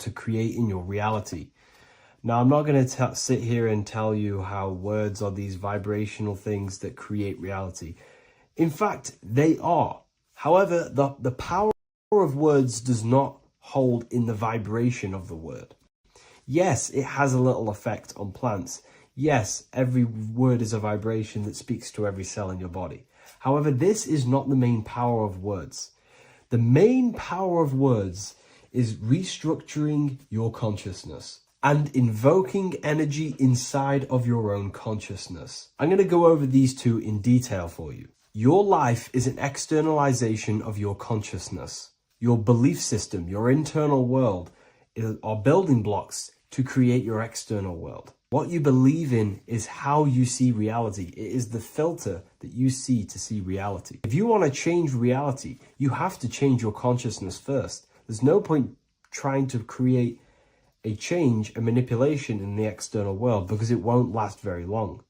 to creating your reality. Now, I'm not going to sit here and tell you how words are these vibrational things that create reality. In fact, they are. However, the power of words does not hold in the vibration of the word. Yes, it has a little effect on plants. Yes, every word is a vibration that speaks to every cell in your body. However, this is not the main power of words. The main power of words is restructuring your consciousness and invoking energy inside of your own consciousness. I'm going to go over these two in detail for you. Your life is an externalization of your consciousness. Your belief system, your internal world, are building blocks to create your external world. What you believe in is how you see reality. It is the filter that you see to see reality. If you want to change reality, you have to change your consciousness first. There's no point trying to create a change, a manipulation in the external world, because it won't last very long.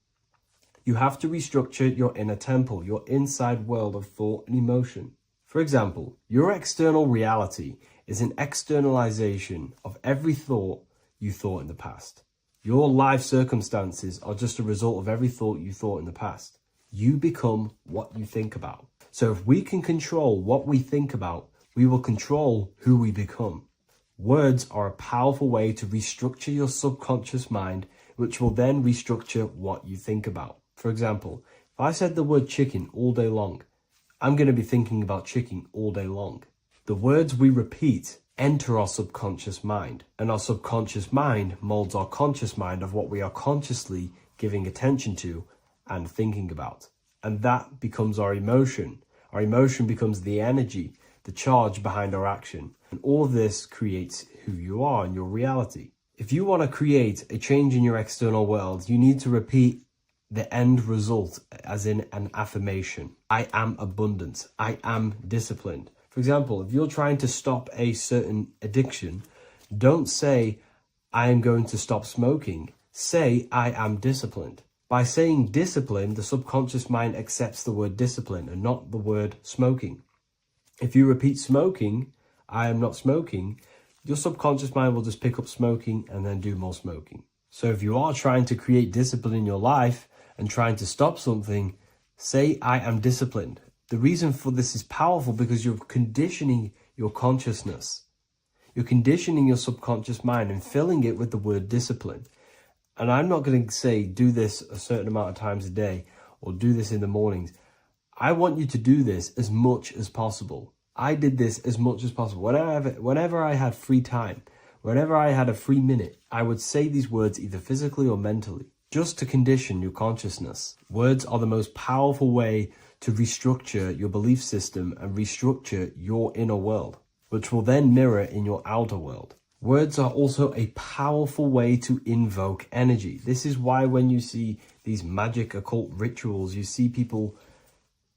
You have to restructure your inner temple, your inside world of thought and emotion. For example, your external reality is an externalization of every thought you thought in the past. Your life circumstances are just a result of every thought you thought in the past. You become what you think about. So if we can control what we think about, we will control who we become. Words are a powerful way to restructure your subconscious mind, which will then restructure what you think about. For example, if I said the word chicken all day long, I'm going to be thinking about chicken all day long. The words we repeat enter our subconscious mind, and our subconscious mind molds our conscious mind of what we are consciously giving attention to and thinking about. And that becomes our emotion. Our emotion becomes the energy, the charge behind our action. And all of this creates who you are and your reality. If you want to create a change in your external world, you need to repeat the end result as in an affirmation. I am abundant. I am disciplined. For example, if you're trying to stop a certain addiction, don't say, I am going to stop smoking. Say, I am disciplined. By saying discipline, the subconscious mind accepts the word discipline and not the word smoking. If you repeat smoking, I am not smoking, your subconscious mind will just pick up smoking and then do more smoking. So if you are trying to create discipline in your life and trying to stop something, say, I am disciplined. The reason for this is powerful because you're conditioning your consciousness. You're conditioning your subconscious mind and filling it with the word discipline. And I'm not going to say do this a certain amount of times a day or do this in the mornings. I want you to do this as much as possible. I did this as much as possible. Whenever I had free time, whenever I had a free minute, I would say these words either physically or mentally, just to condition your consciousness. Words are the most powerful way to restructure your belief system and restructure your inner world, which will then mirror in your outer world. Words are also a powerful way to invoke energy. This is why when you see these magic occult rituals, you see people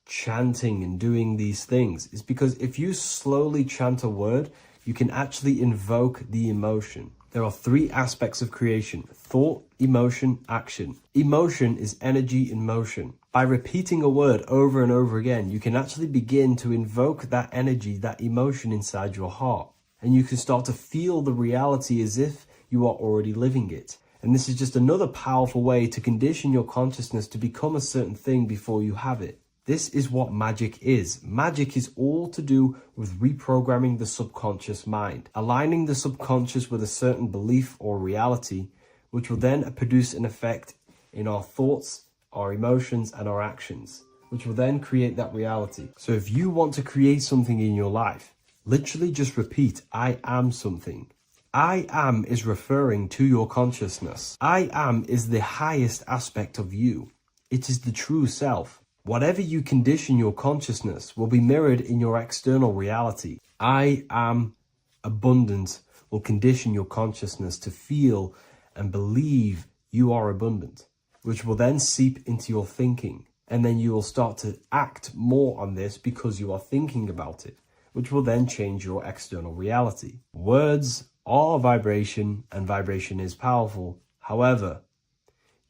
chanting and doing these things. It's because if you slowly chant a word, you can actually invoke the emotion. There are three aspects of creation: thought, emotion, action. Emotion is energy in motion. By repeating a word over and over again, you can actually begin to invoke that energy, that emotion inside your heart. And you can start to feel the reality as if you are already living it. And this is just another powerful way to condition your consciousness to become a certain thing before you have it. This is what magic is. Magic is all to do with reprogramming the subconscious mind, aligning the subconscious with a certain belief or reality, which will then produce an effect in our thoughts, our emotions, and our actions, which will then create that reality. So if you want to create something in your life, literally just repeat, I am something. I am is referring to your consciousness. I am is the highest aspect of you. It is the true self. Whatever you condition your consciousness will be mirrored in your external reality. I am abundant will condition your consciousness to feel and believe you are abundant, which will then seep into your thinking. And then you will start to act more on this because you are thinking about it, which will then change your external reality. Words are vibration, and vibration is powerful. However,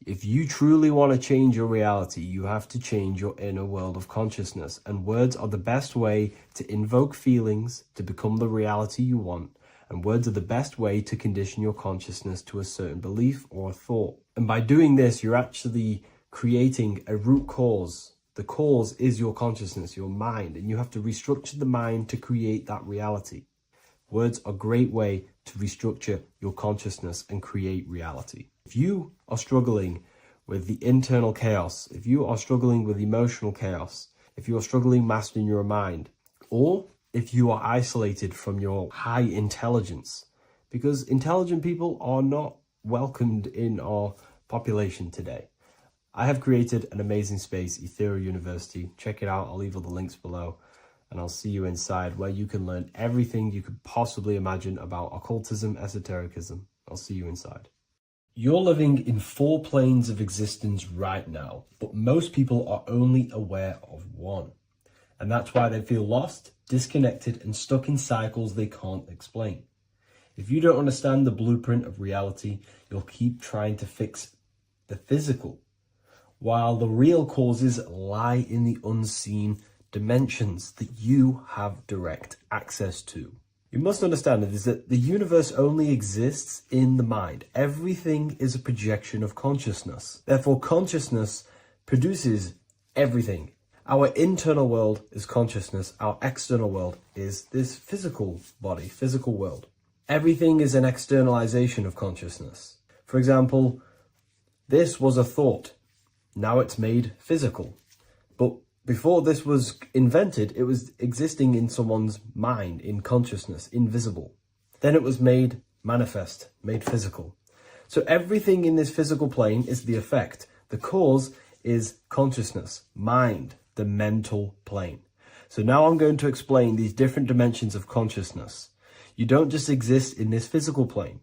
if you truly want to change your reality, you have to change your inner world of consciousness. And words are the best way to invoke feelings, to become the reality you want, And words are the best way to condition your consciousness to a certain belief or a thought. And by doing this, you're actually creating a root cause. The cause is your consciousness, your mind, and you have to restructure the mind to create that reality. Words are a great way to restructure your consciousness and create reality. If you are struggling with the internal chaos, if you are struggling with emotional chaos, if you are struggling mastering your mind, or if you are isolated from your high intelligence, because intelligent people are not welcomed in our population today. I have created an amazing space, Ethereal University. Check it out. I'll leave all the links below, and I'll see you inside, where you can learn everything you could possibly imagine about occultism, esotericism. I'll see you inside. You're living in 4 planes of existence right now, but most people are only aware of one. And that's why they feel lost, disconnected, and stuck in cycles they can't explain. If you don't understand the blueprint of reality, you'll keep trying to fix the physical, while the real causes lie in the unseen dimensions that you have direct access to. You must understand that the universe only exists in the mind. Everything is a projection of consciousness. Therefore, consciousness produces everything. Our internal world is consciousness. Our external world is this physical body, physical world. Everything is an externalization of consciousness. For example, this was a thought. Now it's made physical. But before this was invented, it was existing in someone's mind, in consciousness, invisible. Then it was made manifest, made physical. So everything in this physical plane is the effect. The cause is consciousness, mind, the mental plane. So now I'm going to explain these different dimensions of consciousness. You don't just exist in this physical plane.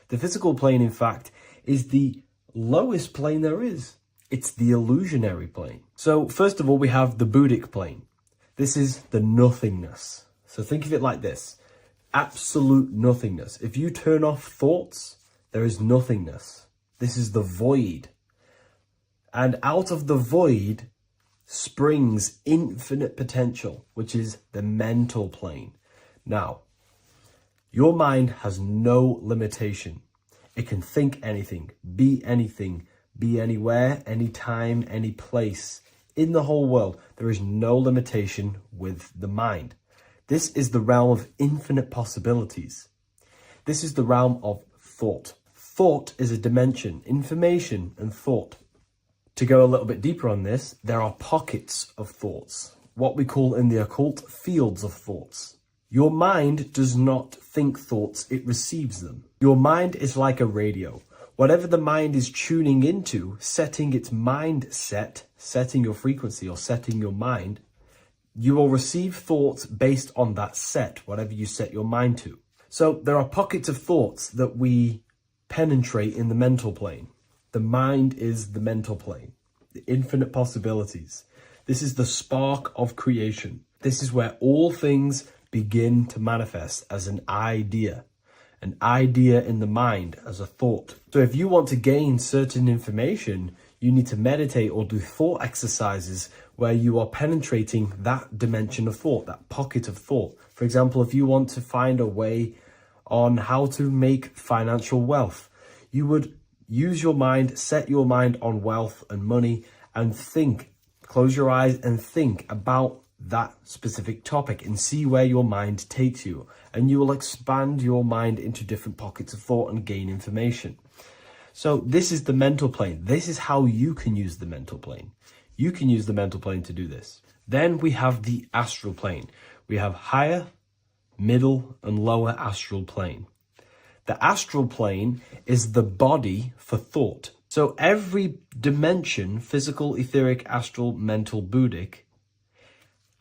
The physical plane, in fact, is the lowest plane there is. It's the illusionary plane. So first of all, we have the Buddhic plane. This is the nothingness. So think of it like this: absolute nothingness. If you turn off thoughts, there is nothingness. This is the void. And out of the void springs infinite potential, which is the mental plane. Now, your mind has no limitation. It can think anything, be anywhere, anytime, any place in the whole world. There is no limitation with the mind. This is the realm of infinite possibilities. This is the realm of thought. Thought is a dimension, information and thought. To go a little bit deeper on this, there are pockets of thoughts, what we call in the occult fields of thoughts. Your mind does not think thoughts, it receives them. Your mind is like a radio. Whatever the mind is tuning into, setting its mindset, setting your frequency or setting your mind, you will receive thoughts based on that set, whatever you set your mind to. So there are pockets of thoughts that we penetrate in the mental plane. The mind is the mental plane, the infinite possibilities. This is the spark of creation. This is where all things begin to manifest as an idea in the mind as a thought. So if you want to gain certain information, you need to meditate or do thought exercises where you are penetrating that dimension of thought, that pocket of thought. For example, if you want to find a way on how to make financial wealth, you would use your mind, set your mind on wealth and money, and think, close your eyes and think about that specific topic and see where your mind takes you. And you will expand your mind into different pockets of thought and gain information. So this is the mental plane. This is how you can use the mental plane. You can use the mental plane to do this. Then we have the astral plane. We have higher, middle, and lower astral plane. The astral plane is the body for thought. So every dimension, physical, etheric, astral, mental, Buddhic,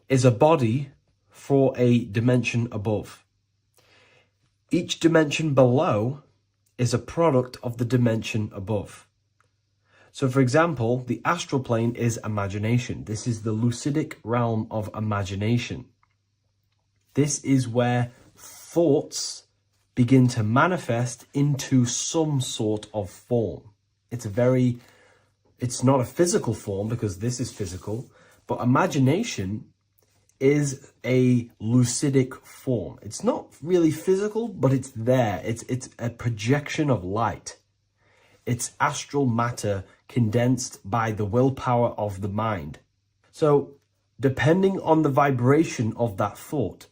is a body for a dimension above. Each dimension below is a product of the dimension above. So for example, the astral plane is imagination. This is the lucidic realm of imagination. This is where thoughts begin to manifest into some sort of form. It's not a physical form because this is physical, but imagination is a lucidic form. It's not really physical, but it's there. It's a projection of light. It's astral matter condensed by the willpower of the mind. So depending on the vibration of that thought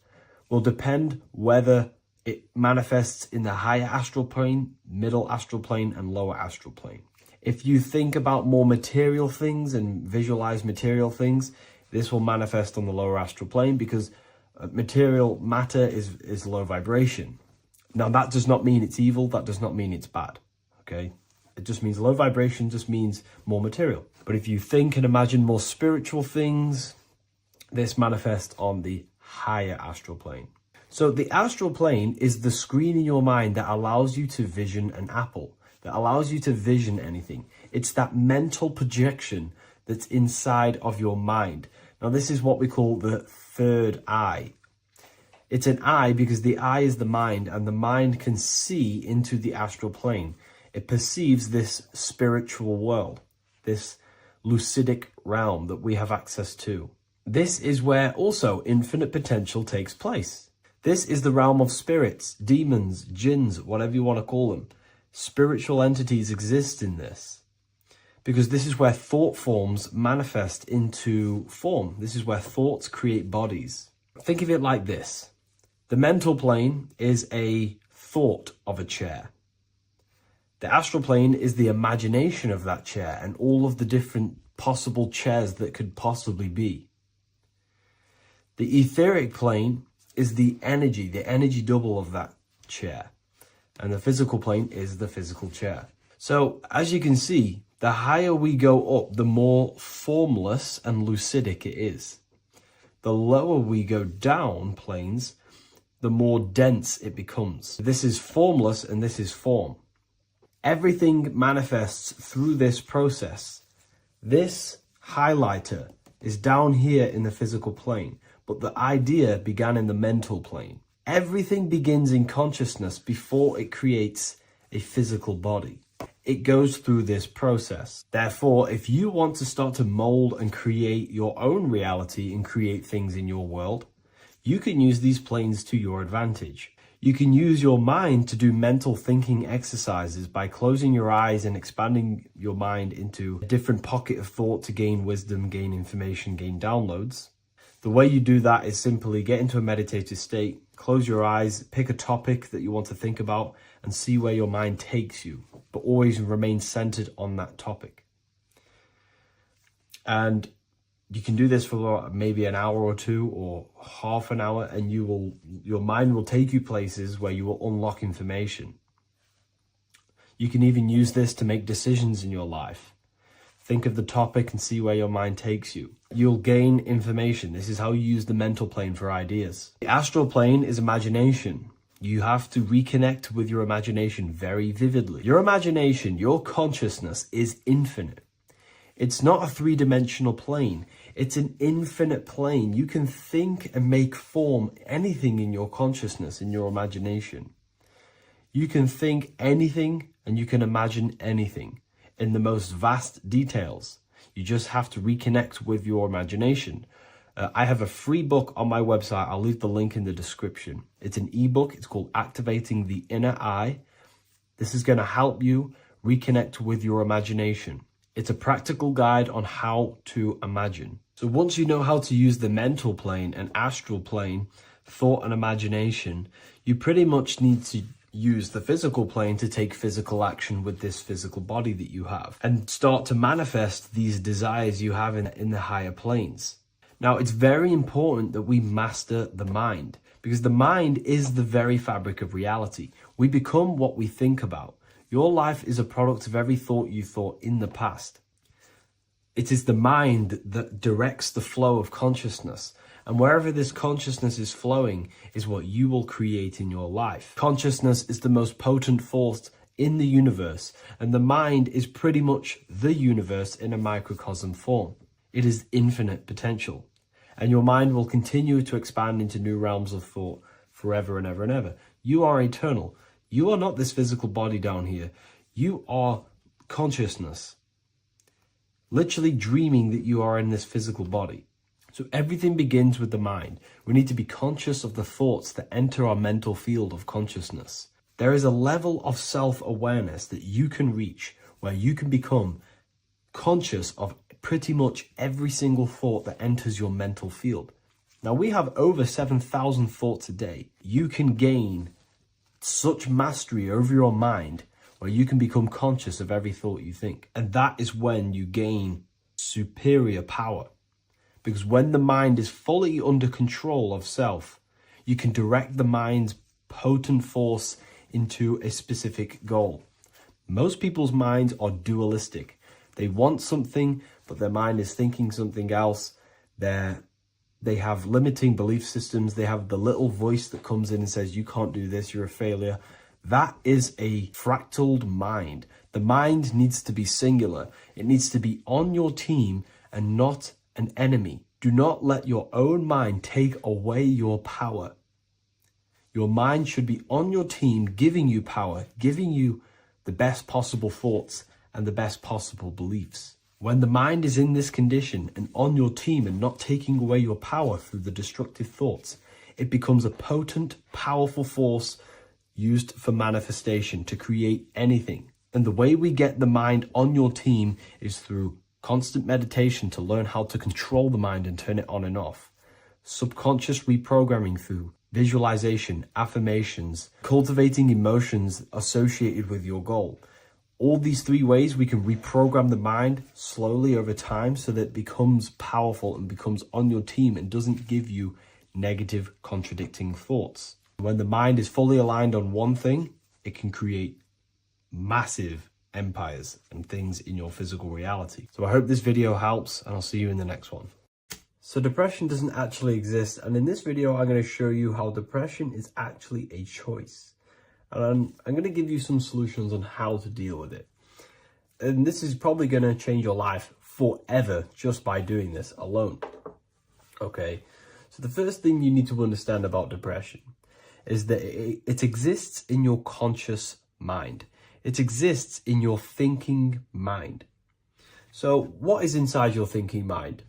will depend whether it manifests in the higher astral plane, middle astral plane, and lower astral plane. If you think about more material things and visualize material things, this will manifest on the lower astral plane because material matter is low vibration. Now, that does not mean it's evil. That does not mean it's bad. Okay? It just means low vibration just means more material. But if you think and imagine more spiritual things, this manifests on the higher astral plane. So the astral plane is the screen in your mind that allows you to vision an apple, that allows you to vision anything. It's that mental projection that's inside of your mind. Now, this is what we call the third eye. It's an eye because the eye is the mind, and the mind can see into the astral plane. It perceives this spiritual world, this lucidic realm that we have access to. This is where also infinite potential takes place. This is the realm of spirits, demons, jinns, whatever you want to call them. Spiritual entities exist in this because this is where thought forms manifest into form. This is where thoughts create bodies. Think of it like this. The mental plane is a thought of a chair. The astral plane is the imagination of that chair and all of the different possible chairs that could possibly be. The etheric plane is the energy double of that chair. And the physical plane is the physical chair. So, as you can see, the higher we go up, the more formless and lucidic it is. The lower we go down planes, the more dense it becomes. This is formless and this is form. Everything manifests through this process. This highlighter is down here in the physical plane, but the idea began in the mental plane. Everything begins in consciousness before it creates a physical body. It goes through this process. Therefore, if you want to start to mold and create your own reality and create things in your world, you can use these planes to your advantage. You can use your mind to do mental thinking exercises by closing your eyes and expanding your mind into a different pocket of thought to gain wisdom, gain information, gain downloads. The way you do that is simply get into a meditative state, close your eyes, pick a topic that you want to think about, and see where your mind takes you, but always remain centered on that topic. And you can do this for maybe an hour or two or half an hour, and your mind will take you places where you will unlock information. You can even use this to make decisions in your life. Think of the topic and see where your mind takes you. You'll gain information. This is how you use the mental plane for ideas. The astral plane is imagination. You have to reconnect with your imagination very vividly. Your imagination, your consciousness is infinite. It's not a three-dimensional plane. It's an infinite plane. You can think and make form anything in your consciousness, in your imagination. You can think anything and you can imagine anything in the most vast details. You just have to reconnect with your imagination. I have a free book on my website. I'll leave the link in the description. It's an ebook. It's called Activating the Inner Eye. This is going to help you reconnect with your imagination. It's a practical guide on how to imagine. So once you know how to use the mental plane and astral plane, thought and imagination, you pretty much need to use the physical plane to take physical action with this physical body that you have and start to manifest these desires you have in the higher planes. Now, it's very important that we master the mind because the mind is the very fabric of reality. We become what we think about. Your life is a product of every thought you thought in the past. It is the mind that directs the flow of consciousness. And wherever this consciousness is flowing is what you will create in your life. Consciousness is the most potent force in the universe, and the mind is pretty much the universe in a microcosm form. It is infinite potential, and your mind will continue to expand into new realms of thought forever and ever and ever. You are eternal. You are not this physical body down here. You are consciousness, literally dreaming that you are in this physical body. So everything begins with the mind. We need to be conscious of the thoughts that enter our mental field of consciousness. There is a level of self-awareness that you can reach where you can become conscious of pretty much every single thought that enters your mental field. Now, we have over 7,000 thoughts a day. You can gain such mastery over your mind where you can become conscious of every thought you think. And that is when you gain superior power. Because when the mind is fully under control of self, you can direct the mind's potent force into a specific goal. Most people's minds are dualistic. They want something, but their mind is thinking something else. They have limiting belief systems. They have the little voice that comes in and says, you can't do this, you're a failure. That is a fractaled mind. The mind needs to be singular. It needs to be on your team and not an enemy. Do not let your own mind take away your power. Your mind should be on your team, giving you power, giving you the best possible thoughts and the best possible beliefs. When the mind is in this condition and on your team and not taking away your power through the destructive thoughts, it becomes a potent, powerful force used for manifestation to create anything. And the way we get the mind on your team is through constant meditation to learn how to control the mind and turn it on and off. Subconscious reprogramming through visualization, affirmations, cultivating emotions associated with your goal. All these three ways we can reprogram the mind slowly over time so that it becomes powerful and becomes on your team and doesn't give you negative contradicting thoughts. When the mind is fully aligned on one thing, it can create massive empires and things in your physical reality. So I hope this video helps, and I'll see you in the next one. So depression doesn't actually exist, and in this video I'm going to show you how depression is actually a choice. And I'm going to give you some solutions on how to deal with it. And this is probably going to change your life forever just by doing this alone. Okay, so the first thing you need to understand about depression is that it exists in your conscious mind. It exists in your thinking mind. So what is inside your thinking mind?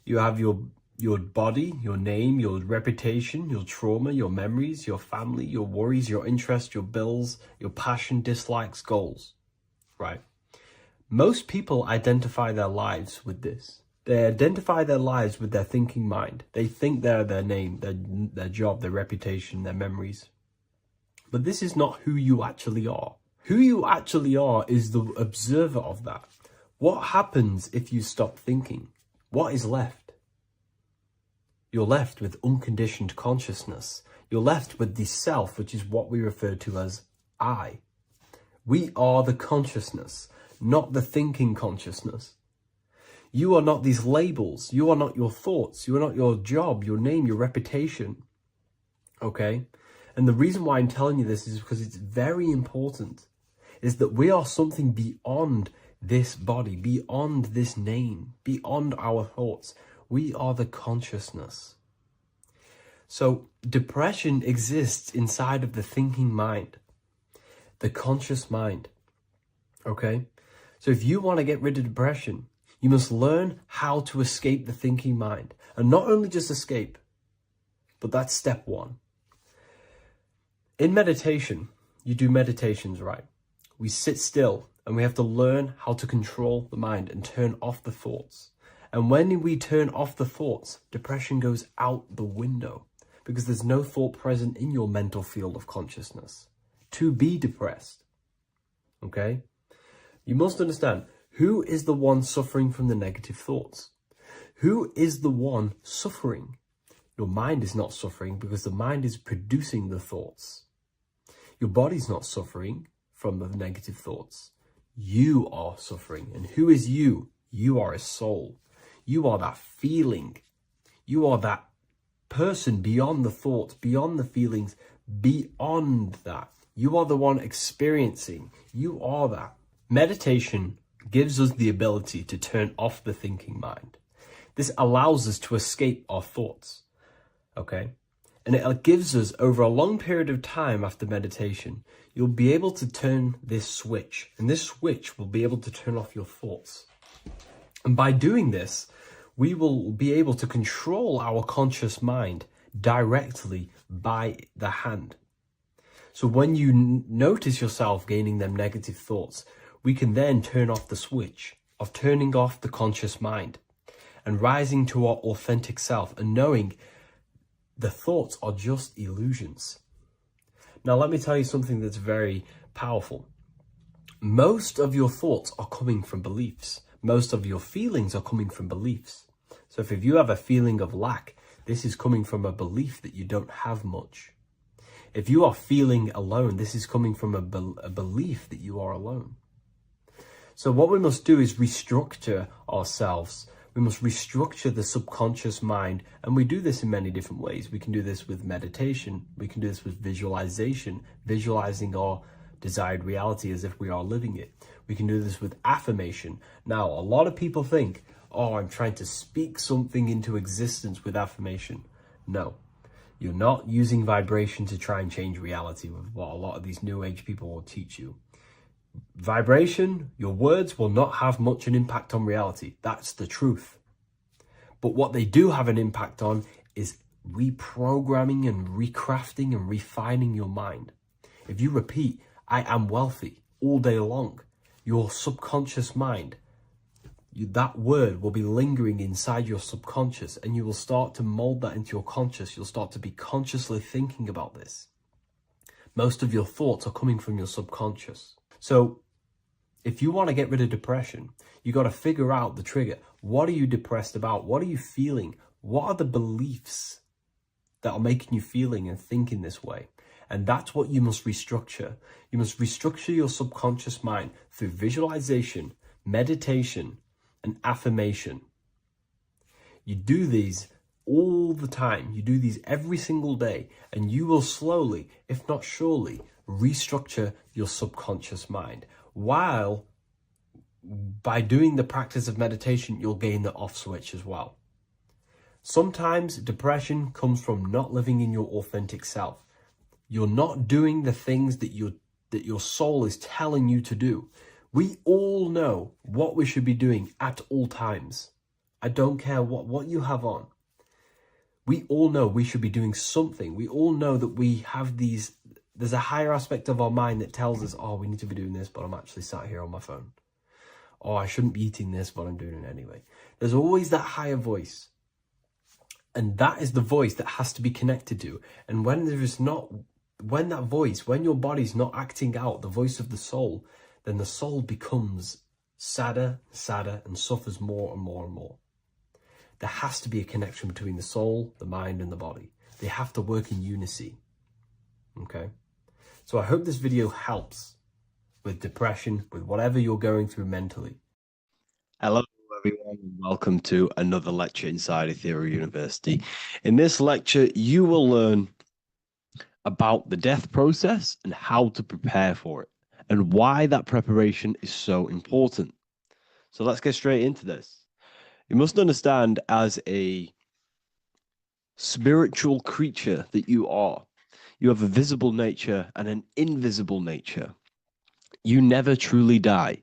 You have your body, your name, your reputation, your trauma, your memories, your family, your worries, your interests, your bills, your passion, dislikes, goals, right? Most people identify their lives with this. They identify their lives with their thinking mind. They think they're their name, their job, their reputation, their memories. But this is not who you actually are. Who you actually are is the observer of that. What happens if you stop thinking? What is left? You're left with unconditioned consciousness. You're left with the self, which is what we refer to as I. We are the consciousness, not the thinking consciousness. You are not these labels. You are not your thoughts. You are not your job, your name, your reputation. Okay? And the reason why I'm telling you this is because it's very important, is that we are something beyond this body, beyond this name, beyond our thoughts. We are the consciousness. So depression exists inside of the thinking mind, the conscious mind. Okay? So if you want to get rid of depression, you must learn how to escape the thinking mind. And not only just escape, but that's step one. In meditation, you do meditations, right? We sit still and we have to learn how to control the mind and turn off the thoughts. And when we turn off the thoughts, depression goes out the window because there's no thought present in your mental field of consciousness to be depressed. Okay? You must understand, who is the one suffering from the negative thoughts? Who is the one suffering? Your mind is not suffering because the mind is producing the thoughts. Your body's not suffering from the negative thoughts. You are suffering. And who is you? You are a soul. You are that feeling. You are that person beyond the thoughts, beyond the feelings, beyond that. You are the one experiencing. You are that. Meditation gives us the ability to turn off the thinking mind. This allows us to escape our thoughts. Okay? And it gives us, over a long period of time after meditation, you'll be able to turn this switch. And this switch will be able to turn off your thoughts. And by doing this, we will be able to control our conscious mind directly by the hand. So when you notice yourself gaining them negative thoughts, we can then turn off the switch of turning off the conscious mind and rising to our authentic self and knowing the thoughts are just illusions. Now, let me tell you something that's very powerful. Most of your thoughts are coming from beliefs. Most of your feelings are coming from beliefs. So if you have a feeling of lack, this is coming from a belief that you don't have much. If you are feeling alone, this is coming from a belief that you are alone. So what we must do is restructure ourselves. We must restructure the subconscious mind. And we do this in many different ways. We can do this with meditation. We can do this with visualization, visualizing our desired reality as if we are living it. We can do this with affirmation. Now, a lot of people think, oh, I'm trying to speak something into existence with affirmation. No, you're not using vibration to try and change reality with what a lot of these new age people will teach you. Vibration, your words will not have much an impact on reality. That's the truth. But what they do have an impact on is reprogramming and recrafting and refining your mind. If you repeat, I am wealthy all day long, your subconscious mind, that word will be lingering inside your subconscious, and you will start to mold that into your conscious. You'll start to be consciously thinking about this. Most of your thoughts are coming from your subconscious. So if you want to get rid of depression, you got to figure out the trigger. What are you depressed about? What are you feeling? What are the beliefs that are making you feeling and thinking this way? And that's what you must restructure. You must restructure your subconscious mind through visualization, meditation, and affirmation. You do these all the time. You do these every single day, and you will slowly, if not surely, restructure your subconscious mind. While by doing the practice of meditation, you'll gain the off switch as well. Sometimes depression comes from not living in your authentic self. You're not doing the things that your soul is telling you to do. We all know what we should be doing at all times. I don't care what you have on. We all know we should be doing something. We all know that we have there's a higher aspect of our mind that tells us, oh, we need to be doing this, but I'm actually sat here on my phone. Oh, I shouldn't be eating this, but I'm doing it anyway. There's always that higher voice. And that is the voice that has to be connected to. And when your body's not acting out the voice of the soul, then the soul becomes sadder, and suffers more and more and more. There has to be a connection between the soul, the mind, and the body. They have to work in unity. Okay? So I hope this video helps with depression, with whatever you're going through mentally. Hello everyone, and welcome to another lecture inside Ethereal University. In this lecture, you will learn about the death process and how to prepare for it, and why that preparation is so important. So let's get straight into this. You must understand, as a spiritual creature that you are, you have a visible nature and an invisible nature. You never truly die.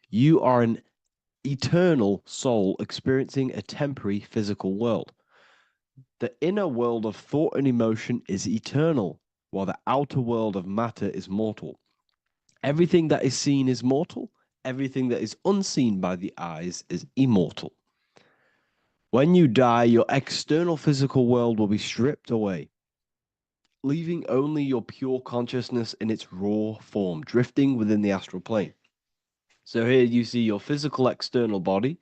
You are an eternal soul experiencing a temporary physical world. The inner world of thought and emotion is eternal, while the outer world of matter is mortal. Everything that is seen is mortal. Everything that is unseen by the eyes is immortal. When you die, your external physical world will be stripped away, leaving only your pure consciousness in its raw form, drifting within the astral plane. So here you see your physical external body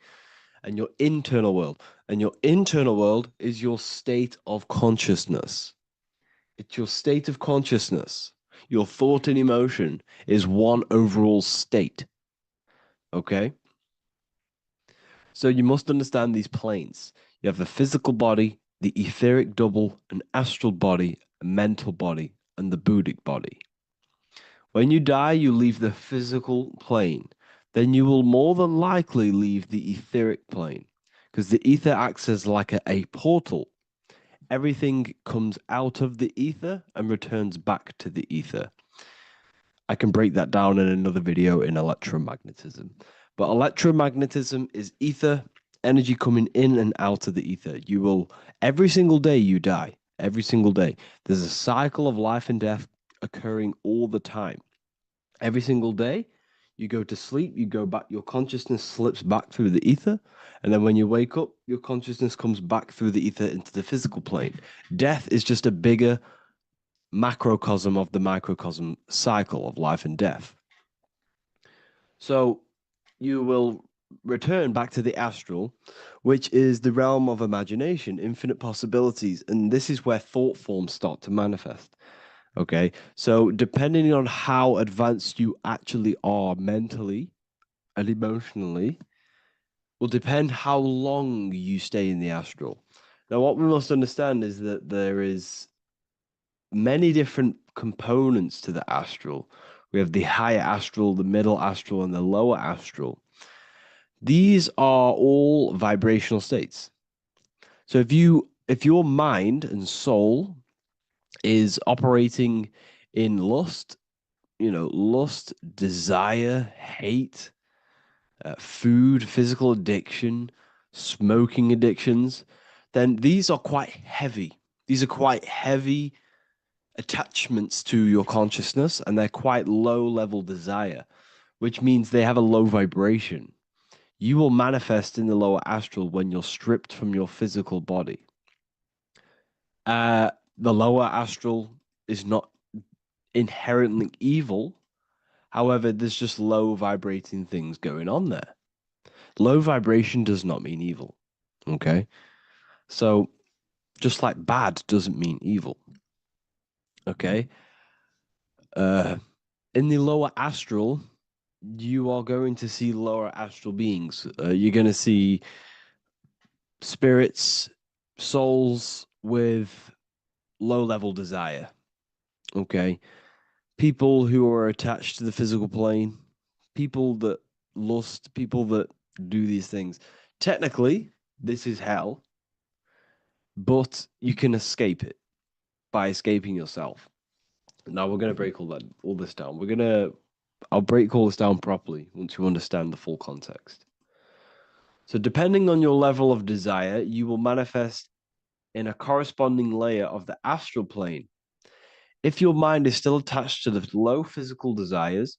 and your internal world. And your internal world is your state of consciousness. It's your state of consciousness. Your thought and emotion is one overall state. Okay? So you must understand these planes. You have the physical body, the etheric double, an astral body, a mental body, and the Buddhic body. When you die, you leave the physical plane. Then you will more than likely leave the etheric plane, because the ether acts as like a portal. Everything comes out of the ether and returns back to the ether. I can break that down in another video in electromagnetism. But electromagnetism is ether energy coming in and out of the ether. You will, every single day you die, every single day. There's a cycle of life and death occurring all the time. Every single day, you go to sleep, you go back, your consciousness slips back through the ether. And then when you wake up, your consciousness comes back through the ether into the physical plane. Death is just a bigger macrocosm of the microcosm cycle of life and death. So you will return back to the astral, which is the realm of imagination, infinite possibilities. And this is where thought forms start to manifest. Okay. So depending on how advanced you actually are mentally and emotionally, will depend how long you stay in the astral. Now, what we must understand is that there is many different components to the astral. We have the higher astral, the middle astral, and the lower astral. These are all vibrational states. So if your mind and soul is operating in lust, lust, desire, hate, food, physical addiction, smoking addictions, then these are quite heavy. These are quite heavy attachments to your consciousness, and they're quite low level desire, which means they have a low vibration. You will manifest in the lower astral when you're stripped from your physical body. The lower astral is not inherently evil. However, there's just low vibrating things going on there. Low vibration does not mean evil. Okay. So just like bad doesn't mean evil. Okay. In the lower astral, you are going to see lower astral beings. You're going to see spirits, souls with low level desire. Okay. People who are attached to the physical plane, people that lust, people that do these things. Technically, this is hell, but you can escape it by escaping yourself. Now we're going to break all this down. I'll break all this down properly once you understand the full context. So depending on your level of desire, you will manifest in a corresponding layer of the astral plane. If your mind is still attached to the low physical desires,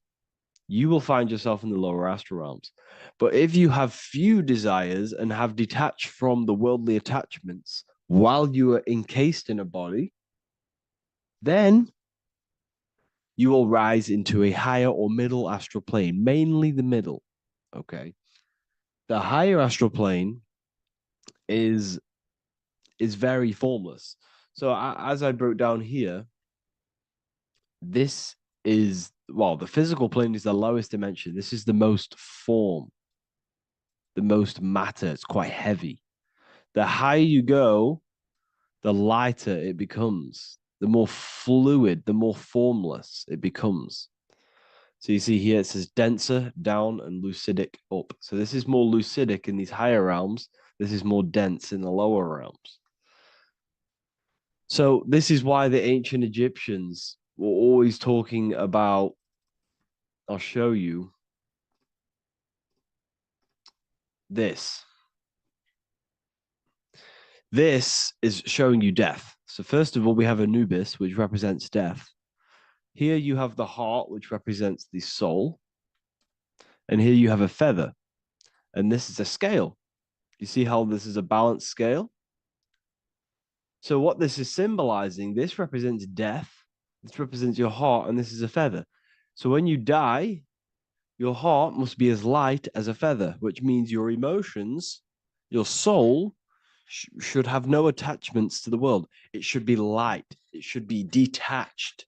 you will find yourself in the lower astral realms. But if you have few desires and have detached from the worldly attachments while you are encased in a body, then you will rise into a higher or middle astral plane, mainly the middle. Okay. The higher astral plane is very formless. So as I broke down here, this is, well, the physical plane is the lowest dimension. This is the most form, the most matter. It's quite heavy. The higher you go, the lighter it becomes, the more fluid, the more formless it becomes. So you see here it says denser down and lucidic up. So this is more lucidic in these higher realms. This is more dense in the lower realms. So this is why the ancient Egyptians were always talking about, I'll show you this. This is showing you death. So first of all, we have Anubis, which represents death. Here you have the heart, which represents the soul. And here you have a feather. And this is a scale. You see how this is a balanced scale? So what this is symbolizing, this represents death. This represents your heart, and this is a feather. So when you die, your heart must be as light as a feather, which means your emotions, your soul, should have no attachments to the world. It should be light. It should be detached.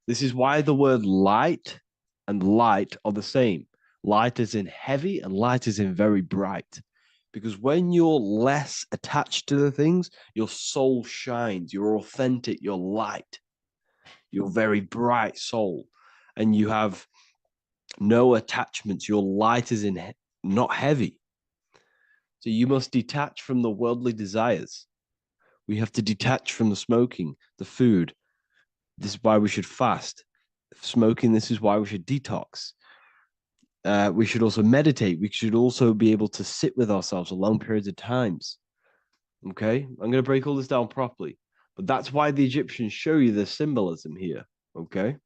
This is why the word light and light are the same. Light is in heavy and light is in very bright. Because when you're less attached to the things, your soul shines. You're authentic. You're light. You're very bright soul. And you have no attachments. Your light is in not heavy. So you must detach from the worldly desires. We have to detach from the smoking, the food. This is why we should fast. Smoking, this is why we should detox. We should also meditate. We should also be able to sit with ourselves for long periods of times. Okay, I'm going to break all this down properly. But that's why the Egyptians show you the symbolism here. Okay.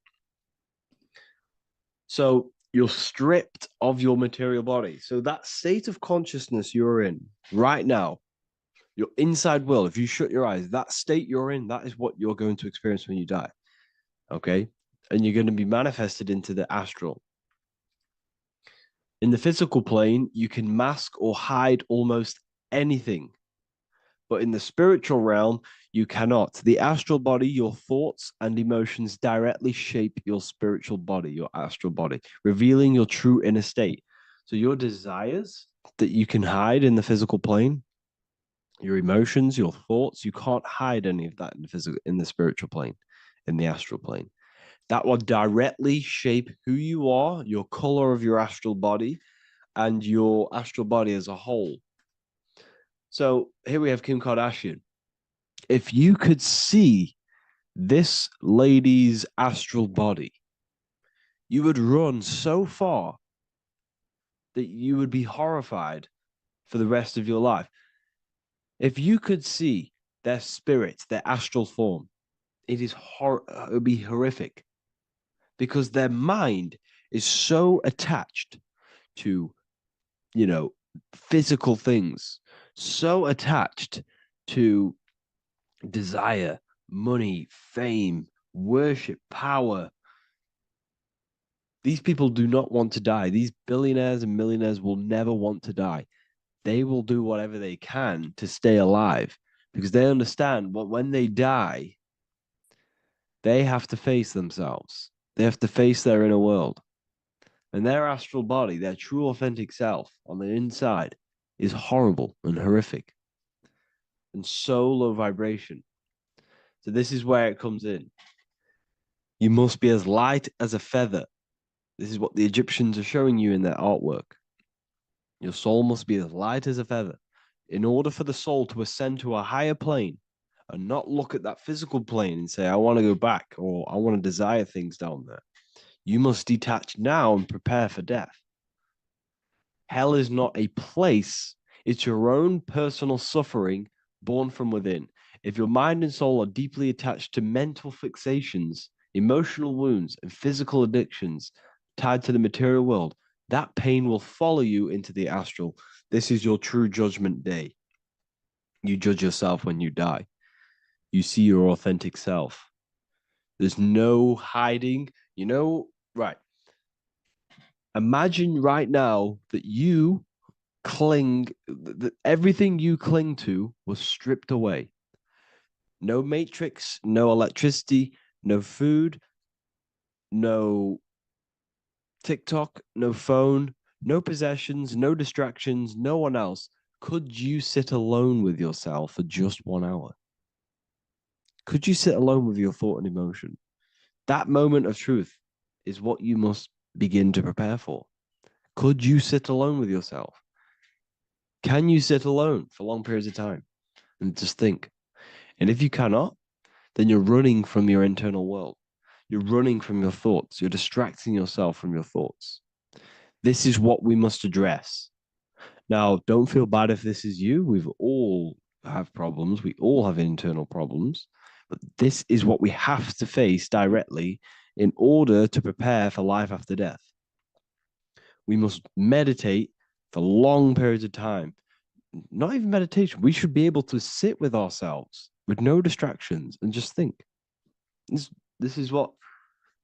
So you're stripped of your material body. So that state of consciousness you're in right now, your inside world, if you shut your eyes, that state you're in, that is what you're going to experience when you die. Okay. And you're going to be manifested into the astral. In the physical plane, you can mask or hide almost anything. But in the spiritual realm, you cannot. The astral body, your thoughts and emotions directly shape your spiritual body, your astral body, revealing your true inner state. So your desires that you can hide in the physical plane, your emotions, your thoughts, you can't hide any of that in the physical, in the spiritual plane, in the astral plane. That will directly shape who you are, your color of your astral body, and your astral body as a whole. So here we have Kim Kardashian. If you could see this lady's astral body, you would run so far that you would be horrified for the rest of your life. If you could see their spirit, their astral form, it would be horrific because their mind is so attached to, physical things, so attached to desire, money, fame, worship, power. These people do not want to die. These billionaires and millionaires will never want to die. They will do whatever they can to stay alive because they understand when they die, they have to face themselves. They have to face their inner world. And their astral body, their true authentic self on the inside is horrible and horrific and so low vibration. So this is where it comes in. You must be as light as a feather. This is what the Egyptians are showing you in their artwork. Your soul must be as light as a feather. In order for the soul to ascend to a higher plane and not look at that physical plane and say, I want to go back or I want to desire things down there, you must detach now and prepare for death. Hell is not a place, it's your own personal suffering born from within. If your mind and soul are deeply attached to mental fixations, emotional wounds, and physical addictions tied to the material world, that pain will follow you into the astral. This is your true judgment day. You judge yourself when you die. You see your authentic self. There's no hiding. Right. Imagine right now that you that everything you cling to was stripped away. No matrix, no electricity, no food, no TikTok, no phone, no possessions, no distractions, no one else. Could you sit alone with yourself for just 1 hour? Could you sit alone with your thought and emotion? That moment of truth is what you must begin to prepare for. Could you sit alone with yourself? Can you sit alone for long periods of time and just think? And if you cannot, then you're running from your internal world. You're running from your thoughts. You're distracting yourself from your thoughts. This is what we must address. Now, don't feel bad if this is you. We've all have problems. We all have internal problems. But this is what we have to face directly in order to prepare for life after death. We must meditate for long periods of time. Not even meditation. We should be able to sit with ourselves with no distractions and just think. This is what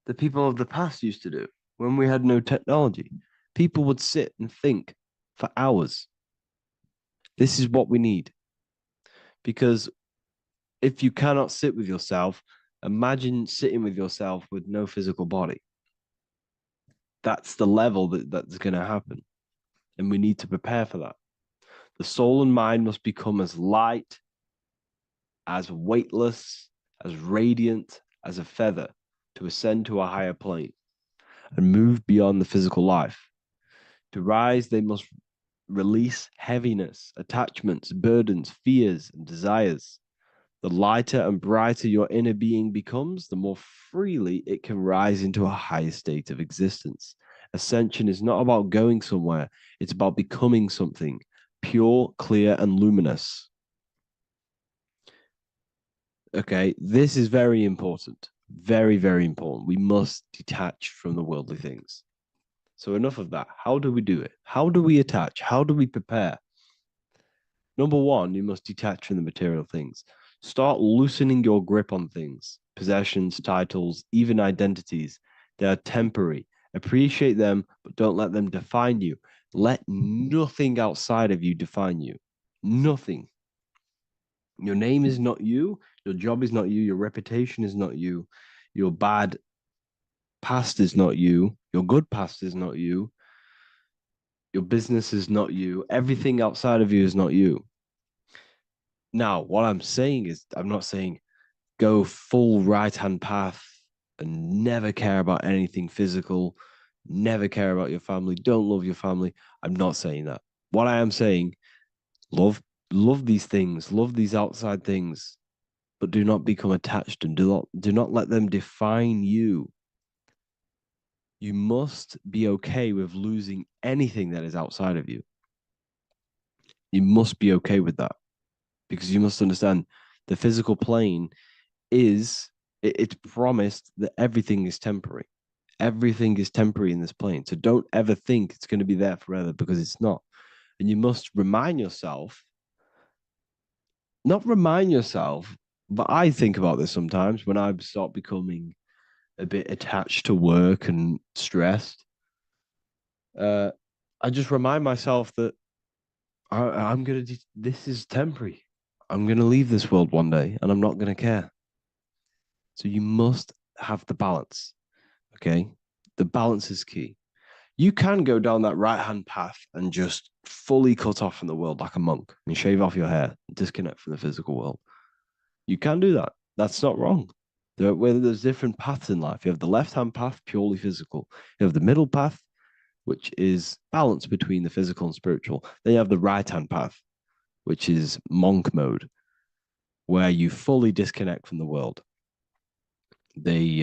the people of the past used to do when we had no technology. People would sit and think for hours. This is what we need. Because if you cannot sit with yourself, imagine sitting with yourself with no physical body. That's the level that's going to happen. And we need to prepare for that. The soul and mind must become as light, as weightless, as radiant as a feather to ascend to a higher plane and move beyond the physical life. To rise, they must release heaviness, attachments, burdens, fears, and desires. The lighter and brighter your inner being becomes, the more freely it can rise into a higher state of existence. Ascension is not about going somewhere. It's about becoming something pure, clear, and luminous. Okay, this is very important. Very, very important. We must detach from the worldly things. So enough of that. How do we do it? How do we attach? How do we prepare? Number one, you must detach from the material things. Start loosening your grip on things, possessions, titles, even identities. They are temporary. Appreciate them, but don't let them define you. Let nothing outside of you define you. Nothing. Your name is not you. Your job is not you. Your reputation is not you. Your bad past is not you. Your good past is not you. Your business is not you. Everything outside of you is not you. Now, what I'm saying is, I'm not saying go full right-hand path and never care about anything physical, never care about your family, don't love your family. I'm not saying that. What I am saying, love these things, love these outside things, but do not become attached and do not let them define you. You must be okay with losing anything that is outside of you. You must be okay with that, because you must understand the physical plane is, it's promised that everything is temporary. Everything is temporary in this plane. So don't ever think it's going to be there forever, because it's not. And you must remind yourself, not remind yourself, but I think about this sometimes when I start becoming a bit attached to work and stressed. I just remind myself that I'm going to, this is temporary. I'm going to leave this world one day and I'm not going to care. So you must have the balance. Okay. The balance is key. You can go down that right hand path and just fully cut off from the world like a monk and shave off your hair, disconnect from the physical world. You can do that. That's not wrong. There's different paths in life. You have the left hand path, purely physical. You have the middle path, which is balance between the physical and spiritual. Then you have the right hand path, which is monk mode, where you fully disconnect from the world. They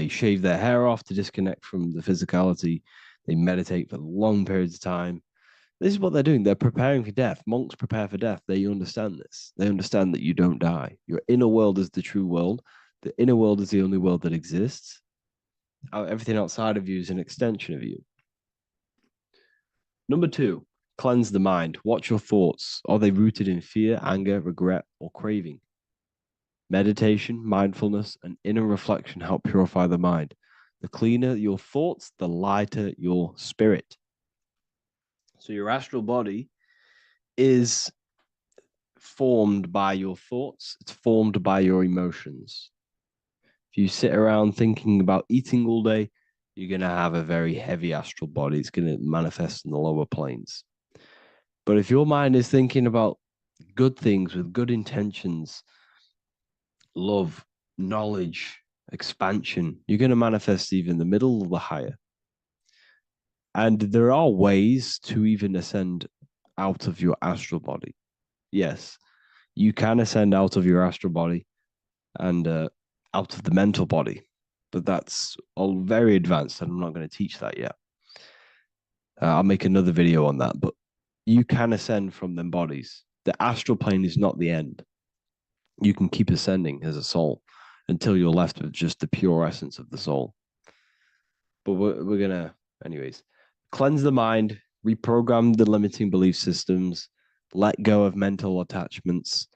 shave their hair off to disconnect from the physicality. They meditate for long periods of time. This is what they're doing. They're preparing for death. Monks prepare for death. They understand this. They understand that you don't die. Your inner world is the true world. The inner world is the only world that exists. Everything outside of you is an extension of you. Number two, cleanse the mind. Watch your thoughts. Are they rooted in fear, anger, regret, or craving? Meditation, mindfulness, and inner reflection help purify the mind. The cleaner your thoughts, the lighter your spirit. So your astral body is formed by your thoughts. It's formed by your emotions. If you sit around thinking about eating all day, you're going to have a very heavy astral body. It's going to manifest in the lower planes. But if your mind is thinking about good things with good intentions, love, knowledge, expansion, you're going to manifest even the middle or the higher. And there are ways to even ascend out of your astral body. Yes, you can ascend out of your astral body and out of the mental body, but that's all very advanced, and I'm not going to teach that yet. I'll make another video on that, but you can ascend from them bodies. The astral plane is not the end. You can keep ascending as a soul until you're left with just the pure essence of the soul. But we're going to, anyways, cleanse the mind, reprogram the limiting belief systems, let go of mental attachments.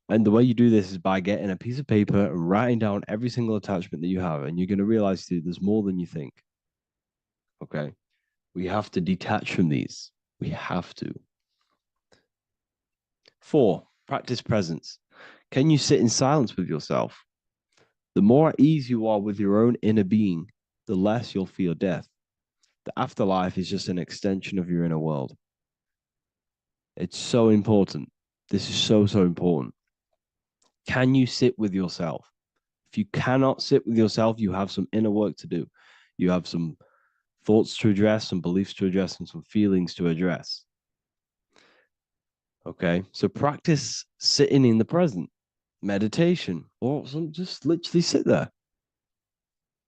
And the way you do this is by getting a piece of paper and writing down every single attachment that you have. And you're going to realize, dude, there's more than you think. Okay. We have to detach from these. We have to. 4, practice presence. Can you sit in silence with yourself? The more at ease you are with your own inner being, the less you'll fear death. The afterlife is just an extension of your inner world. It's so important. This is so, so important. Can you sit with yourself? If you cannot sit with yourself, you have some inner work to do. You have some thoughts to address, some beliefs to address, and some feelings to address. Okay, so practice sitting in the present, meditation, or just literally sit there.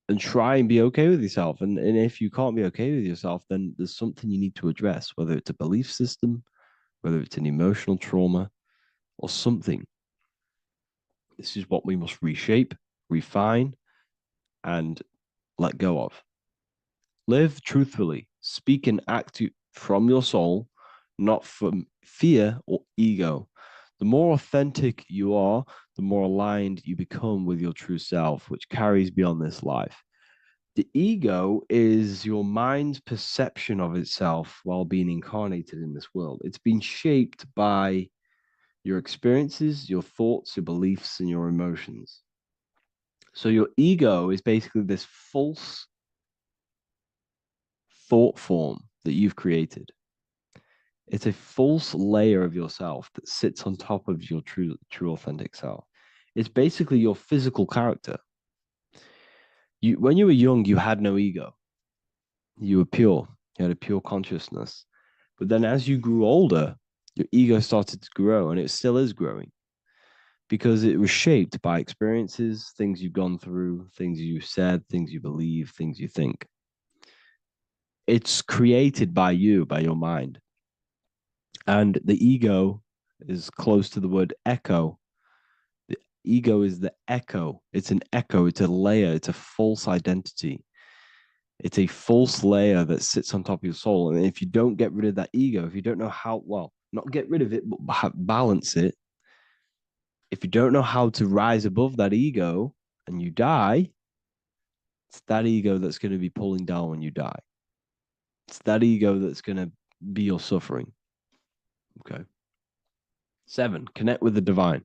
and try and be okay with yourself. And if you can't be okay with yourself, then there's something you need to address, whether it's a belief system, whether it's an emotional trauma, or something. This is what we must reshape, refine, and let go of. Live truthfully, speak and act from your soul, not from fear or ego. The more authentic you are, the more aligned you become with your true self, which carries beyond this life. The ego is your mind's perception of itself while being incarnated in this world. It's been shaped by your experiences, your thoughts, your beliefs, and your emotions. So your ego is basically this false thought form that you've created. It's a false layer of yourself that sits on top of your true authentic self. It's basically your physical character. When you were young, you had no ego. You were pure. You had a pure consciousness. But then as you grew older, your ego started to grow, and it still is growing because it was shaped by experiences, things you've gone through, things you said, things you believe, things you think. It's created by you, by your mind. And the ego is close to the word echo. The ego is the echo. It's an echo. It's a layer. It's a false identity. It's a false layer that sits on top of your soul. And if you don't get rid of that ego, if you don't know how, well, not get rid of it, but balance it, if you don't know how to rise above that ego and you die, it's that ego that's going to be pulling down when you die. It's that ego that's going to be your suffering. Okay. 7, connect with the divine,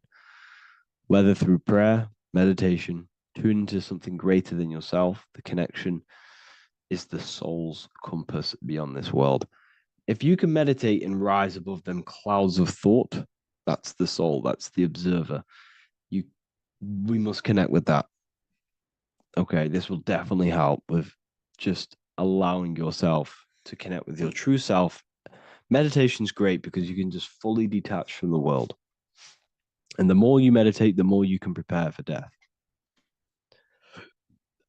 whether through prayer, meditation, tune into something greater than yourself. The connection is the soul's compass beyond this world. If you can meditate and rise above them clouds of thought, that's the soul, that's the observer. We must connect with that. Okay, this will definitely help with just allowing yourself to connect with your true self. Meditation's great because you can just fully detach from the world. And the more you meditate, the more you can prepare for death.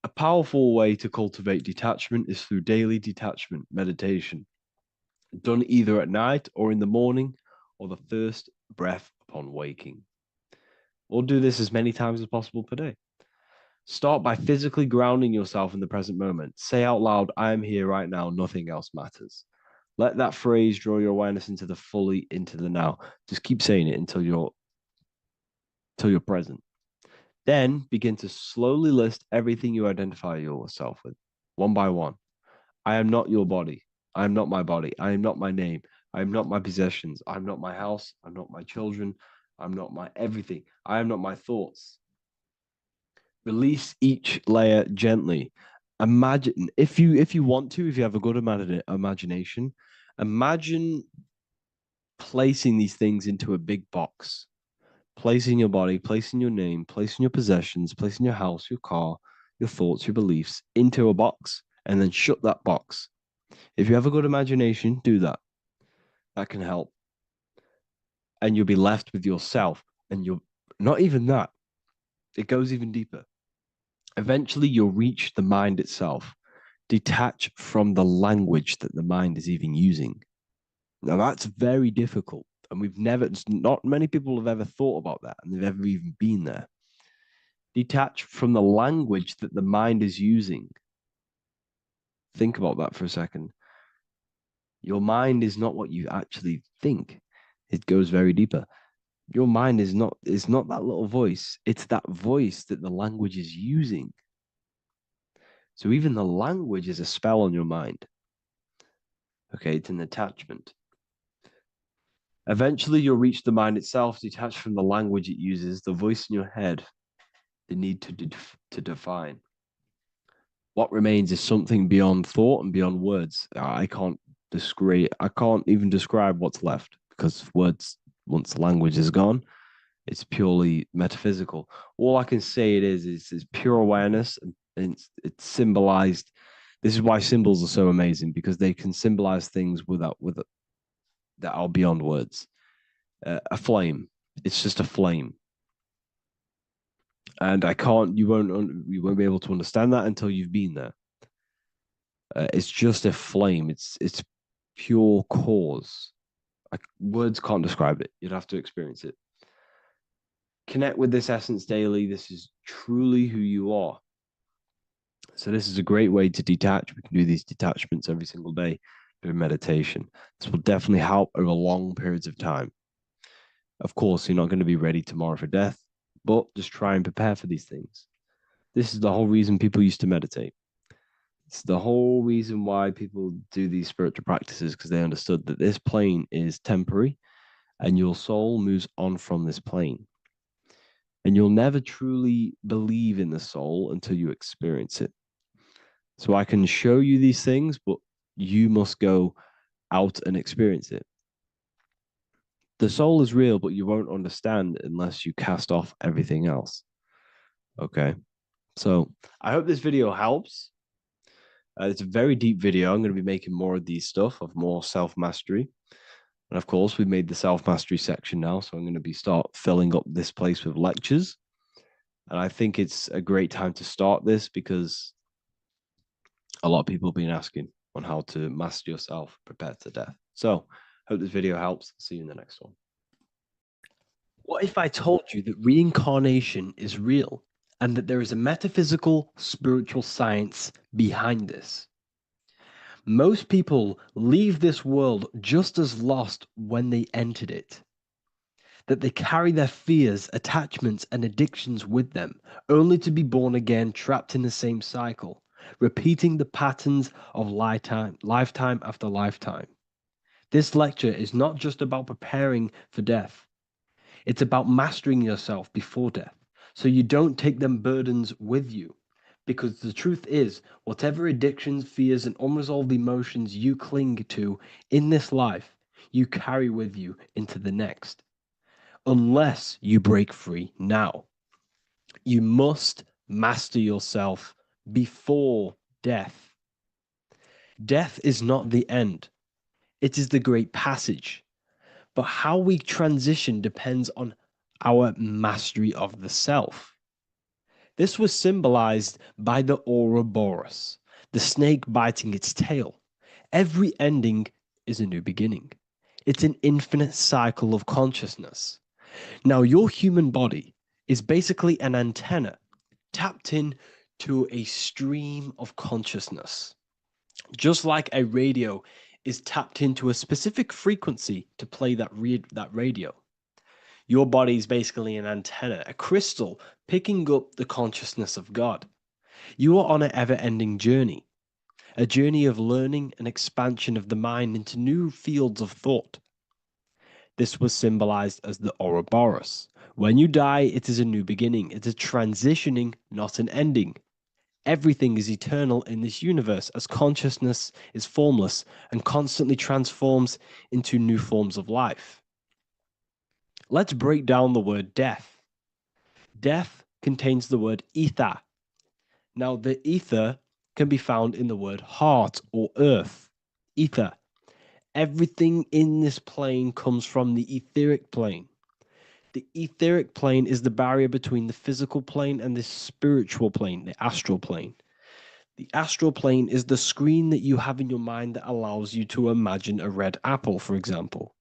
A powerful way to cultivate detachment is through daily detachment meditation, done either at night or in the morning or the first breath upon waking. Or do this as many times as possible per day. Start by physically grounding yourself in the present moment. Say out loud, I am here right now, nothing else matters. Let that phrase draw your awareness into the now. Just keep saying it until you're present. Then begin to slowly list everything you identify yourself with, one by one. I am not your body. I am not my body. I am not my name. I am not my possessions. I'm not my house. I'm not my children. I'm not my everything. I am not my thoughts. Release each layer gently. Imagine, if you want to, if you have a good imagination, imagine placing these things into a big box. Placing your body, placing your name, placing your possessions, placing your house, your car, your thoughts, your beliefs into a box, and then shut that box. If you have a good imagination, do that. That can help. And you'll be left with yourself. And you're not even that. It goes even deeper. Eventually, you'll reach the mind itself. Detach from the language that the mind is even using. Now, that's very difficult. And not many people have ever thought about that, and they've ever even been there. Detach from the language that the mind is using. Think about that for a second. Your mind is not what you actually think. It goes very deeper. Your mind is not that little voice. It's that voice that the language is using. So even the language is a spell on your mind. Okay, it's an attachment. Eventually, you'll reach the mind itself, detached from the language it uses, the voice in your head, the need to define. What remains is something beyond thought and beyond words. I can't even describe what's left because words, once the language is gone, it's purely metaphysical. All I can say is pure awareness, and it's symbolized. This is why symbols are so amazing, because they can symbolize things that are beyond words. A flame, it's just a flame. And you won't be able to understand that until you've been there. It's just a flame. It's pure cause. Words can't describe it. You'd have to experience it. Connect with this essence daily. This is truly who you are. So this is a great way to detach. We can do these detachments every single day during meditation. This will definitely help over long periods of time. Of course, you're not going to be ready tomorrow for death, but just try and prepare for these things. This is the whole reason people used to meditate. It's the whole reason why people do these spiritual practices, because they understood that this plane is temporary and your soul moves on from this plane. And you'll never truly believe in the soul until you experience it. So I can show you these things, but you must go out and experience it. The soul is real, but you won't understand unless you cast off everything else. Okay. So I hope this video helps. It's a very deep video. I'm going to be making more of these stuff, of more self-mastery. And of course, we've made the self-mastery section now. So I'm going to be start filling up this place with lectures. And I think it's a great time to start this because a lot of people have been asking on how to master yourself, prepare to death. So hope this video helps. See you in the next one. What if I told you that reincarnation is real and that there is a metaphysical, spiritual science behind this? Most people leave this world just as lost when they entered it. That they carry their fears, attachments, and addictions with them, only to be born again trapped in the same cycle, repeating the patterns of lifetime after lifetime. This lecture is not just about preparing for death. It's about mastering yourself before death, so you don't take them burdens with you. Because the truth is, whatever addictions, fears, and unresolved emotions you cling to in this life, you carry with you into the next. Unless you break free now. You must master yourself before death. Death is not the end, it is the great passage. But how we transition depends on our mastery of the self. This was symbolized by the Ouroboros, the snake biting its tail. Every ending is a new beginning. It's an infinite cycle of consciousness. Now, your human body is basically an antenna tapped in to a stream of consciousness. Just like a radio is tapped into a specific frequency to play that radio. Your body is basically an antenna, a crystal picking up the consciousness of God. You are on an ever-ending journey, a journey of learning and expansion of the mind into new fields of thought. This was symbolized as the Ouroboros. When you die, it is a new beginning. It's a transitioning, not an ending. Everything is eternal in this universe as consciousness is formless and constantly transforms into new forms of life. Let's break down the word death. Death contains the word ether. Now, the ether can be found in the word heart or earth. Ether. Everything in this plane comes from the etheric plane. The etheric plane is the barrier between the physical plane and the spiritual plane, the astral plane. The astral plane is the screen that you have in your mind that allows you to imagine a red apple, for example.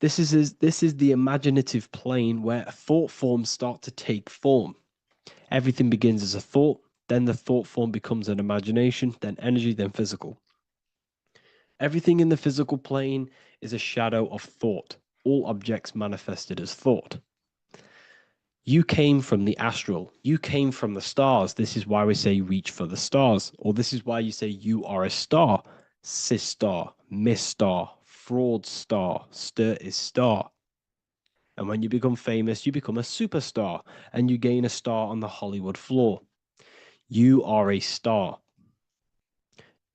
This is the imaginative plane where thought forms start to take form. Everything begins as a thought, then the thought form becomes an imagination, then energy, then physical. Everything in the physical plane is a shadow of thought, all objects manifested as thought. You came from the astral. You came from the stars. This is why we say reach for the stars. Or this is why you say you are a star. Cis star, miss star, fraud star, stir is star. And when you become famous, you become a superstar and you gain a star on the Hollywood floor. You are a star.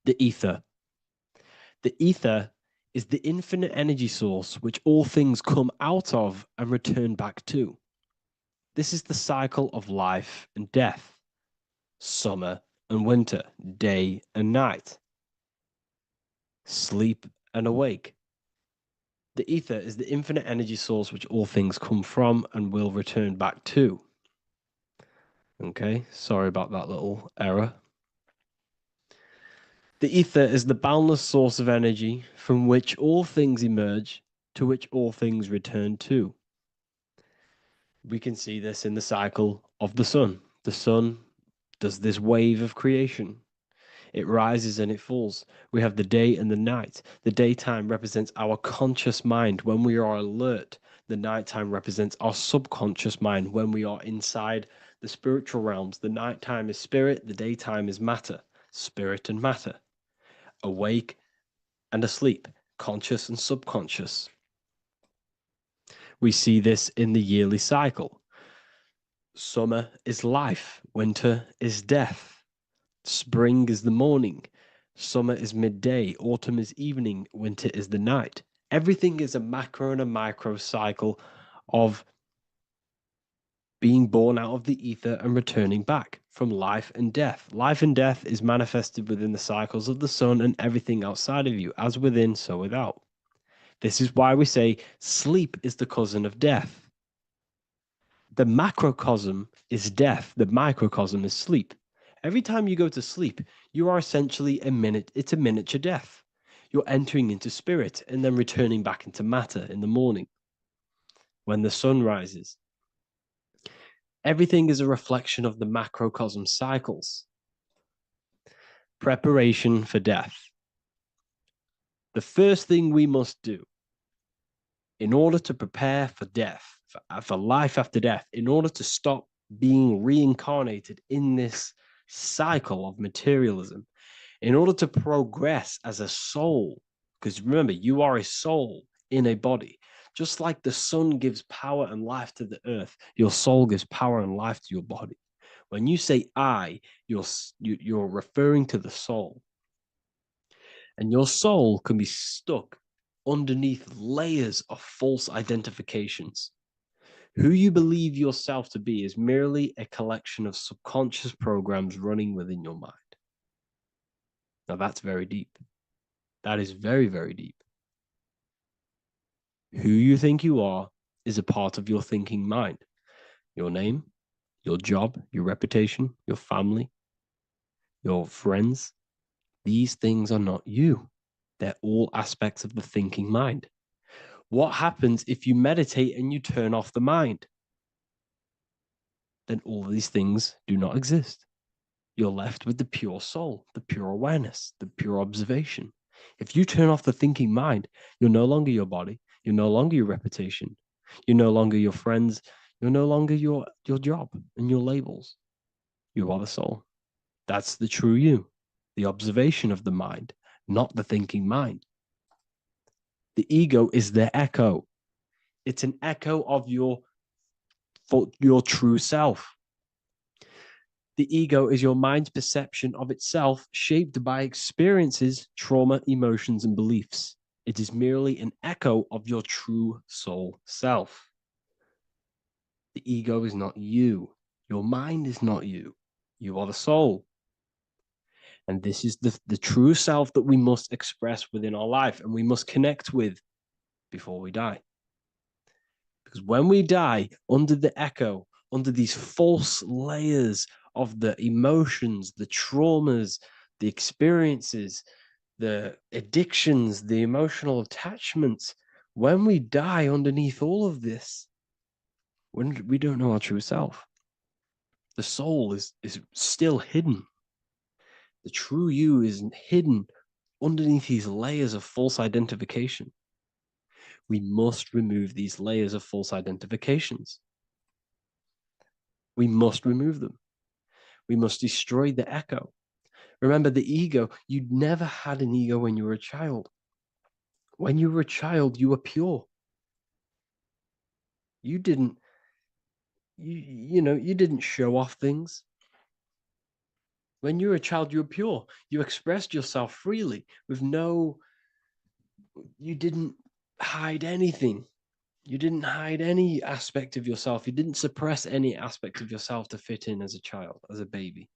The ether. The ether is the infinite energy source which all things come out of and return back to. This is the cycle of life and death, summer and winter, day and night, sleep and awake. The ether is the infinite energy source which all things come from and will return back to. Okay, sorry about that little error. The ether is the boundless source of energy from which all things emerge, to which all things return to. We can see this in the cycle of the sun. The sun does this wave of creation. It rises and it falls. We have the day and the night. The daytime represents our conscious mind when we are alert. The nighttime represents our subconscious mind when we are inside the spiritual realms. The nighttime is spirit, the daytime is matter, spirit and matter, awake and asleep, conscious and subconscious. We see this in the yearly cycle. Summer is life, winter is death. Spring is the morning, summer is midday, autumn is evening, winter is the night. Everything is a macro and a micro cycle of being born out of the ether and returning back from life and death. Life and death is manifested within the cycles of the sun and everything outside of you, as within, so without. This is why we say sleep is the cousin of death. The macrocosm is death, the microcosm is sleep. Every time you go to sleep, you are essentially it's a miniature death. You're entering into spirit and then returning back into matter in the morning when the sun rises. Everything is a reflection of the macrocosm cycles. Preparation for death. The first thing we must do in order to prepare for death, for life after death, in order to stop being reincarnated in this cycle of materialism, in order to progress as a soul, because remember, you are a soul in a body. Just like the sun gives power and life to the earth, your soul gives power and life to your body. When you say I, you're referring to the soul. And your soul can be stuck underneath layers of false identifications. Who you believe yourself to be is merely a collection of subconscious programs running within your mind. Now that's very deep. That is very, very deep. Who you think you are is a part of your thinking mind. Your name, your job, your reputation, your family, your friends. These things are not you. They're all aspects of the thinking mind. What happens if you meditate and you turn off the mind? Then all these things do not exist. You're left with the pure soul, the pure awareness, the pure observation. If you turn off the thinking mind, you're no longer your body, you're no longer your reputation, you're no longer your friends, you're no longer your job and your labels. You are the soul. That's the true you, the observation of the mind, not the thinking mind. The ego is the echo. It's an echo of your true self. The ego is your mind's perception of itself, shaped by experiences, trauma, emotions, and beliefs. It is merely an echo of your true soul self. The ego is not you. Your mind is not you. You are the soul. And this is the true self that we must express within our life and we must connect with before we die. Because when we die under the echo, under these false layers of the emotions, the traumas, the experiences, the addictions, the emotional attachments, when we die underneath all of this, when we don't know our true self, the soul is still hidden. The true you is hidden underneath these layers of false identification. We must remove these layers of false identifications. We must remove them. We must destroy the echo. Remember, the ego, you never had an ego when you were a child. When you were a child, you were pure. You didn't, you didn't show off things. When you were a child, you were pure. You expressed yourself freely with you didn't hide anything. You didn't hide any aspect of yourself. You didn't suppress any aspect of yourself to fit in as a child, as a baby.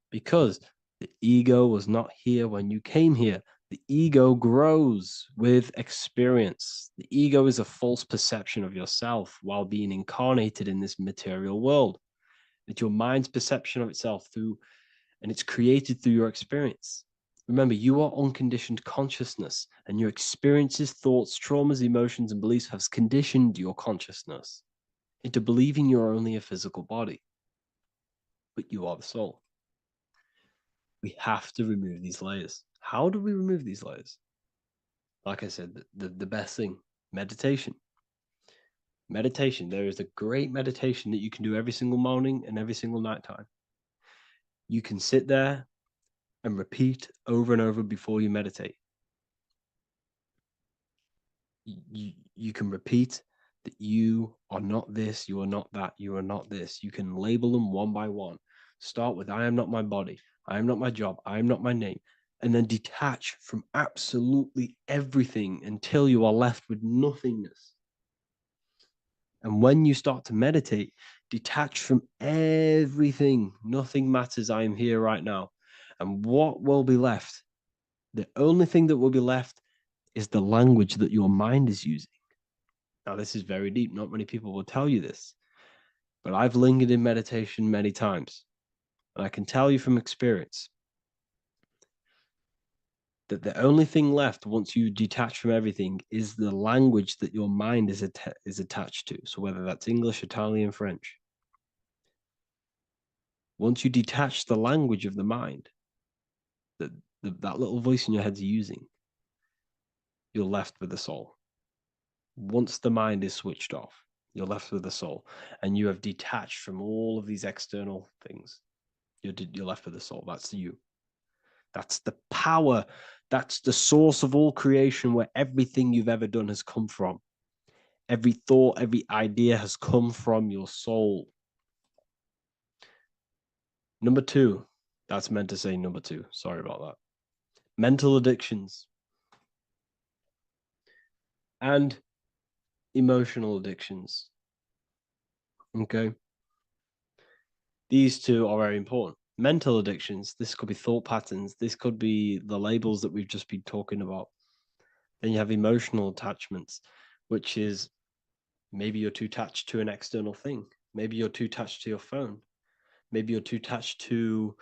Because the ego was not here when you came here. The ego grows with experience. The ego is a false perception of yourself while being incarnated in this material world. It's your mind's perception of itself and it's created through your experience. Remember, you are unconditioned consciousness, and your experiences, thoughts, traumas, emotions, and beliefs have conditioned your consciousness into believing you're only a physical body, but you are the soul. We have to remove these layers. How do we remove these layers? Like I said, the best thing, meditation. Meditation. There is a great meditation that you can do every single morning and every single nighttime. You can sit there and repeat over and over before you meditate. You can repeat that you are not this, you are not that, you are not this. You can label them one by one. Start with, I am not my body, I am not my job, I am not my name, and then detach from absolutely everything until you are left with nothingness. And when you start to meditate, detach from everything. Nothing matters. I am here right now. And what will be left? The only thing that will be left is the language that your mind is using. Now, this is very deep. Not many people will tell you this, but I've lingered in meditation many times. And I can tell you from experience that the only thing left once you detach from everything is the language that your mind is attached to. So whether that's English, Italian, French. Once you detach the language of the mind that that little voice in your head's using, you're left with the soul. Once the mind is switched off, you're left with the soul, and you have detached from all of these external things. You're left with the soul. That's you. That's the power. That's the source of all creation, where everything you've ever done has come from. Every thought, every idea has come from your soul. Number two, that's meant to say number two. Sorry about that. Mental addictions and emotional addictions. Okay. These two are very important. Mental addictions, this could be thought patterns, this could be the labels that we've just been talking about. Then you have emotional attachments, which is maybe you're too attached to an external thing. Maybe you're too attached to your phone. Maybe you're too attached to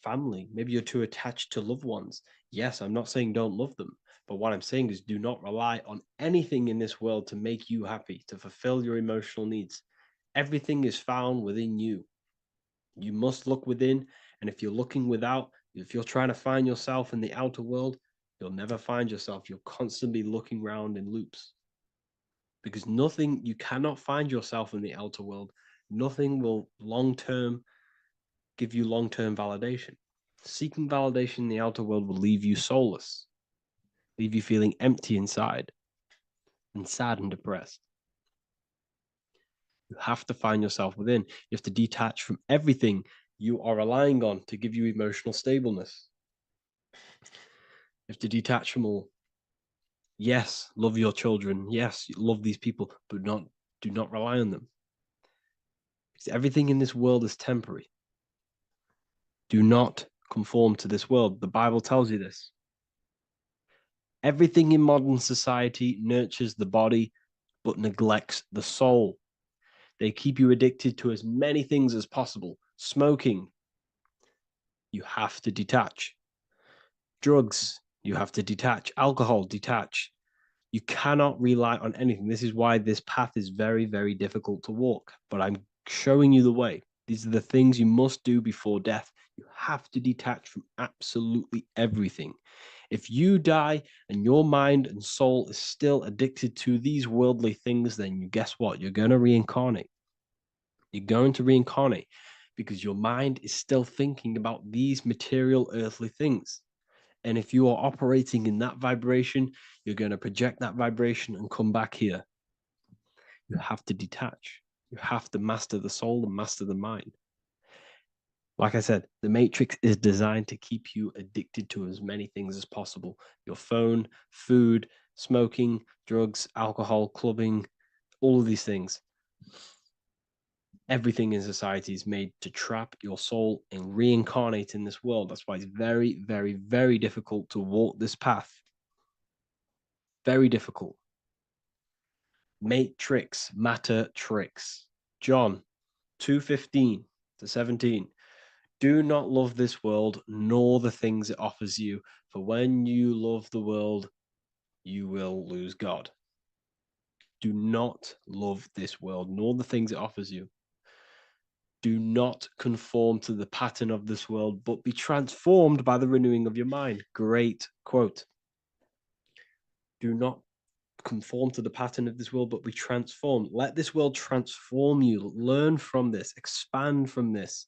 family. Maybe you're too attached to loved ones. Yes, I'm not saying don't love them, but what I'm saying is do not rely on anything in this world to make you happy, to fulfill your emotional needs. Everything is found within you. You must look within, and if you're looking without, if you're trying to find yourself in the outer world, you'll never find yourself. You'll constantly be looking around in loops. Because nothing, you cannot find yourself in the outer world. Nothing will long-term give you long-term validation. Seeking validation in the outer world will leave you soulless, leave you feeling empty inside and sad and depressed. You have to find yourself within. You have to detach from everything you are relying on to give you emotional stableness. You have to detach from all. Yes, love your children. Yes, love these people, but do not rely on them. Because everything in this world is temporary. Do not conform to this world. The Bible tells you this. Everything in modern society nurtures the body, but neglects the soul. They keep you addicted to as many things as possible. Smoking, you have to detach. Drugs, you have to detach. Alcohol, detach. You cannot rely on anything. This is why this path is very, very difficult to walk. But I'm showing you the way. These are the things you must do before death. You have to detach from absolutely everything. If you die and your mind and soul is still addicted to these worldly things, then you guess what? You're going to reincarnate. You're going to reincarnate because your mind is still thinking about these material earthly things. And if you are operating in that vibration, you're going to project that vibration and come back here. You have to detach. You have to master the soul and master the mind. Like I said, the matrix is designed to keep you addicted to as many things as possible. Your phone, food, smoking, drugs, alcohol, clubbing, all of these things. Everything in society is made to trap your soul and reincarnate in this world. That's why it's very, very, very difficult to walk this path. Very difficult. Matrix, matter tricks. John, 2:15 to 17. Do not love this world, nor the things it offers you. For when you love the world, you will lose God. Do not love this world, nor the things it offers you. Do not conform to the pattern of this world, but be transformed by the renewing of your mind. Great quote. Do not conform to the pattern of this world, but be transformed. Let this world transform you. Learn from this, expand from this,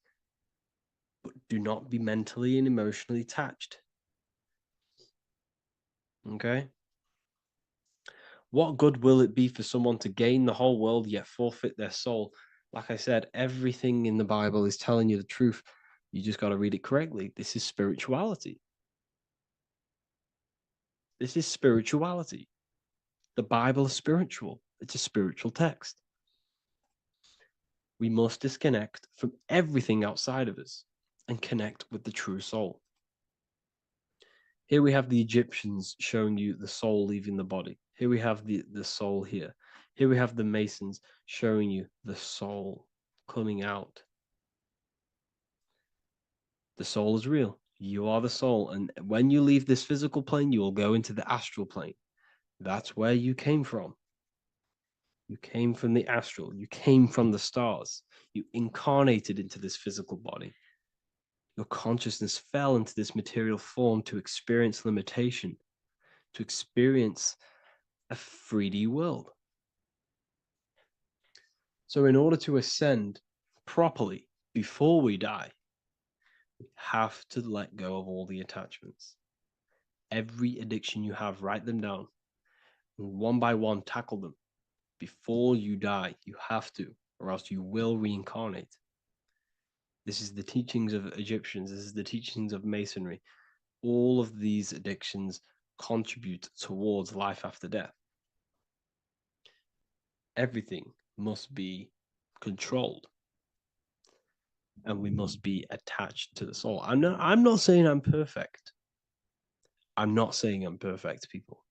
but do not be mentally and emotionally attached. Okay? What good will it be for someone to gain the whole world yet forfeit their soul? Like I said, everything in the Bible is telling you the truth. You just got to read it correctly. This is spirituality. This is spirituality. The Bible is spiritual. It's a spiritual text. We must disconnect from everything outside of us and connect with the true soul. Here we have the Egyptians showing you the soul leaving the body. Here we have the soul here. Here we have the Masons showing you the soul coming out. The soul is real. You are the soul. And when you leave this physical plane, you will go into the astral plane. That's where you came from. You came from the astral. You came from the stars. You incarnated into this physical body. Your consciousness fell into this material form to experience limitation, to experience a 3D world. So in order to ascend properly before we die, we have to let go of all the attachments. Every addiction you have, write them down. And one by one, tackle them. Before you die, you have to, or else you will reincarnate. This is the teachings of Egyptians. This is the teachings of Masonry. All of these addictions contribute towards life after death. Everything must be controlled, and we must be attached to the soul. I'm not saying I'm perfect. I'm not saying I'm perfect, people.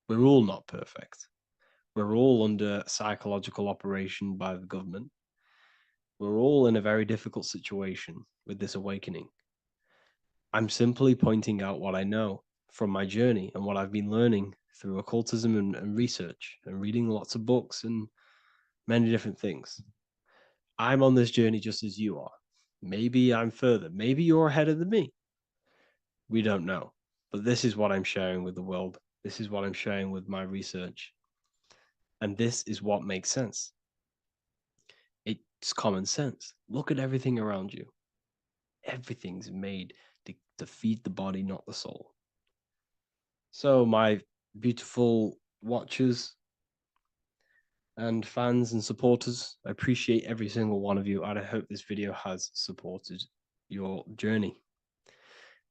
We're all not perfect. We're all under psychological operation by the government. We're all in a very difficult situation with this awakening. I'm simply pointing out what I know from my journey and what I've been learning through occultism and research and reading lots of books and many different things. I'm on this journey just as you are. Maybe I'm further. Maybe you're ahead of me. We don't know. But this is what I'm sharing with the world. This is what I'm sharing with my research. And this is what makes sense. It's common sense. Look at everything around you. Everything's made to feed the body, not the soul. So my beautiful watchers and fans and supporters, I appreciate every single one of you, and I hope this video has supported your journey.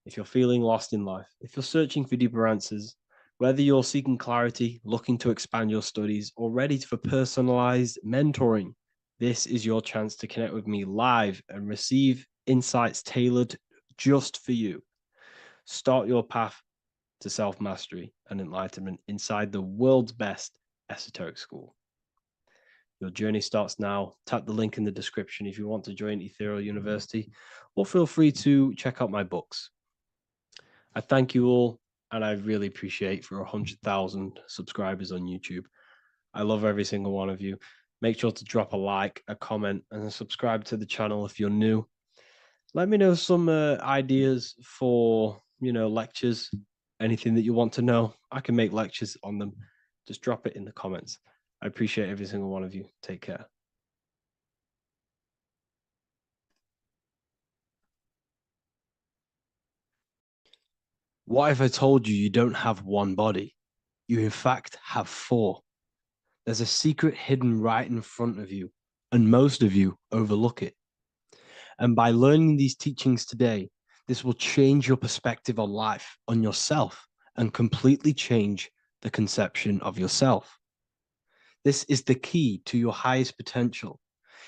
If you're feeling lost in life, if you're searching for deeper answers, whether you're seeking clarity, looking to expand your studies, or ready for personalized mentoring, this is your chance to connect with me live and receive insights tailored just for you. Start your path to self-mastery and enlightenment inside the world's best esoteric school. Your journey starts now. Tap the link in the description if you want to join Ethereal University, or feel free to check out my books. I thank you all, and I really appreciate for 100,000 subscribers on YouTube. I love every single one of you. Make sure to drop a like, a comment, and subscribe to the channel if you're new. Let me know some ideas for, lectures, anything that you want to know. I can make lectures on them. Just drop it in the comments. I appreciate every single one of you. Take care. What if I told you you don't have one body? You in fact have four. There's a secret hidden right in front of you, and most of you overlook it. And by learning these teachings today, this will change your perspective on life, on yourself, and completely change the conception of yourself. This is the key to your highest potential.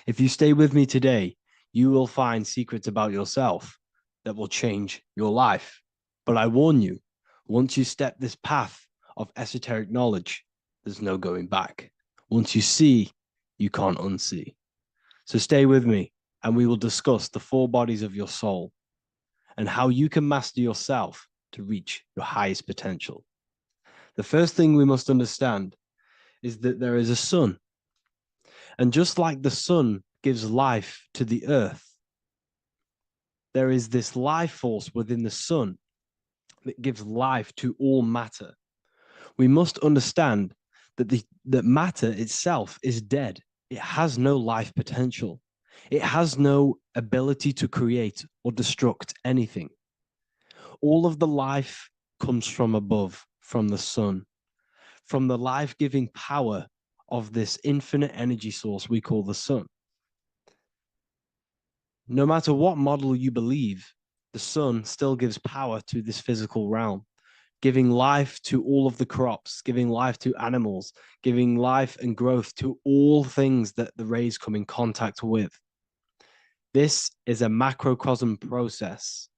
If you stay with me today, you will find secrets about yourself that will change your life. But I warn you, once you step this path of esoteric knowledge, there's no going back. Once you see, you can't unsee. So stay with me and we will discuss the 4 bodies of your soul and how you can master yourself to reach your highest potential. The first thing we must understand is that there is a sun. And just like the sun gives life to the earth, there is this life force within the sun that gives life to all matter. We must understand that that matter itself is dead. It has no life potential. It has no ability to create or destruct anything. All of the life comes from above, from the sun, from the life-giving power of this infinite energy source we call the sun. No matter what model you believe, the sun still gives power to this physical realm, giving life to all of the crops, giving life to animals, giving life and growth to all things that the rays come in contact with. This is a macrocosm process.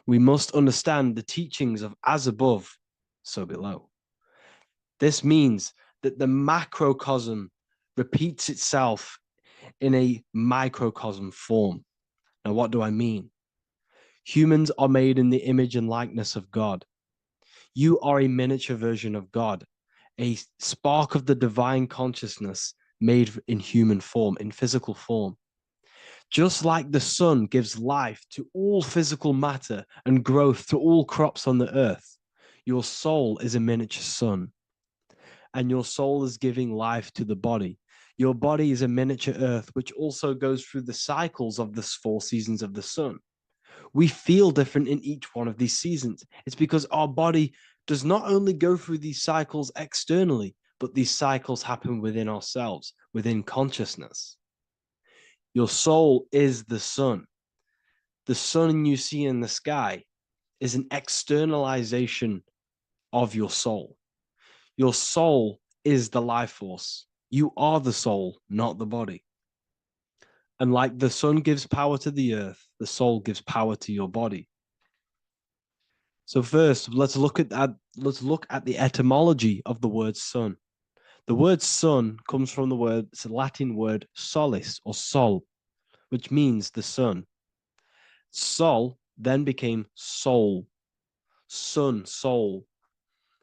We must understand the teachings of as above, so below. This means that the macrocosm repeats itself in a microcosm form. Now, what do I mean? Humans are made in the image and likeness of God. You are a miniature version of God, a spark of the divine consciousness made in human form, in physical form. Just like the sun gives life to all physical matter and growth to all crops on the earth, your soul is a miniature sun. And your soul is giving life to the body. Your body is a miniature earth, which also goes through the cycles of the 4 seasons of the sun. We feel different in each one of these seasons. It's because our body does not only go through these cycles externally, but these cycles happen within ourselves, within consciousness. Your soul is the sun. The sun you see in the sky is an externalization of your soul. Your soul is the life force. You are the soul, not the body. And like the sun gives power to the earth, the soul gives power to your body. So first, let's look at the etymology of the word sun. The word sun comes from it's a Latin word solis or sol, which means the sun. Sol then became soul, sun, soul.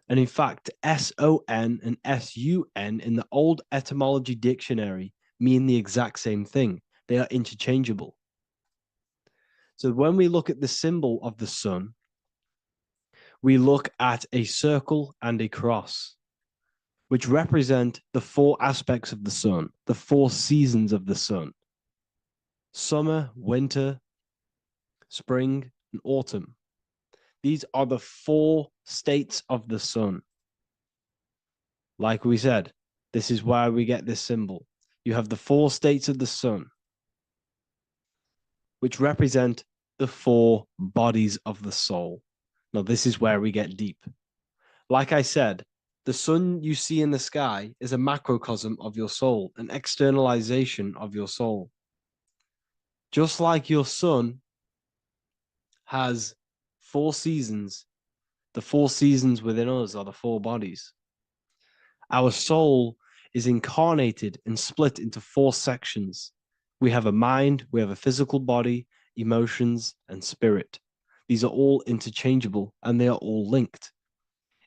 And in fact, S-O-N and S-U-N in the old etymology dictionary mean the exact same thing. They are interchangeable. So when we look at the symbol of the sun, we look at a circle and a cross, which represent the 4 aspects of the sun, the 4 seasons of the sun: summer, winter, spring, and autumn. These are the 4 states of the sun. Like we said, this is why we get this symbol. You have the 4 states of the sun, which represent the 4 bodies of the soul. Now, this is where we get deep. Like I said, the sun you see in the sky is a macrocosm of your soul, an externalization of your soul. Just like your sun has 4 seasons, the 4 seasons within us are the 4 bodies. Our soul is incarnated and split into 4 sections. We have a mind, we have a physical body, emotions, and spirit. These are all interchangeable and they are all linked.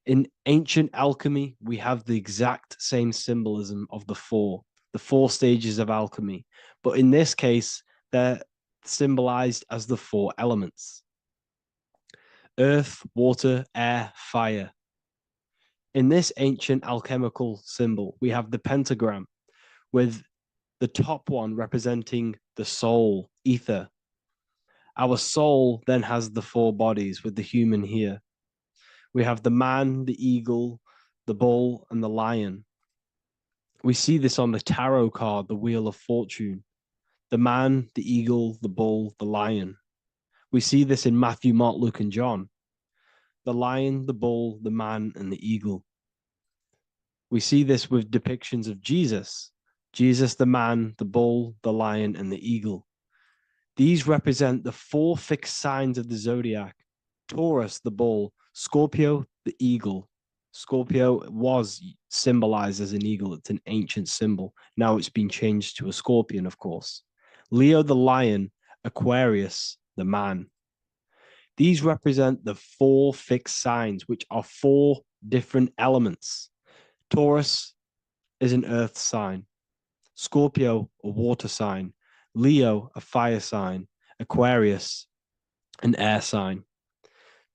In ancient alchemy, we have the exact same symbolism of the 4 stages of alchemy. But in this case, they're symbolized as the 4 elements: earth, water, air, fire. In this ancient alchemical symbol, we have the pentagram with the top one representing the soul, ether. Our soul then has the 4 bodies with the human here. We have the man, the eagle, the bull, and the lion. We see this on the tarot card, the Wheel of Fortune. The man, the eagle, the bull, the lion. We see this in Matthew, Mark, Luke, and John. The lion, the bull, the man, and the eagle. We see this with depictions of Jesus. Jesus, the man, the bull, the lion, and the eagle. These represent the 4 fixed signs of the zodiac: Taurus, the bull; Scorpio, the eagle. Scorpio was symbolized as an eagle. It's an ancient symbol. Now it's been changed to a scorpion, of course. Leo the lion, Aquarius the man. These represent the 4 fixed signs, which are 4 different elements. Taurus is an earth sign, Scorpio a water sign, Leo a fire sign, Aquarius an air sign.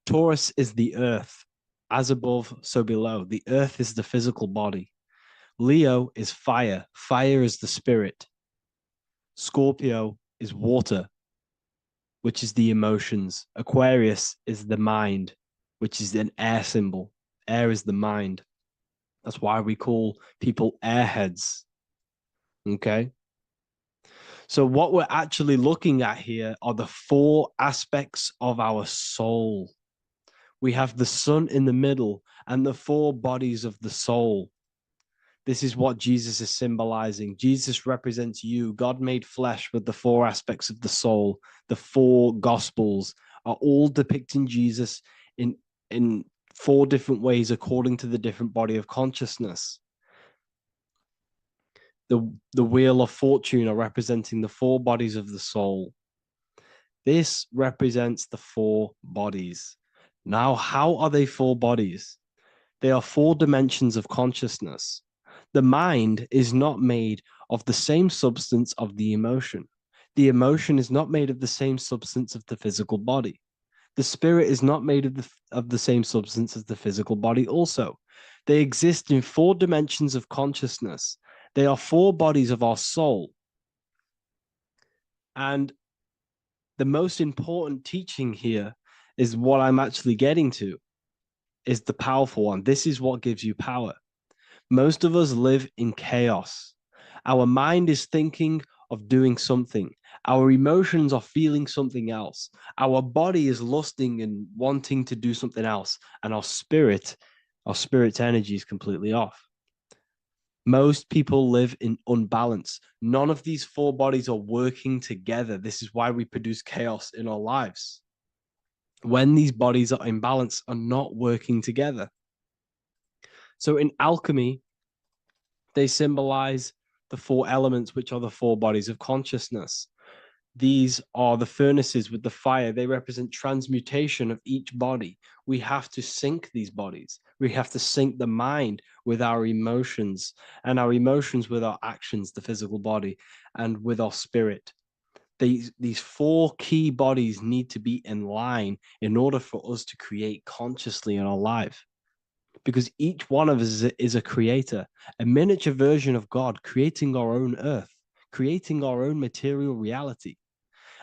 Taurus is the earth, as above, so below. The earth is the physical body. Leo is fire. Fire is the spirit. Scorpio is water, which is the emotions. Aquarius is the mind, which is an air symbol. Air is the mind. That's why we call people airheads. Okay. So what we're actually looking at here are the 4 aspects of our soul. We have the sun in the middle and the 4 bodies of the soul. This is what Jesus is symbolizing. Jesus represents you. God made flesh with the 4 aspects of the soul. The 4 gospels are all depicting Jesus in 4 different ways according to the different body of consciousness. The wheel of fortune are representing the 4 bodies of the soul. This represents the 4 bodies. Now, how are they 4 bodies? They are 4 dimensions of consciousness. The mind is not made of the same substance of the emotion. The emotion is not made of the same substance of the physical body. The spirit is not made of the same substance as the physical body also. They exist in 4 dimensions of consciousness. They are 4 bodies of our soul. And the most important teaching here is what I'm actually getting to, is the powerful one. This is what gives you power. Most of us live in chaos. Our mind is thinking of doing something. Our emotions are feeling something else. Our body is lusting and wanting to do something else. And our spirit's energy is completely off. Most people live in unbalance. None of these 4 bodies are working together. This is why we produce chaos in our lives. When these bodies are in balance, are not working together. So in alchemy, they symbolize the 4 elements, which are the 4 bodies of consciousness. These are the furnaces with the fire. They represent transmutation of each body. We have to sync these bodies. We have to sync the mind with our emotions, and our emotions with our actions, the physical body, and with our spirit. These 4 key bodies need to be in line in order for us to create consciously in our life. Because each one of us is a creator, a miniature version of God, creating our own earth, creating our own material reality.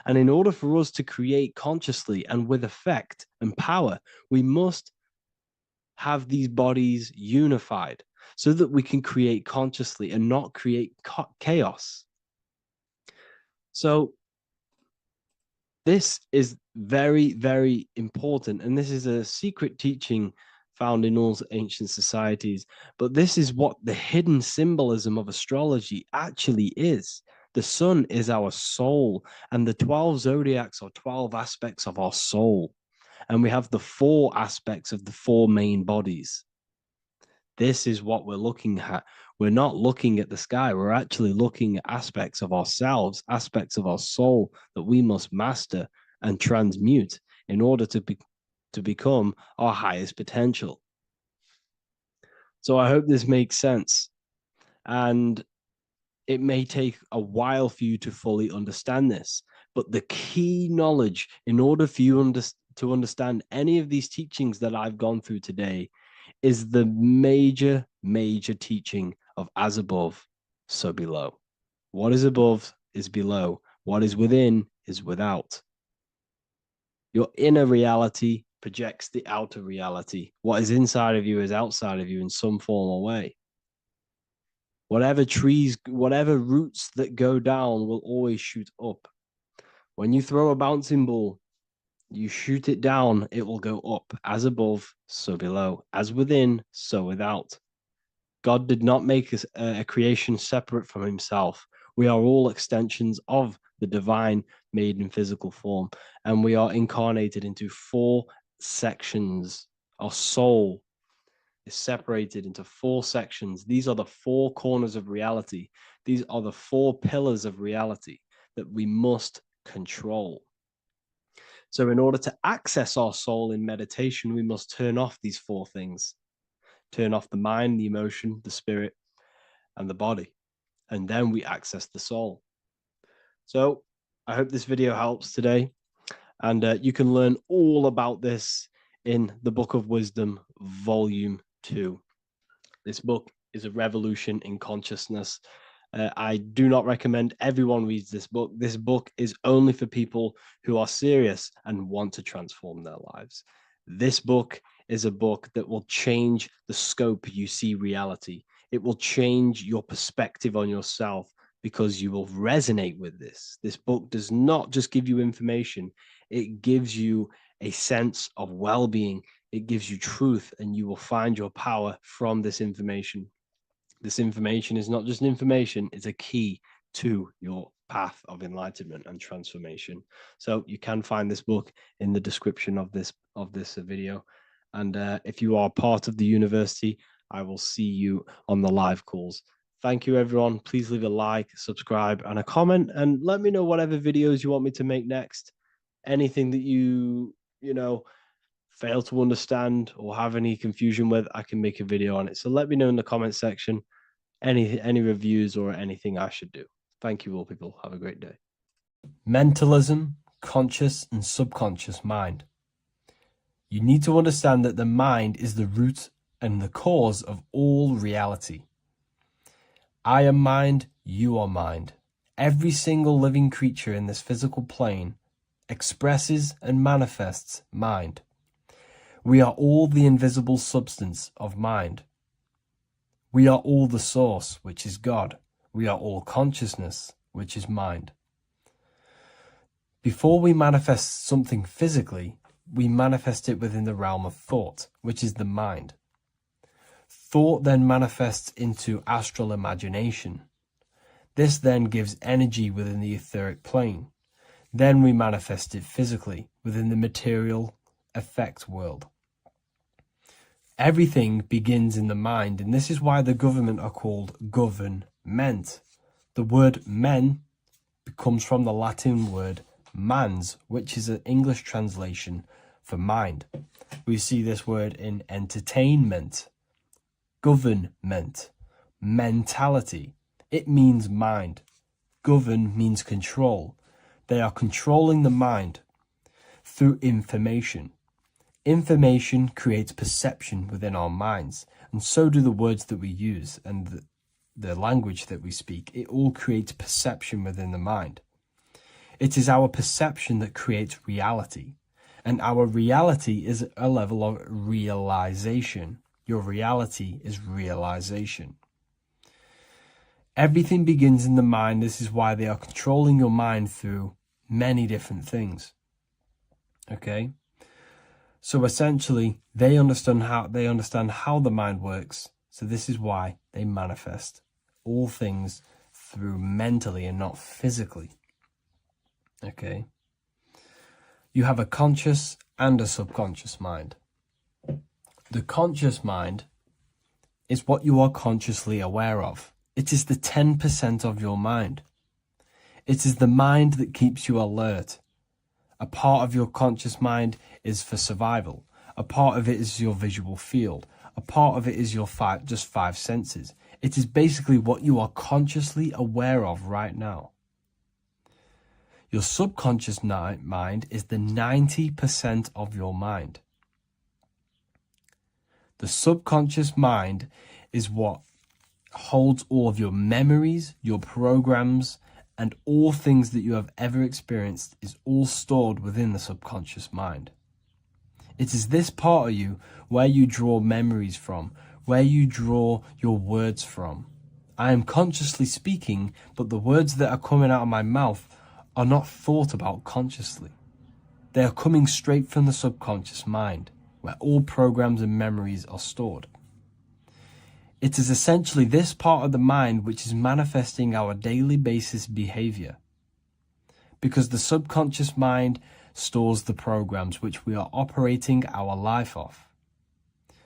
And in order for us to create consciously and with effect and power, we must have these bodies unified so that we can create consciously and not create chaos. So this is very, very important. And this is a secret teaching found in all ancient societies. But this is what the hidden symbolism of astrology actually is. The sun is our soul, and the 12 zodiacs are 12 aspects of our soul. And we have the 4 aspects of the 4 main bodies. This is what we're looking at. We're not looking at the sky. We're actually looking at aspects of ourselves, aspects of our soul that we must master and transmute in order to become our highest potential. So I hope this makes sense. And it may take a while for you to fully understand this, but the key knowledge in order for you to understand any of these teachings that I've gone through today is the major, major teaching of as above, so below. What is above is below. What is within is without. Your inner reality projects the outer reality. What is inside of you is outside of you in some form or way. Whatever trees, whatever roots that go down will always shoot up. When you throw a bouncing ball, you shoot it down, it will go up. As above, so below. As within, so without. God did not make us a creation separate from himself. We are all extensions of the divine made in physical form. And we are incarnated into 4 sections. Our soul is separated into 4 sections. These are the 4 corners of reality. These are the 4 pillars of reality. that we must control. So in order to access our soul in meditation, we must turn off these four things. Turn off the mind, the emotion, the spirit, and the body. And then we access the soul. So I hope this video helps today. And you can learn all about this in the Book of Wisdom, Volume 2. This book is a revolution in consciousness. I do not recommend everyone reads this book. This book is only for people who are serious and want to transform their lives. This book is a book that will change the scope you see reality. It will change your perspective on yourself because you will resonate with this. This book does not just give you information. It gives you a sense of well-being. It gives you truth, and you will find your power from this information. This information is not just information, it's a key to your path of enlightenment and transformation. So you can find this book in the description of this video. And if you are part of the university, I will see you on the live calls. Thank you, everyone. Please leave a like, subscribe, and a comment, and let me know whatever videos you want me to make next. Anything that you fail to understand or have any confusion with, I can make a video on it. So let me know in the comment section any reviews or anything I should do. Thank you all, people. Have a great day. Mentalism, conscious and subconscious mind. You need to understand that the mind is the root and the cause of all reality. I am mind, you are mind. Every single living creature in this physical plane expresses and manifests mind. We are all the invisible substance of mind. We are all the source, which is God. We are all consciousness, which is mind. Before we manifest something physically, we manifest it within the realm of thought, which is the mind. Thought then manifests into astral imagination. This then gives energy within the etheric plane. Then we manifest it physically within the material effect world. Everything begins in the mind, and this is why the government are called government. The word men comes from the Latin word mans, which is an English translation for mind. We see this word in entertainment, government, mentality. It means mind. Govern means control. They are controlling the mind through information. Information creates perception within our minds, and so do the words that we use and the language that we speak. It all creates perception within the mind. It is our perception that creates reality, and our reality is a level of realization. Your reality is realization. Everything begins in the mind. This is why they are controlling your mind through many different things. Okay? So essentially, they understand how the mind works. So this is why they manifest all things through mentally and not physically. Okay? You have a conscious and a subconscious mind. The conscious mind is what you are consciously aware of. It is the 10% of your mind. It is the mind that keeps you alert. A part of your conscious mind is for survival. A part of it is your visual field. A part of it is your just five senses. It is basically what you are consciously aware of right now. Your subconscious mind is the 90% of your mind. The subconscious mind is what holds all of your memories, your programs, and all things that you have ever experienced is all stored within the subconscious mind. It is this part of you where you draw memories from, where you draw your words from. I am consciously speaking, but the words that are coming out of my mouth are not thought about consciously. They are coming straight from the subconscious mind, where all programs and memories are stored. It is essentially this part of the mind which is manifesting our daily basis behavior, because the subconscious mind stores the programs which we are operating our life off.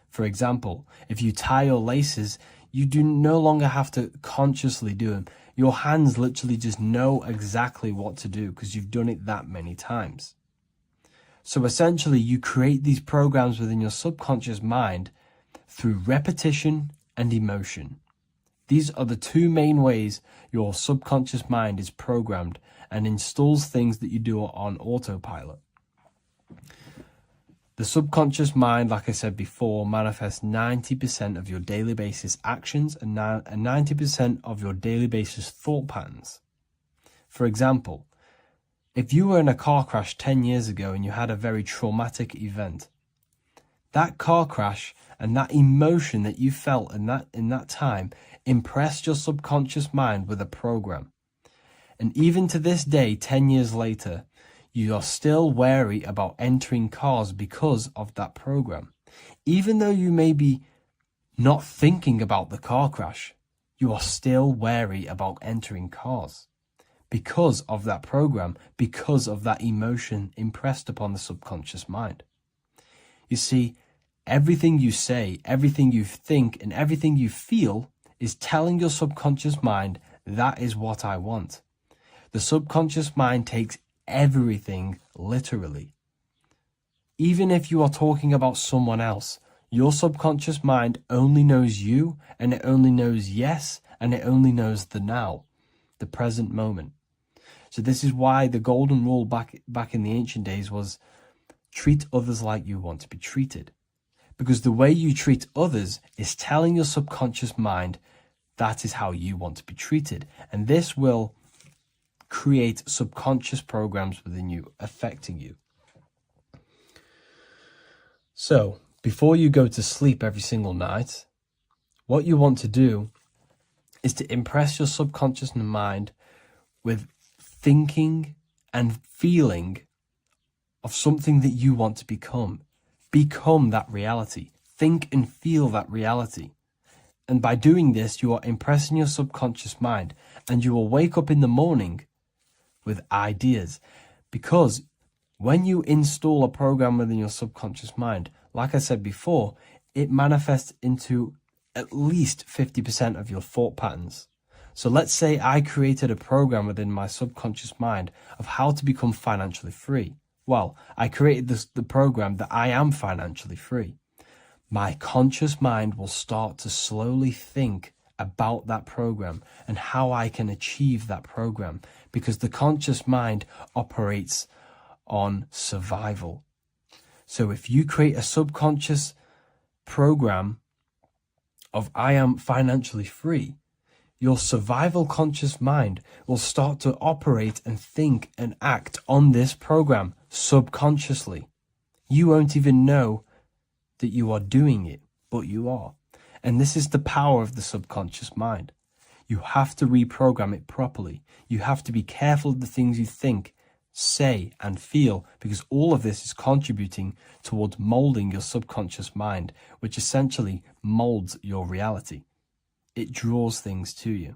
For example, if you tie your laces, you do no longer have to consciously do them. Your hands literally just know exactly what to do because you've done it that many times. So essentially, you create these programs within your subconscious mind through repetition and emotion. These are the two main ways your subconscious mind is programmed and installs things that you do on autopilot. The subconscious mind, like I said before, manifests 90% of your daily basis actions and 90% of your daily basis thought patterns. For example, if you were in a car crash 10 years ago and you had a very traumatic event, that car crash and that emotion that you felt in that time impressed your subconscious mind with a program. And even to this day, 10 years later, you are still wary about entering cars because of that program. Even though you may be not thinking about the car crash, you are still wary about entering cars because of that program, because of that emotion impressed upon the subconscious mind. You see, everything you say, everything you think, and everything you feel is telling your subconscious mind, that is what I want. The subconscious mind takes everything literally. Even if you are talking about someone else, your subconscious mind only knows you, and it only knows yes, and it only knows the now, the present moment. So this is why the golden rule back in the ancient days was treat others like you want to be treated. Because the way you treat others is telling your subconscious mind that is how you want to be treated. And this will create subconscious programs within you, affecting you. So, before you go to sleep every single night, what you want to do is to impress your subconscious mind with thinking and feeling of something that you want to become. Become that reality. Think and feel that reality. And by doing this, you are impressing your subconscious mind, and you will wake up in the morning with ideas. Because when you install a program within your subconscious mind, like I said before, it manifests into at least 50% of your thought patterns. So let's say I created a program within my subconscious mind of how to become financially free. Well, I created the program that I am financially free. My conscious mind will start to slowly think about that program and how I can achieve that program, because the conscious mind operates on survival. So if you create a subconscious program of I am financially free, your survival conscious mind will start to operate and think and act on this program subconsciously. You won't even know that you are doing it, but you are. And this is the power of the subconscious mind. You have to reprogram it properly. You have to be careful of the things you think, say, and feel, because all of this is contributing towards molding your subconscious mind, which essentially molds your reality. It draws things to you.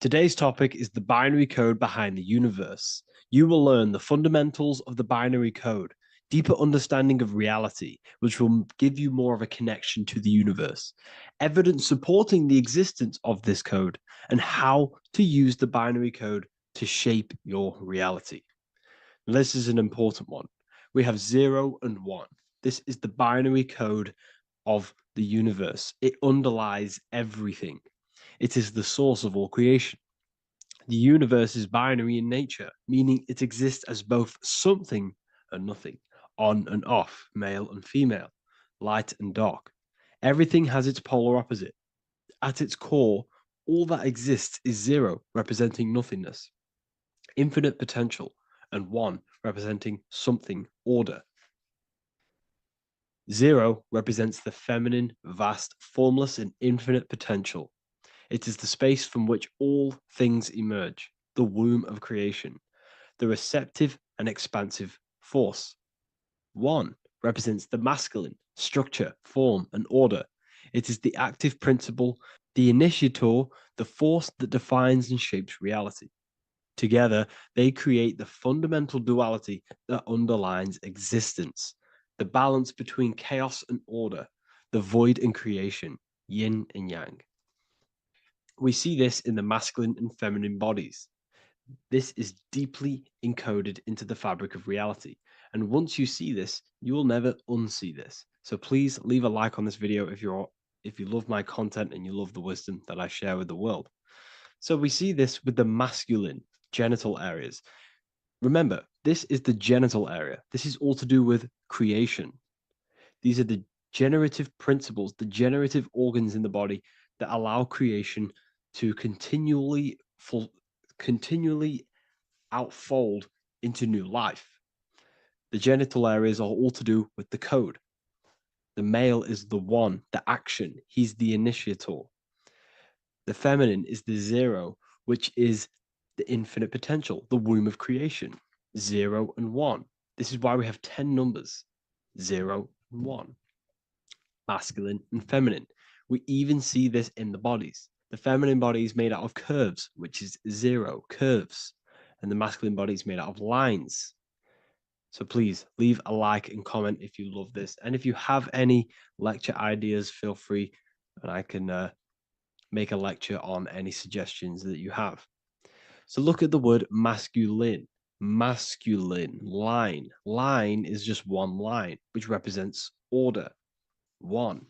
Today's topic is the binary code behind the universe. You will learn the fundamentals of the binary code, deeper understanding of reality, which will give you more of a connection to the universe, evidence supporting the existence of this code, and how to use the binary code to shape your reality. Now, this is an important one. We have 0 and 1. This is the binary code of the universe. It underlies everything. It is the source of all creation. The universe is binary in nature, meaning it exists as both something and nothing, on and off, male and female, light and dark. Everything has its polar opposite. At its core, all that exists is 0, representing nothingness, infinite potential, and 1, representing something, order. 0 represents the feminine, vast, formless, and infinite potential. It is the space from which all things emerge, the womb of creation, the receptive and expansive force. 1 represents the masculine, structure, form, and order. It is the active principle, the initiator, the force that defines and shapes reality. Together, they create the fundamental duality that underlines existence, the balance between chaos and order, the void and creation, yin and yang. We see this in the masculine and feminine bodies. This is deeply encoded into the fabric of reality. And once you see this, you will never unsee this. So please leave a like on this video if you love my content and you love the wisdom that I share with the world. So we see this with the masculine genital areas. Remember, this is the genital area. This is all to do with creation. These are the generative principles, the generative organs in the body that allow creation to continually outfold into new life. The genital areas are all to do with the code. The male is the one, the action. He's the initiator. The feminine is the zero, which is the infinite potential, the womb of creation. 0 and 1. This is why we have 10 numbers. 0 and 1. Masculine and feminine. We even see this in the bodies. The feminine body is made out of curves, which is 0, curves. And the masculine body is made out of lines. So please leave a like and comment if you love this. And if you have any lecture ideas, feel free and I can make a lecture on any suggestions that you have. So look at the word masculine. Masculine, line. Line is just one line, which represents order. 1.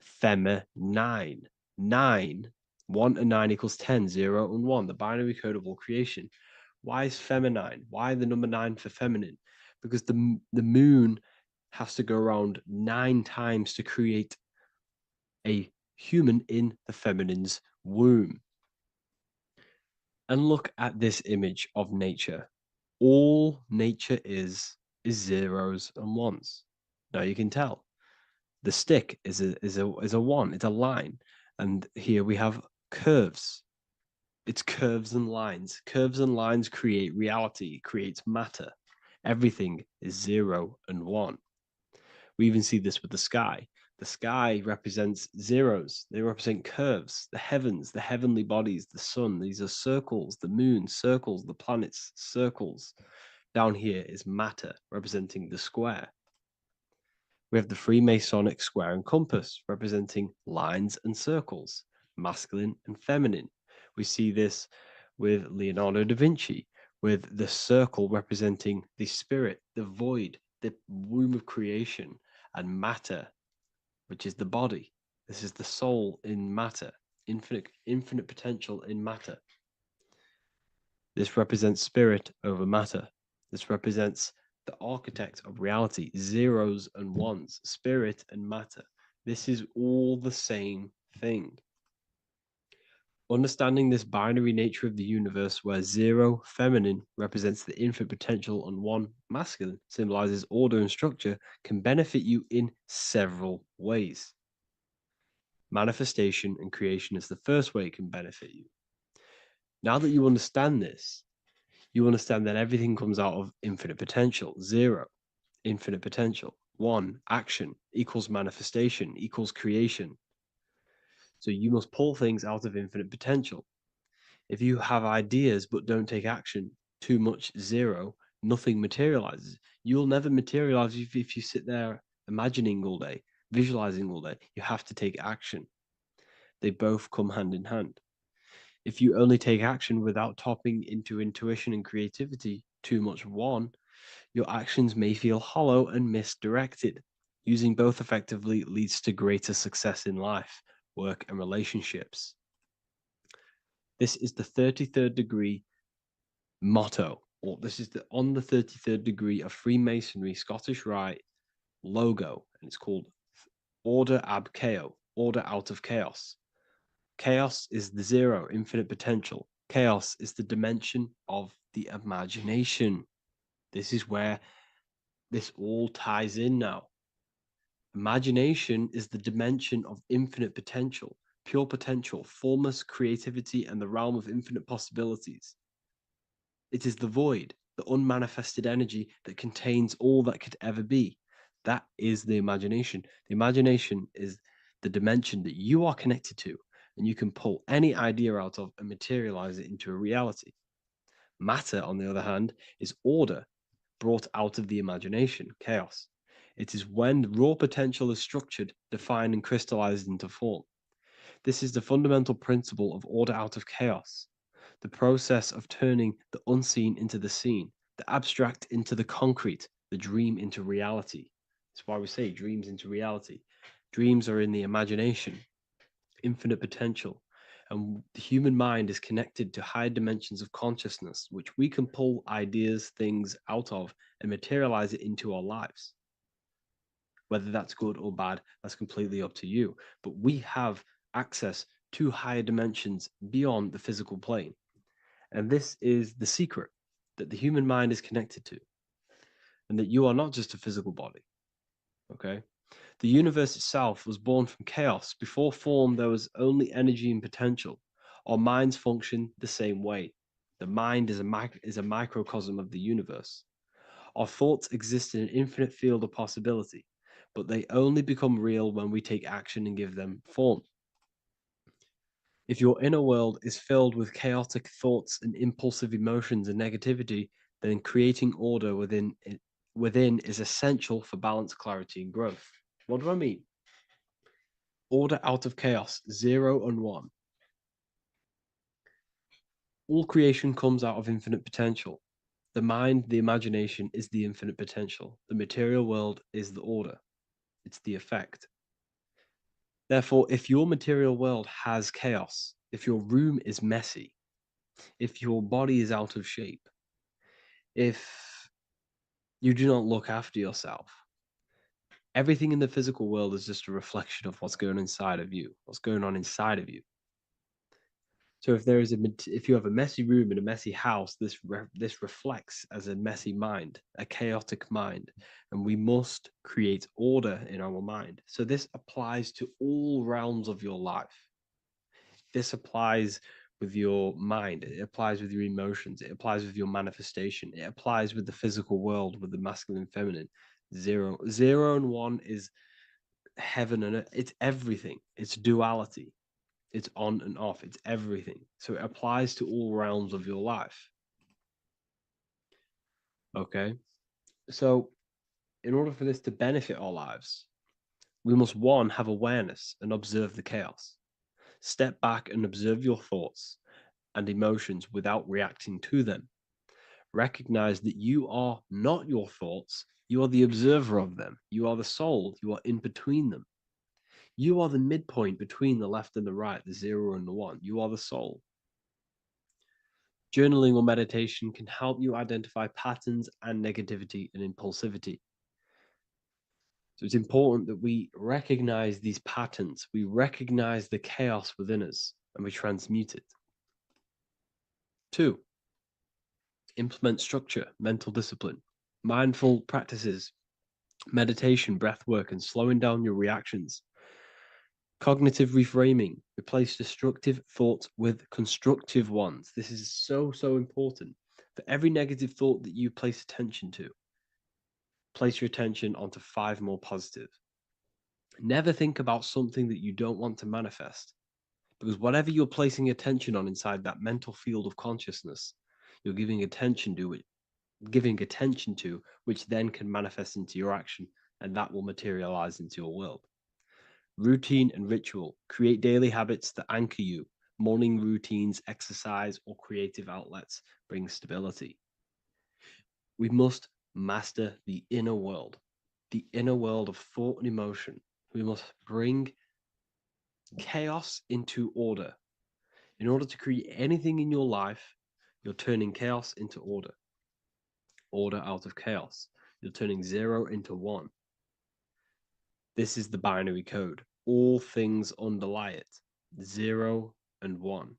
Feminine. 9. 1 and 9 equals 10. 0 and 1. The binary code of all creation. Why is feminine? Why the number 9 for feminine? Because the moon has to go around 9 times to create a human in the feminine's womb. And look at this image of nature. All nature is zeros and ones. Now you can tell the stick is a one. It's a line, and here we have curves. It's curves and lines. Curves and lines create reality, creates matter. Everything is 0 and 1. We even see this with the sky. The sky represents zeros. They represent curves, the heavens, the heavenly bodies, the sun. These are circles, the moon, circles, the planets, circles. Down here is matter, representing the square. We have the Freemasonic square and compass, representing lines and circles, masculine and feminine. We see this with Leonardo da Vinci, with the circle representing the spirit, the void, the womb of creation, and matter, which is the body. This is the soul in matter, infinite potential in matter. This represents spirit over matter. This represents the architect of reality, zeros and ones, spirit and matter. This is all the same thing. Understanding this binary nature of the universe, where 0 feminine represents the infinite potential and 1 masculine symbolizes order and structure, can benefit you in several ways. Manifestation and creation is the first way it can benefit you. Now that you understand this, you understand that everything comes out of infinite potential. 0, infinite potential. 1, action equals manifestation equals creation. So you must pull things out of infinite potential. If you have ideas but don't take action, too much 0, nothing materializes. You'll never materialize if you sit there imagining all day, visualizing all day. You have to take action. They both come hand in hand. If you only take action without tapping into intuition and creativity, too much 1, your actions may feel hollow and misdirected. Using both effectively leads to greater success in life, work, and relationships. This is the 33rd degree motto, or this is on the 33rd degree of Freemasonry Scottish Rite logo, and it's called Order ab Chaos, order out of chaos. Chaos is the 0, infinite potential. Chaos is the dimension of the imagination. This is where this all ties in now. Imagination is the dimension of infinite potential, pure potential, formless creativity, and the realm of infinite possibilities. It is the void, the unmanifested energy that contains all that could ever be. That is the imagination. The imagination is the dimension that you are connected to, and you can pull any idea out of and materialize it into a reality. Matter, on the other hand, is order brought out of the imagination, chaos. It is when raw potential is structured, defined, and crystallized into form. This is the fundamental principle of order out of chaos, the process of turning the unseen into the seen, the abstract into the concrete, the dream into reality. That's why we say dreams into reality. Dreams are in the imagination, infinite potential, and the human mind is connected to higher dimensions of consciousness, which we can pull ideas, things out of and materialize it into our lives. Whether that's good or bad, that's completely up to you. But we have access to higher dimensions beyond the physical plane. And this is the secret that the human mind is connected to, and that you are not just a physical body. Okay? The universe itself was born from chaos. Before form, there was only energy and potential. Our minds function the same way. The mind is a microcosm of the universe. Our thoughts exist in an infinite field of possibility, but they only become real when we take action and give them form. If your inner world is filled with chaotic thoughts and impulsive emotions and negativity, then creating order within is essential for balance, clarity, and growth. What do I mean? Order out of chaos, 0 and 1. All creation comes out of infinite potential. The mind, the imagination, is the infinite potential. The material world is the order. It's the effect. Therefore, if your material world has chaos, if your room is messy, if your body is out of shape, if you do not look after yourself, everything in the physical world is just a reflection of what's going inside of you, what's going on inside of you. So if you have a messy room in a messy house, this reflects as a messy mind, a chaotic mind, and we must create order in our mind. So this applies to all realms of your life. This applies with your mind. It applies with your emotions. It applies with your manifestation. It applies with the physical world, with the masculine, feminine. 0 and 1 is heaven and earth. It's everything. It's duality. It's on and off. It's everything. So it applies to all realms of your life. Okay. So in order for this to benefit our lives, we must, one, have awareness and observe the chaos. Step back and observe your thoughts and emotions without reacting to them. Recognize that you are not your thoughts. You are the observer of them. You are the soul. You are in between them. You are the midpoint between the left and the right, the 0 and the 1. You are the soul. Journaling or meditation can help you identify patterns and negativity and impulsivity. So it's important that we recognize these patterns. We recognize the chaos within us and we transmute it. 2, implement structure, mental discipline, mindful practices, meditation, breath work, and slowing down your reactions. Cognitive reframing, replace destructive thoughts with constructive ones. This is so important. For every negative thought that you place attention to, place your attention onto 5 more positive. Never think about something that you don't want to manifest, because whatever you're placing attention on inside that mental field of consciousness, you're giving attention to it, which then can manifest into your action, and that will materialize into your world. Routine and ritual. Create daily habits that anchor you. Morning routines, exercise, or creative outlets bring stability. We must master the inner world of thought and emotion. We must bring chaos into order. In order to create anything in your life, you're turning chaos into order. Order out of chaos. You're turning 0 into 1. This is the binary code. All things underlie it. 0 and 1.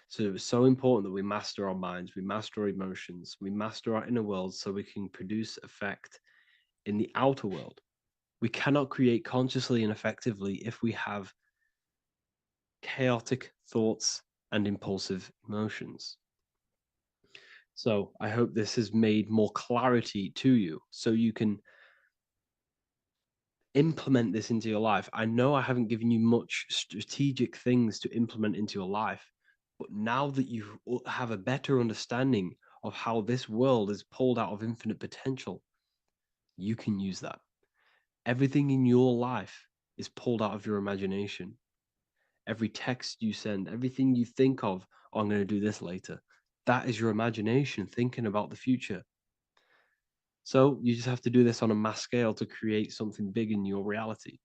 So it's so important that we master our minds, we master our emotions, we master our inner world so we can produce effect in the outer world. We cannot create consciously and effectively if we have chaotic thoughts and impulsive emotions. So I hope this has made more clarity to you so you can implement this into your life. I know I haven't given you much strategic things to implement into your life, but now that you have a better understanding of how this world is pulled out of infinite potential, you can use that. Everything in your life is pulled out of your imagination. every text you send, everything you think of, oh, I'm going to do this later. That is your imagination thinking about the future. So you just have to do this on a mass scale to create something big in your reality.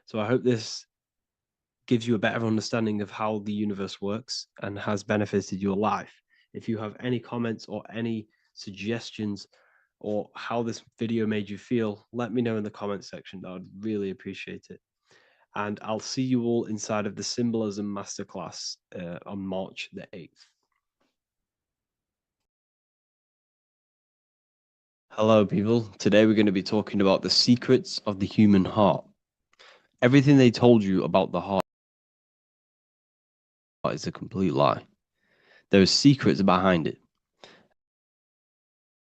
So I hope this gives you a better understanding of how the universe works and has benefited your life. If you have any comments or any suggestions or how this video made you feel, let me know in the comment section. I would really appreciate it. And I'll see you all inside of the Symbolism Masterclass on March the 8th. Hello, people. Today we're going to be talking about the secrets of the human heart. Everything they told you about the heart is a complete lie. There are secrets behind it.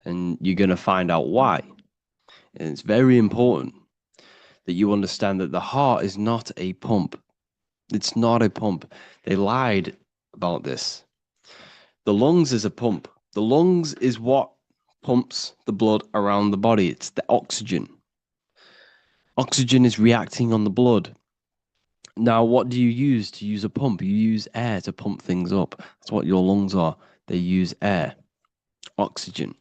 And you're going to find out why. And it's very important that you understand that the heart is not a pump. It's not a pump. They lied about this. The lungs is a pump. The lungs is what pumps the blood around the body. It's the oxygen. Oxygen is reacting on the blood. Now, what do you use to use a pump? You use air to pump things up. That's what your lungs are. They use air, oxygen.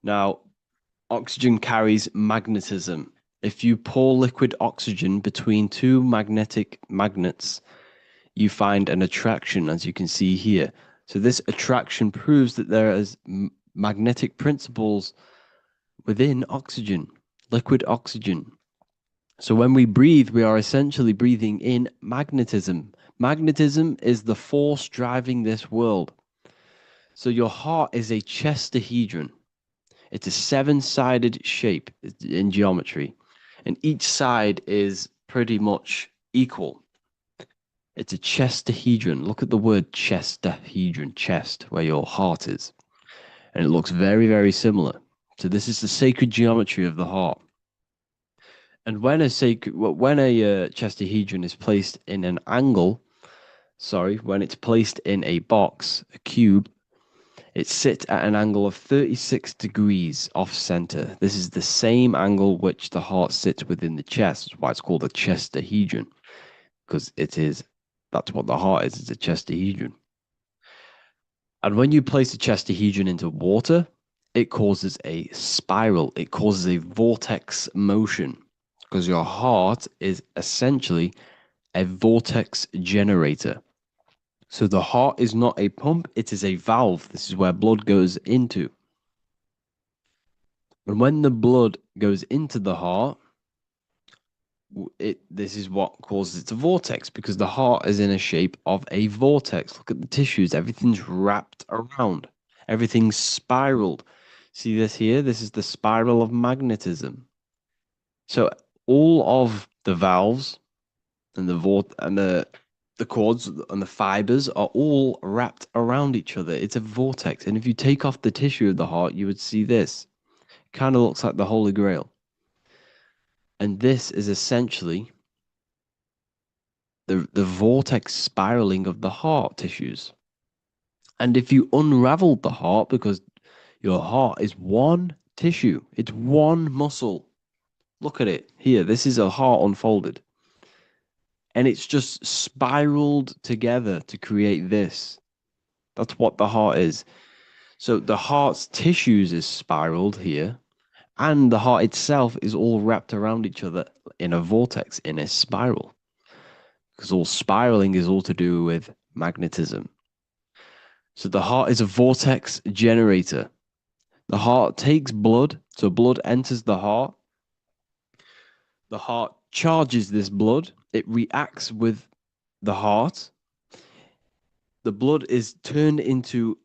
Now, oxygen carries magnetism. If you pour liquid oxygen between two magnetic magnets, you find an attraction, as you can see here. So this attraction proves that there is magnetic principles within oxygen, liquid oxygen. So when we breathe, we are essentially breathing in magnetism. Magnetism is the force driving this world. So your heart is a chestahedron. It's a seven-sided shape in geometry, and each side is pretty much equal. It's a chestahedron. Look at the word chestahedron, chest, where your heart is. And it looks very, very similar. So this is the sacred geometry of the heart. And when a chestahedron is placed in an angle, when it's placed in a box, a cube, it sits at an angle of 36 degrees off center. This is the same angle which the heart sits within the chest. That's why it's called a chestahedron, because that's what the heart is. It's a chestahedron. And when you place a chestahedron into water, it causes a spiral. It causes a vortex motion, because your heart is essentially a vortex generator. So the heart is not a pump, it is a valve. This is where blood goes into. And when the blood goes into the heart, this is what causes it to vortex, because the heart is in a shape of a vortex. Look at the tissues, everything's wrapped around, everything's spiraled. See this here? This is the spiral of magnetism. So all of the valves and the cords and the fibers are all wrapped around each other. It's a vortex. And if you take off the tissue of the heart, you would see this. Kind of looks like the Holy Grail. And this is essentially the vortex spiraling of the heart tissues. And if you unraveled the heart, because your heart is one tissue, it's one muscle. Look at it here. This is a heart unfolded. And it's just spiraled together to create this. That's what the heart is. So the heart's tissues is spiraled here, and the heart itself is all wrapped around each other in a vortex, in a spiral. Because all spiraling is all to do with magnetism. So the heart is a vortex generator. The heart takes blood, so blood enters the heart. The heart charges this blood. It reacts with the heart. The blood is turned into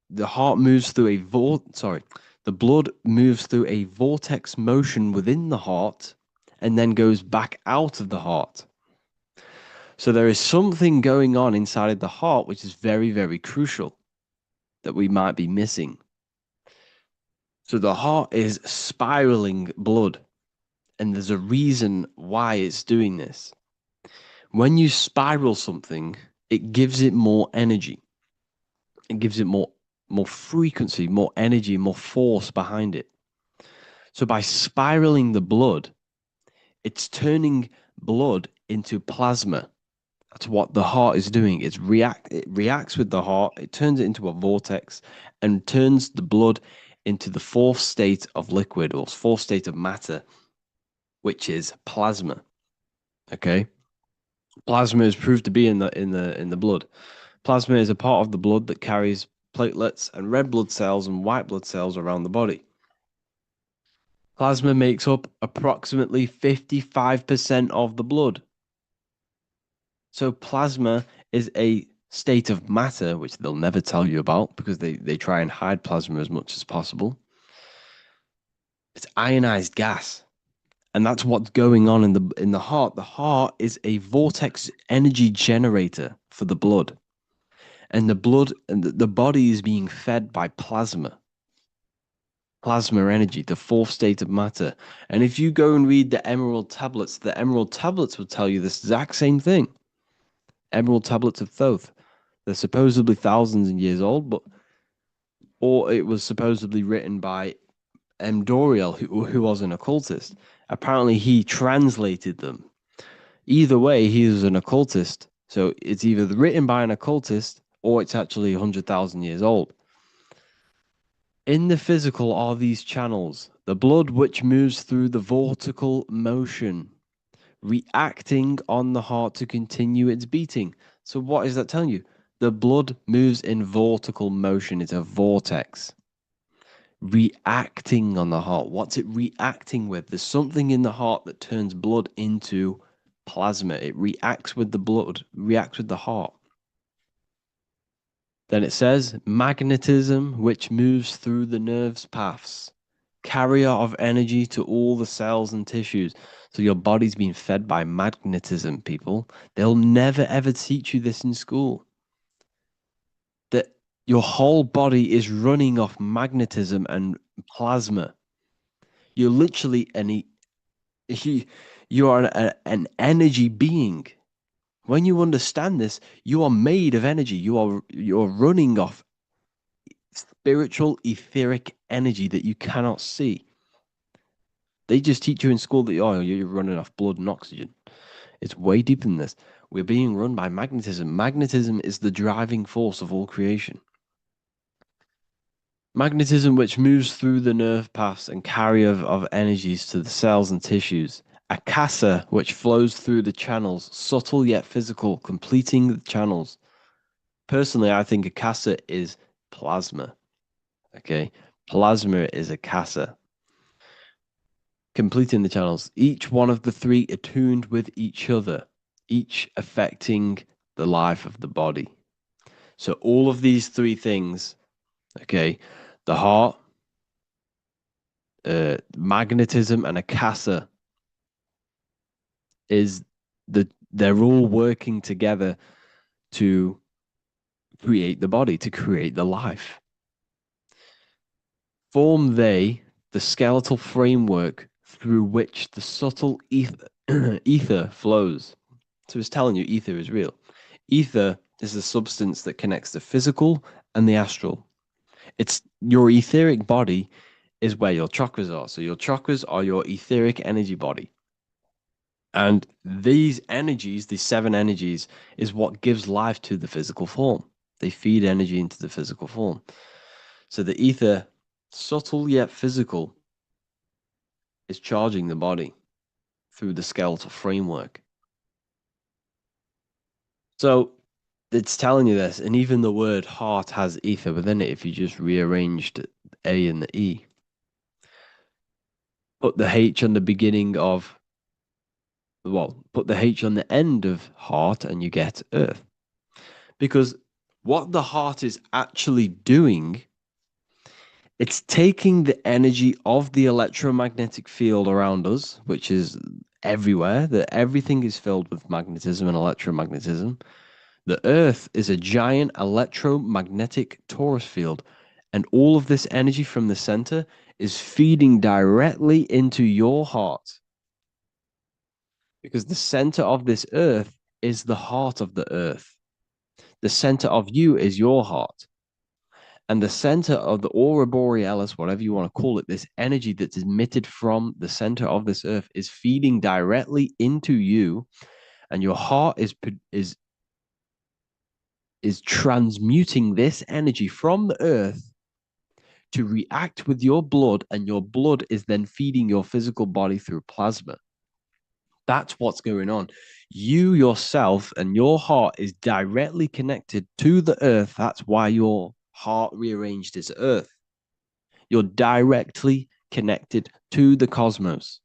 the heart moves through the blood moves through a vortex motion within the heart and then goes back out of the heart. So there is something going on inside the heart which is very, very crucial that we might be missing. So the heart is spiraling blood, and there's a reason why it's doing this. When you spiral something, it gives it more energy. It gives it more frequency, more energy, more force behind it. So by spiraling the blood, It's turning blood into plasma. That's what the heart is doing. It reacts with the heart, it turns it into a vortex and turns the blood into the fourth state of liquid or fourth state of matter, which is plasma. Okay? Plasma is proved to be in the blood. Plasma is a part of the blood that carries platelets and red blood cells and white blood cells around the body. Plasma makes up approximately 55% of the blood. So plasma is a state of matter, which they'll never tell you about because they try and hide plasma as much as possible. It's ionized gas. And that's what's going on in the heart. The heart is a vortex energy generator for the blood. And the blood and the body is being fed by plasma. Plasma energy, the fourth state of matter. And if you go and read the Emerald Tablets will tell you this exact same thing. Emerald Tablets of Thoth. They're supposedly thousands of years old, or it was supposedly written by M. Doriel, who was an occultist. Apparently, he translated them. Either way, he was an occultist. So it's either written by an occultist or it's actually 100,000 years old. In the physical are these channels, the blood which moves through the vortical motion, reacting on the heart to continue its beating. So what is that telling you? The blood moves in vortical motion. It's a vortex. Reacting on the heart. What's it reacting with? There's something in the heart that turns blood into plasma. It reacts with the blood, reacts with the heart. Then it says magnetism, which moves through the nerves paths, carrier of energy to all the cells and tissues. So your body's being fed by magnetism, people. They'll never ever teach you this in school. That your whole body is running off magnetism and plasma. You're literally you are an energy being. When you understand this, you are made of energy. You're running off spiritual etheric energy that you cannot see. They just teach you in school that you're running off blood and oxygen. It's way deeper than this. We're being run by magnetism. Magnetism is the driving force of all creation. Magnetism, which moves through the nerve paths and carrier of energies to the cells and tissues. Akasa, which flows through the channels, subtle yet physical, completing the channels. Personally, I think Akasa is plasma. Okay, plasma is Akasa. Completing the channels. Each one of the three attuned with each other, each affecting the life of the body. So all of these three things, okay, the heart, magnetism, and Akasa they're all working together to create the body, to create the life. Form they the skeletal framework through which the subtle ether flows. So it's telling you ether is real. Ether is the substance that connects the physical and the astral. It's your etheric body is where your chakras are. So your chakras are your etheric energy body. And these energies, these seven energies, is what gives life to the physical form. They feed energy into the physical form. So the ether, subtle yet physical, is charging the body through the skeletal framework. So it's telling you this, and even the word heart has ether within it if you just rearranged A and the E. Put the H on the beginning of, put the H on the end of heart and you get earth. Because what the heart is actually doing, it's taking the energy of the electromagnetic field around us, which is everywhere, that everything is filled with magnetism and electromagnetism. The earth is a giant electromagnetic torus field, and all of this energy from the center is feeding directly into your heart. Because the center of this earth is the heart of the earth. The center of you is your heart. And the center of the aurora borealis, whatever you want to call it, this energy that's emitted from the center of this earth is feeding directly into you, and your heart is transmuting this energy from the earth to react with your blood, and your blood is then feeding your physical body through plasma. That's what's going on. You yourself and your heart is directly connected to the earth. That's why your heart rearranged its earth. You're directly connected to the cosmos.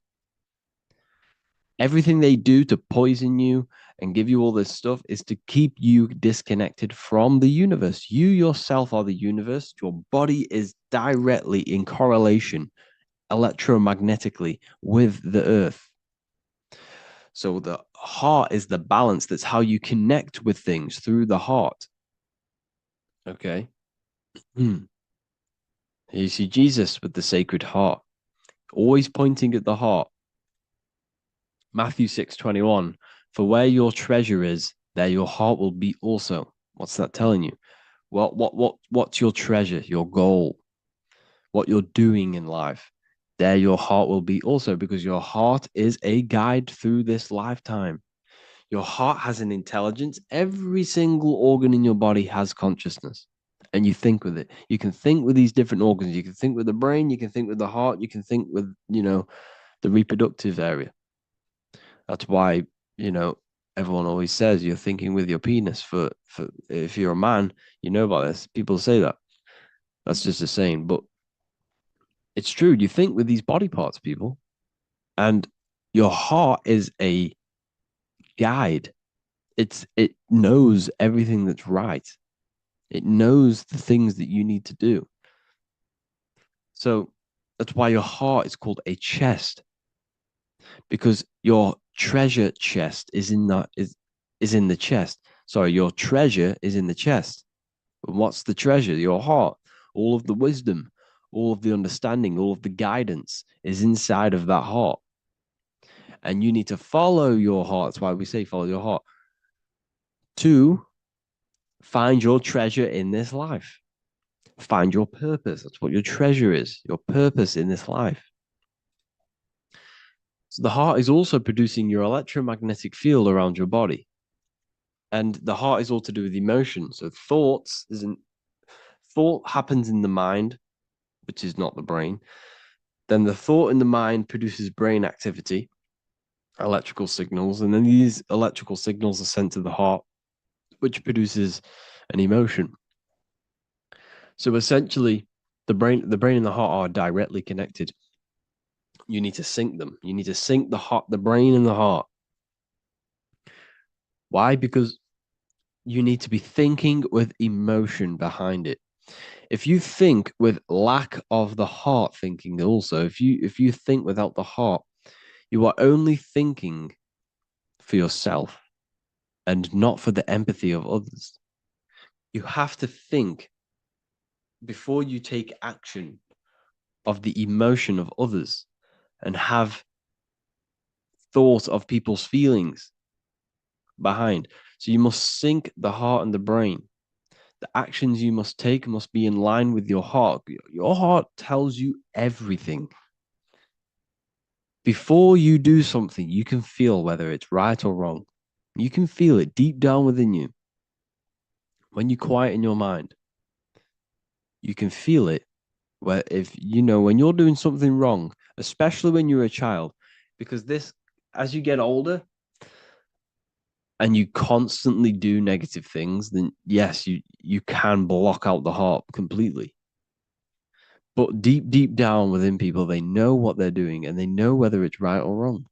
Everything they do to poison you and give you all this stuff is to keep you disconnected from the universe. You yourself are the universe. Your body is directly in correlation electromagnetically with the earth. So the heart is the balance. That's how you connect with things, through the heart. Okay. Here you see Jesus with the Sacred Heart, always pointing at the heart. Matthew 6:21, for where your treasure is, there your heart will be also. What's that telling you? What's your treasure, your goal, what you're doing in life? There your heart will be also, because your heart is a guide through this lifetime. Your heart has an intelligence. Every single organ in your body has consciousness, and you think with it. You can think with these different organs. You can think with the brain. You can think with the heart. You can think with, the reproductive area. That's why, everyone always says you're thinking with your penis. For if you're a man, you know about this. People say that. That's just a saying, but it's true. You think with these body parts, people, and your heart is a guide. It knows everything that's right. It knows the things that you need to do. So that's why your heart is called a chest, because your treasure chest is in the chest. Sorry, your treasure is in the chest. And what's the treasure? Your heart. All of the wisdom, all of the understanding, all of the guidance is inside of that heart. And you need to follow your heart. That's why we say follow your heart, to find your treasure in this life. Find your purpose. That's what your treasure is, your purpose in this life. So the heart is also producing your electromagnetic field around your body. And the heart is all to do with emotion. So thought happens in the mind, which is not the brain. Then the thought in the mind produces brain activity, electrical signals, and then these electrical signals are sent to the heart, which produces an emotion. So essentially, the brain and the heart are directly connected. You need to sync them. You need to sync the brain and the heart. Why? Because you need to be thinking with emotion behind it. If you think with lack of the heart thinking, also, if you think without the heart, you are only thinking for yourself and not for the empathy of others. You have to think before you take action of the emotion of others, and have thought of people's feelings behind. So you must sync the heart and the brain. The actions you must take must be in line with your heart. Your heart tells you everything. Before you do something, you can feel whether it's right or wrong. You can feel it deep down within you. When you quiet in your mind, you can feel it. Where when you're doing something wrong, especially when you're a child, because as you get older and you constantly do negative things, then yes, you can block out the heart completely. But deep down within people, they know what they're doing and they know whether it's right or wrong.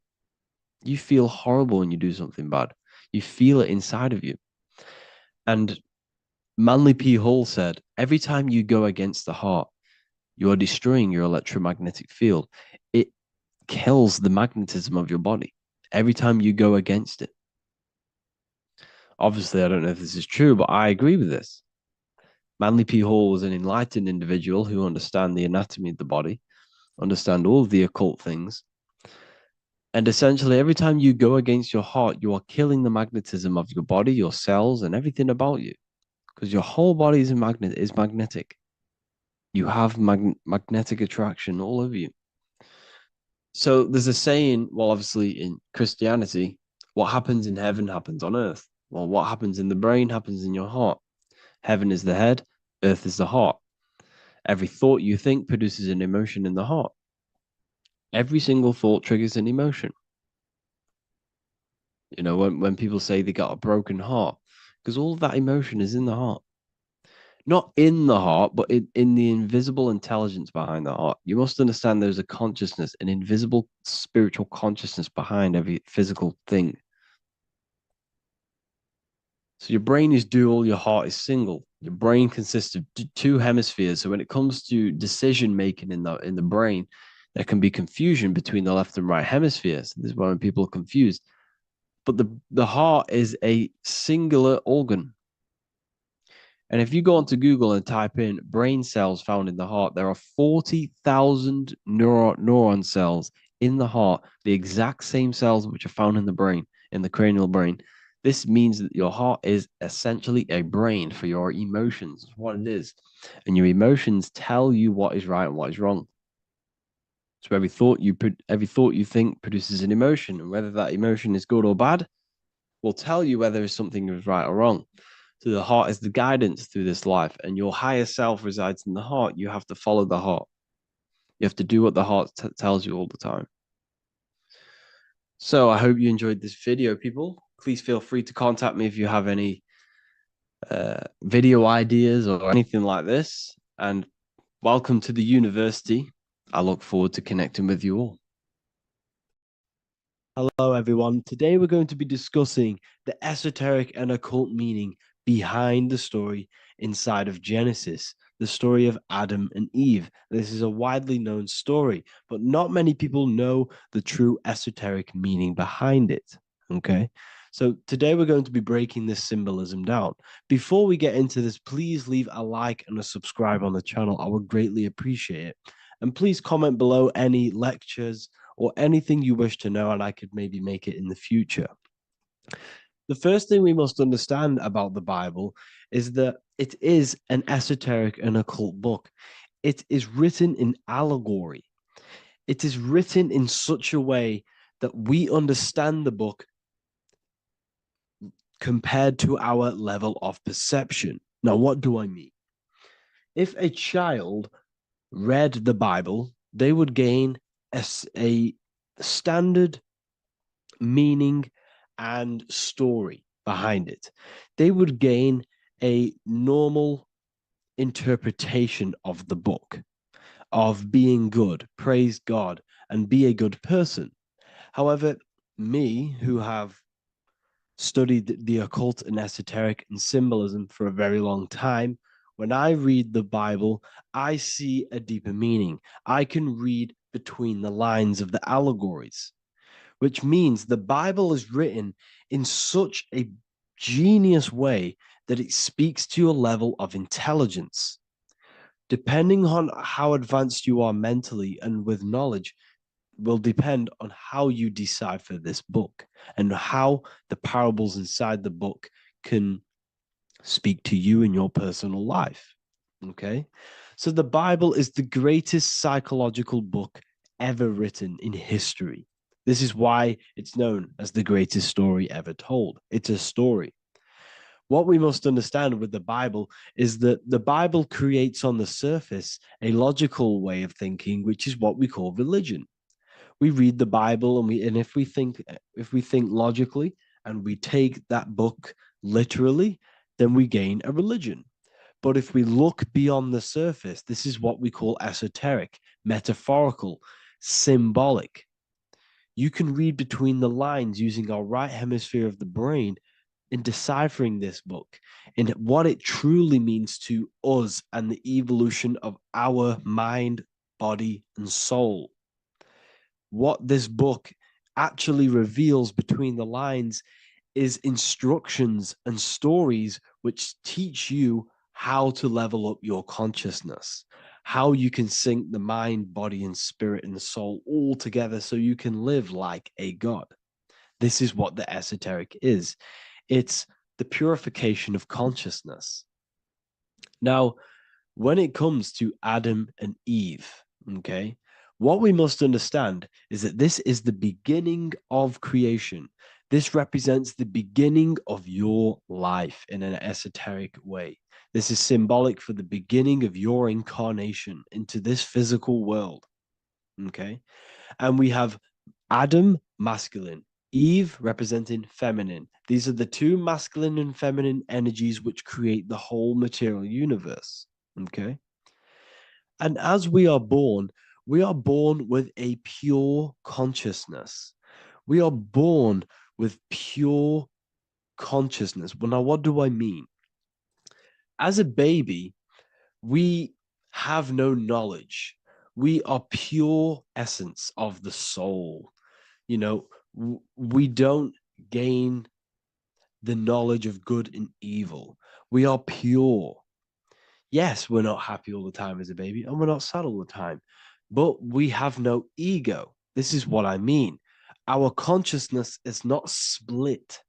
You feel horrible when you do something bad. You feel it inside of you. And Manly P. Hall said, every time you go against the heart, you are destroying your electromagnetic field. It kills the magnetism of your body every time you go against it. Obviously, I don't know if this is true, but I agree with this. Manly P. Hall was an enlightened individual who understand the anatomy of the body, understand all of the occult things. And essentially, every time you go against your heart, you are killing the magnetism of your body, your cells, and everything about you, because your whole body is magnetic. You have magnetic attraction all over you. So there's a saying, well, obviously in Christianity, what happens in heaven happens on earth. Well, what happens in the brain happens in your heart. Heaven is the head, earth is the heart. Every thought you think produces an emotion in the heart. Every single thought triggers an emotion. You know, when people say they got a broken heart, because all of that emotion is in the heart. Not in the heart, but in the invisible intelligence behind the heart. You must understand there's a consciousness, an invisible spiritual consciousness behind every physical thing. So your brain is dual, your heart is single. Your brain consists of two hemispheres. So when it comes to decision making in the brain, there can be confusion between the left and right hemispheres. This is why when people are confused. But the heart is a singular organ. And if you go onto Google and type in brain cells found in the heart, there are 40,000 neuron cells in the heart, the exact same cells which are found in the brain, in the cranial brain. This means that your heart is essentially a brain for your emotions. That's what it is. And your emotions tell you what is right and what is wrong. So every thought you think produces an emotion, and whether that emotion is good or bad will tell you whether something is right or wrong. So the heart is the guidance through this life, and your higher self resides in the heart. You have to follow the heart. You have to do what the heart tells you all the time. So I hope you enjoyed this video, people. Please feel free to contact me if you have any video ideas or anything like this. And welcome to the university. I look forward to connecting with you all. Hello, everyone. Today we're going to be discussing the esoteric and occult meaning behind the story inside of Genesis, the story of Adam and Eve. This is a widely known story, but not many people know the true esoteric meaning behind it. Okay. So today we're going to be breaking this symbolism down. Before we get into this, please leave a like and a subscribe on the channel. I would greatly appreciate it. And please comment below any lectures or anything you wish to know, and I could maybe make it in the future. The first thing we must understand about the Bible is that it is an esoteric and occult book. It is written in allegory. It is written in such a way that we understand the book compared to our level of perception. Now, what do I mean? If a child read the Bible, they would gain a standard meaning and story behind it. They would gain a normal interpretation of the book, of being good, praise God, and be a good person. However, me, who have studied the occult and esoteric and symbolism for a very long time, when I read the Bible, I see a deeper meaning. I can read between the lines of the allegories, which means the Bible is written in such a genius way that it speaks to your level of intelligence. Depending on how advanced you are mentally and with knowledge, will depend on how you decipher this book and how the parables inside the book can speak to you in your personal life. Okay. So the Bible is the greatest psychological book ever written in history. This is why it's known as the greatest story ever told. It's a story. What we must understand with the Bible is that the Bible creates on the surface a logical way of thinking, which is what we call religion. We read the Bible and if we think logically and we take that book literally, then we gain a religion. But if we look beyond the surface, this is what we call esoteric, metaphorical, symbolic. You can read between the lines using our right hemisphere of the brain in deciphering this book and what it truly means to us and the evolution of our mind, body, and soul. What this book actually reveals between the lines is instructions and stories which teach you how to level up your consciousness, how you can sync the mind, body, and spirit and the soul all together so you can live like a god. This is what the esoteric is. It's the purification of consciousness. Now, when it comes to Adam and Eve, okay, what we must understand is that this is the beginning of creation. This represents the beginning of your life in an esoteric way. This is symbolic for the beginning of your incarnation into this physical world, okay? And we have Adam, masculine, Eve representing feminine. These are the two masculine and feminine energies which create the whole material universe, okay? And as we are born with a pure consciousness. We are born with pure consciousness. Well, now, what do I mean? As a baby, we have no knowledge. We are pure essence of the soul. You know, we don't gain the knowledge of good and evil. We are pure. Yes, we're not happy all the time as a baby, and we're not sad all the time, but we have no ego. This is what I mean. Our consciousness is not split.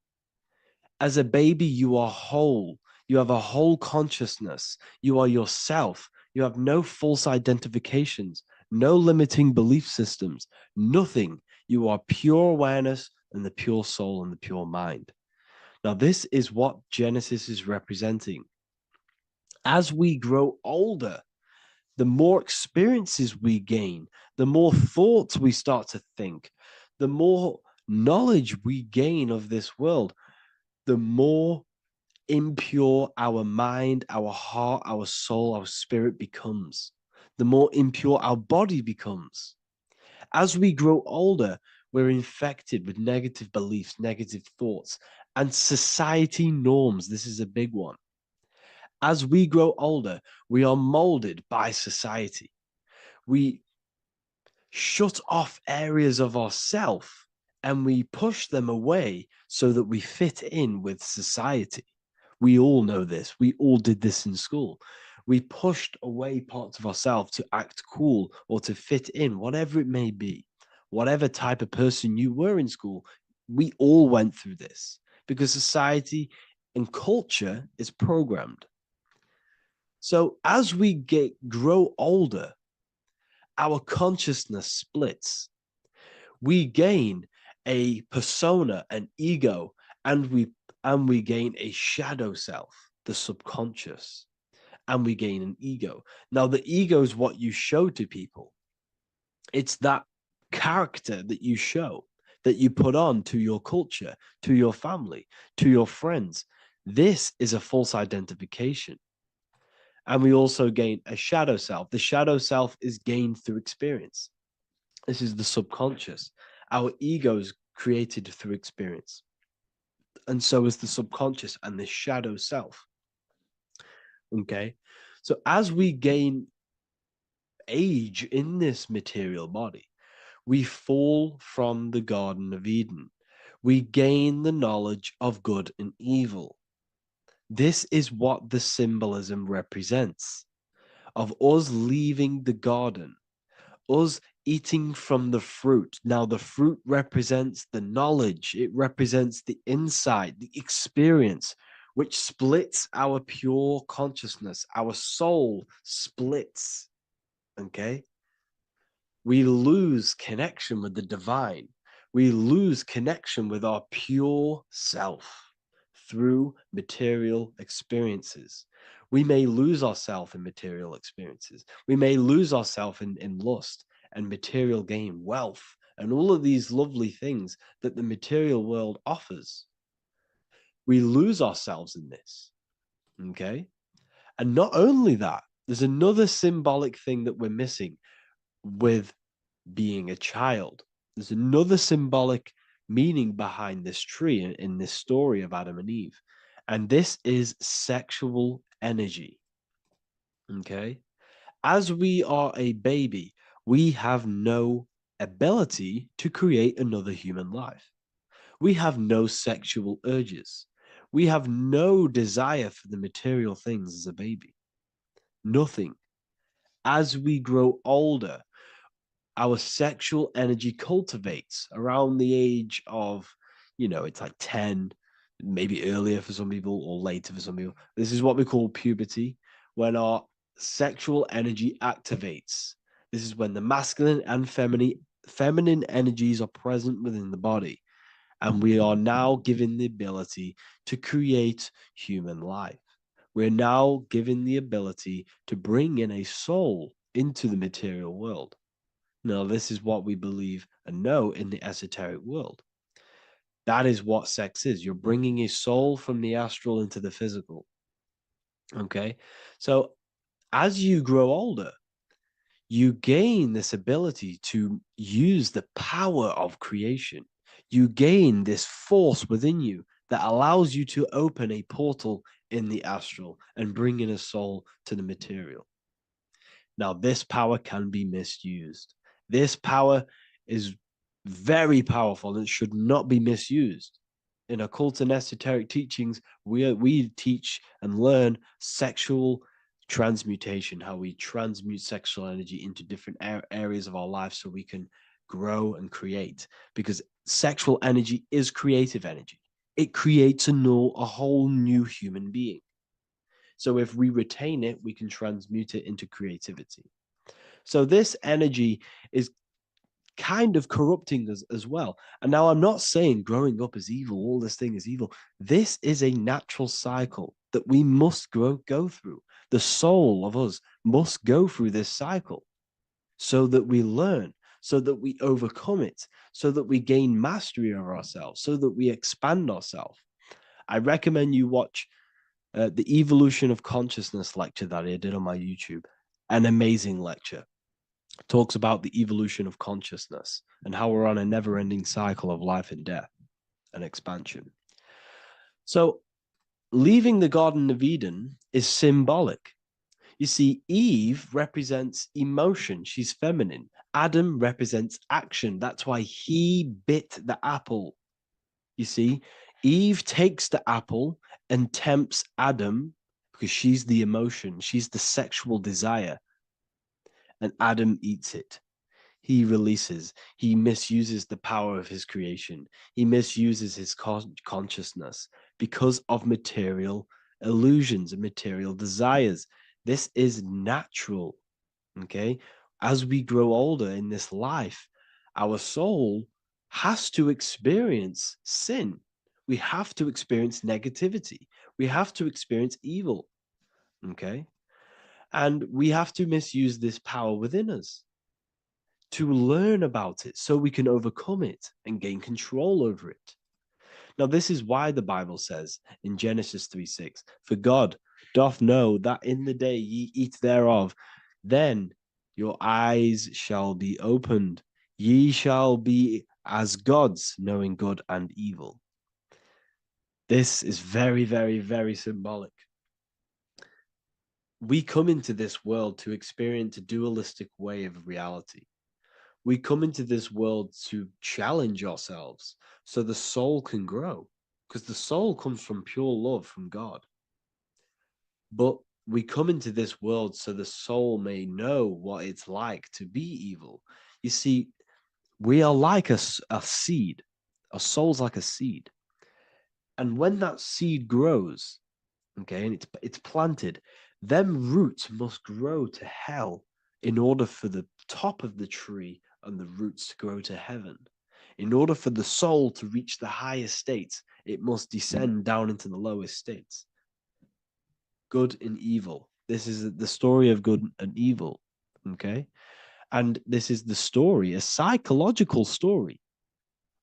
As a baby, you are whole. You have a whole consciousness. You are yourself. You have no false identifications, no limiting belief systems, nothing. You are pure awareness and the pure soul and the pure mind. Now, this is what Genesis is representing. As we grow older, the more experiences we gain, the more thoughts we start to think, the more knowledge we gain of this world, the more impure our mind, our heart, our soul, our spirit becomes, the more impure our body becomes. As we grow older, we're infected with negative beliefs, negative thoughts, and society norms. This is a big one. As we grow older, we are molded by society. We shut off areas of ourself and we push them away so that we fit in with society. We all know this. We all did this in school. We pushed away parts of ourselves to act cool or to fit in, whatever it may be. Whatever type of person you were in school, we all went through this because society and culture is programmed. So as we grow older, our consciousness splits. We gain a persona, an ego, and we gain a shadow self, the subconscious, and we gain an ego. Now, the ego is what you show to people. It's that character that you show, that you put on to your culture, to your family, to your friends. This is a false identification. And we also gain a shadow self. The shadow self is gained through experience. This is the subconscious. Our ego is created through experience. And so is the subconscious and the shadow self. Okay. So as we gain age in this material body, we fall from the Garden of Eden. We gain the knowledge of good and evil. This is what the symbolism represents of us leaving the garden, us eating from the fruit. Now, the fruit represents the knowledge, it represents the insight, the experience, which splits our pure consciousness. Our soul splits. Okay? We lose connection with the divine. We lose connection with our pure self through material experiences. We may lose ourselves in material experiences. We may lose ourselves in lust and material gain, wealth, and all of these lovely things that the material world offers. We lose ourselves in this. Okay? And not only that, there's another symbolic thing that we're missing with being a child. There's another symbolic meaning behind this tree in this story of Adam and Eve. And this is sexual energy. Okay. As we are a baby, we have no ability to create another human life. We have no sexual urges. We have no desire for the material things as a baby. Nothing. As we grow older, our sexual energy cultivates around the age of, it's like 10, maybe earlier for some people or later for some people. This is what we call puberty, when our sexual energy activates. This is when the masculine and feminine energies are present within the body. And we are now given the ability to create human life. We're now given the ability to bring in a soul into the material world. Now, this is what we believe and know in the esoteric world. That is what sex is. You're bringing a soul from the astral into the physical. Okay. So as you grow older, you gain this ability to use the power of creation. You gain this force within you that allows you to open a portal in the astral and bring in a soul to the material. Now, this power can be misused. This power is very powerful and should not be misused. In occult and esoteric teachings, we teach and learn sexual transmutation, how we transmute sexual energy into different areas of our life so we can grow and create. Because sexual energy is creative energy. It creates a whole new human being. So if we retain it, we can transmute it into creativity. So this energy is kind of corrupting us as well. And now I'm not saying growing up is evil, all this thing is evil. This is a natural cycle that we must go through. The soul of us must go through this cycle so that we learn, so that we overcome it, so that we gain mastery over ourselves, so that we expand ourselves. I recommend you watch the Evolution of Consciousness lecture that I did on my YouTube. An amazing lecture. Talks about the evolution of consciousness and how we're on a never-ending cycle of life and death and expansion. So leaving the Garden of Eden is symbolic. You see, Eve represents emotion. She's feminine. Adam represents action. That's why he bit the apple. You see, Eve takes the apple and tempts Adam because she's the emotion. She's the sexual desire. And Adam eats it. He releases, he misuses the power of his creation. He misuses his consciousness because of material illusions and material desires. This is natural, okay? As we grow older in this life, our soul has to experience sin. We have to experience negativity. We have to experience evil, okay? And we have to misuse this power within us to learn about it so we can overcome it and gain control over it. Now, this is why the Bible says in Genesis 3:6, for God doth know that in the day ye eat thereof, then your eyes shall be opened. Ye shall be as gods, knowing good and evil. This is very, very, very symbolic. We come into this world to experience a dualistic way of reality. We come into this world to challenge ourselves so the soul can grow, because the soul comes from pure love from God. But we come into this world so the soul may know what it's like to be evil. You see, we are like a seed. Our soul's like a seed. And when that seed grows, okay, and it's planted, them roots must grow to hell in order for the top of the tree and the roots to grow to heaven. In order for the soul to reach the highest states, it must descend down into the lowest states. Good and evil. This is the story of good and evil, okay? And this is the story, a psychological story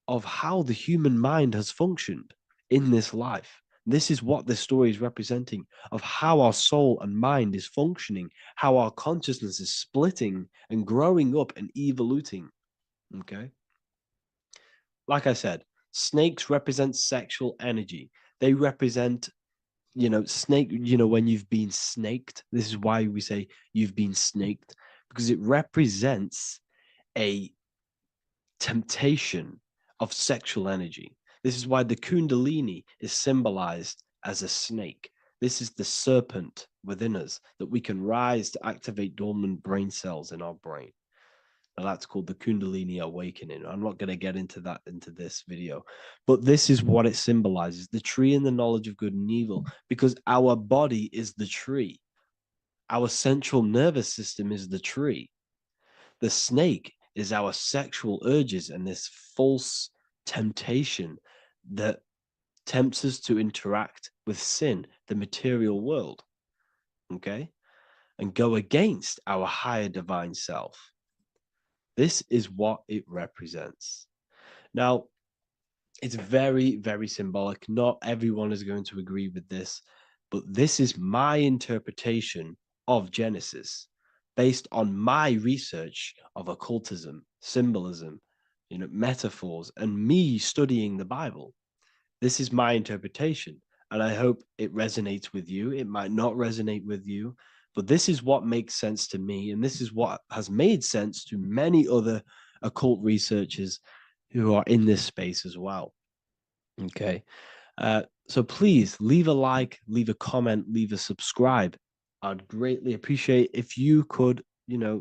of how the human mind has functioned in this life. This is what this story is representing of how our soul and mind is functioning, how our consciousness is splitting and growing up and evoluting. Okay. Like I said, snakes represent sexual energy. They represent, snake, when you've been snaked. This is why we say you've been snaked, because it represents a temptation of sexual energy. This is why the Kundalini is symbolized as a snake. This is the serpent within us that we can rise to activate dormant brain cells in our brain. Now that's called the Kundalini awakening. I'm not going to get into that into this video, but this is what it symbolizes, the tree and the knowledge of good and evil, because our body is the tree. Our central nervous system is the tree. The snake is our sexual urges and this false temptation that tempts us to interact with sin, the material world, okay, and go against our higher divine self. This is what it represents. Now, it's very, very symbolic. Not everyone is going to agree with this, but this is my interpretation of Genesis based on my research of occultism, symbolism, metaphors, and me studying the Bible. This is my interpretation, and I hope it resonates with you. It might not resonate with you, but this is what makes sense to me, and this is what has made sense to many other occult researchers who are in this space as well. Okay. So please leave a like, leave a comment, leave a subscribe. I'd greatly appreciate if you could,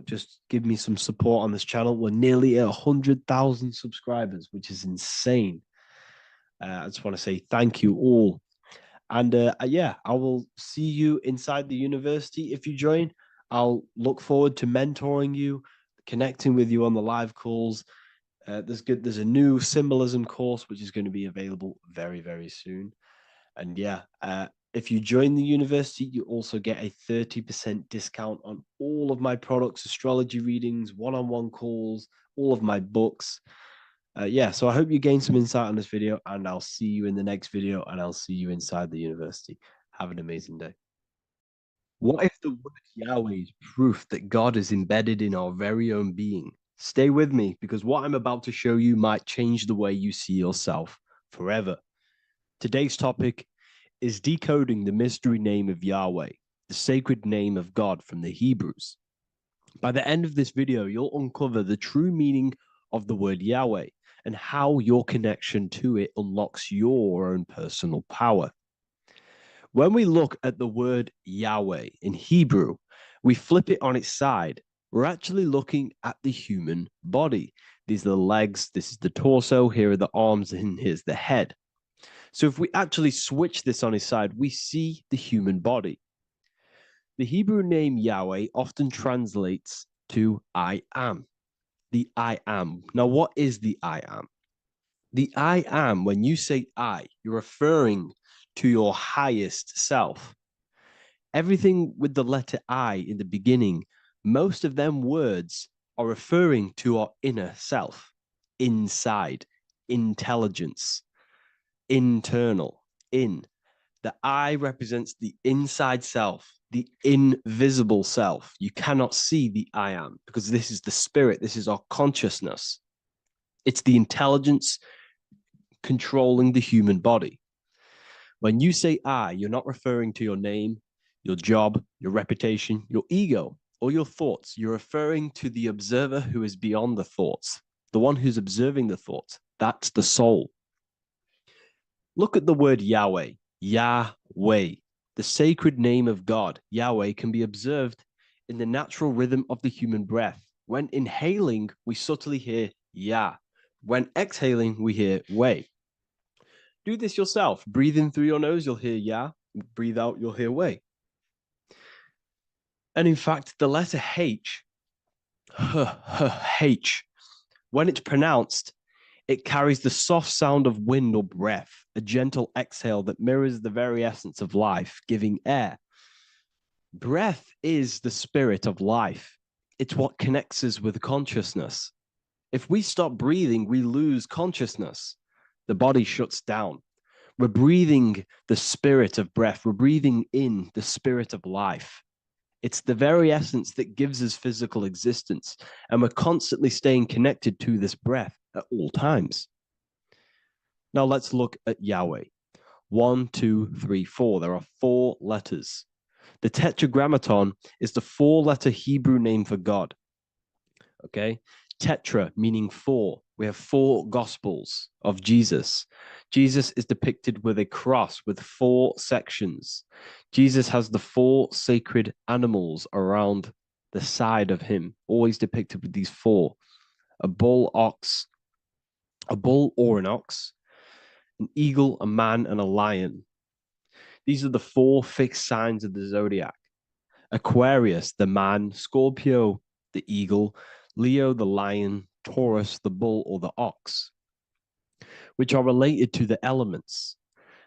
just give me some support on this channel. We're nearly at 100,000 subscribers, which is insane. I just want to say thank you all. And yeah, I will see you inside the university if you join. I'll look forward to mentoring you, connecting with you on the live calls. There's a new symbolism course which is going to be available very, very soon. And yeah, if you join the university, you also get a 30% discount on all of my products, astrology readings, one-on-one calls, all of my books. Yeah, so I hope you gain some insight on this video, and I'll see you in the next video, and I'll see you inside the university. Have an amazing day. What if the word Yahweh is proof that God is embedded in our very own being? Stay with me, because what I'm about to show you might change the way you see yourself forever. Today's topic is decoding the mystery name of Yahweh, the sacred name of God from the Hebrews. By the end of this video, you'll uncover the true meaning of the word Yahweh and how your connection to it unlocks your own personal power. When we look at the word Yahweh in Hebrew, we flip it on its side. We're actually looking at the human body. These are the legs, this is the torso, here are the arms, and here's the head. So if we actually switch this on its side, we see the human body. The Hebrew name Yahweh often translates to I am. The I am. Now, what is the I am? The I am, when you say I, you're referring to your highest self. Everything with the letter I in the beginning, most of them words are referring to our inner self, inside, intelligence, internal, in. The I represents the inside self, the invisible self. You cannot see the I am because this is the spirit, this is our consciousness. It's the intelligence controlling the human body. When you say I, you're not referring to your name, your job, your reputation, your ego, or your thoughts. You're referring to the observer who is beyond the thoughts, the one who's observing the thoughts. That's the soul. Look at the word Yahweh, Yahweh, the sacred name of God. Yahweh can be observed in the natural rhythm of the human breath. When inhaling, we subtly hear Yah. When exhaling, we hear Wei. Do this yourself. Breathe in through your nose, you'll hear Yah. Breathe out, you'll hear Wei. And in fact, the letter H, H, when it's pronounced, it carries the soft sound of wind or breath, a gentle exhale that mirrors the very essence of life, giving air. Breath is the spirit of life. It's what connects us with consciousness. If we stop breathing, we lose consciousness. The body shuts down. We're breathing the spirit of breath. We're breathing in the spirit of life. It's the very essence that gives us physical existence, and we're constantly staying connected to this breath at all times. Now let's look at Yahweh. 1, 2, 3, 4. There are 4 letters. The Tetragrammaton is the 4-letter Hebrew name for God. Okay? Tetra meaning 4. We have 4 gospels of Jesus. Jesus is depicted with a cross with 4 sections. Jesus has the 4 sacred animals around the side of him, always depicted with these 4. A bull or an ox, an eagle, a man, and a lion. These are the 4 fixed signs of the zodiac. Aquarius, the man, Scorpio, the eagle, Leo, the lion, Taurus, the bull or the ox, which are related to the elements.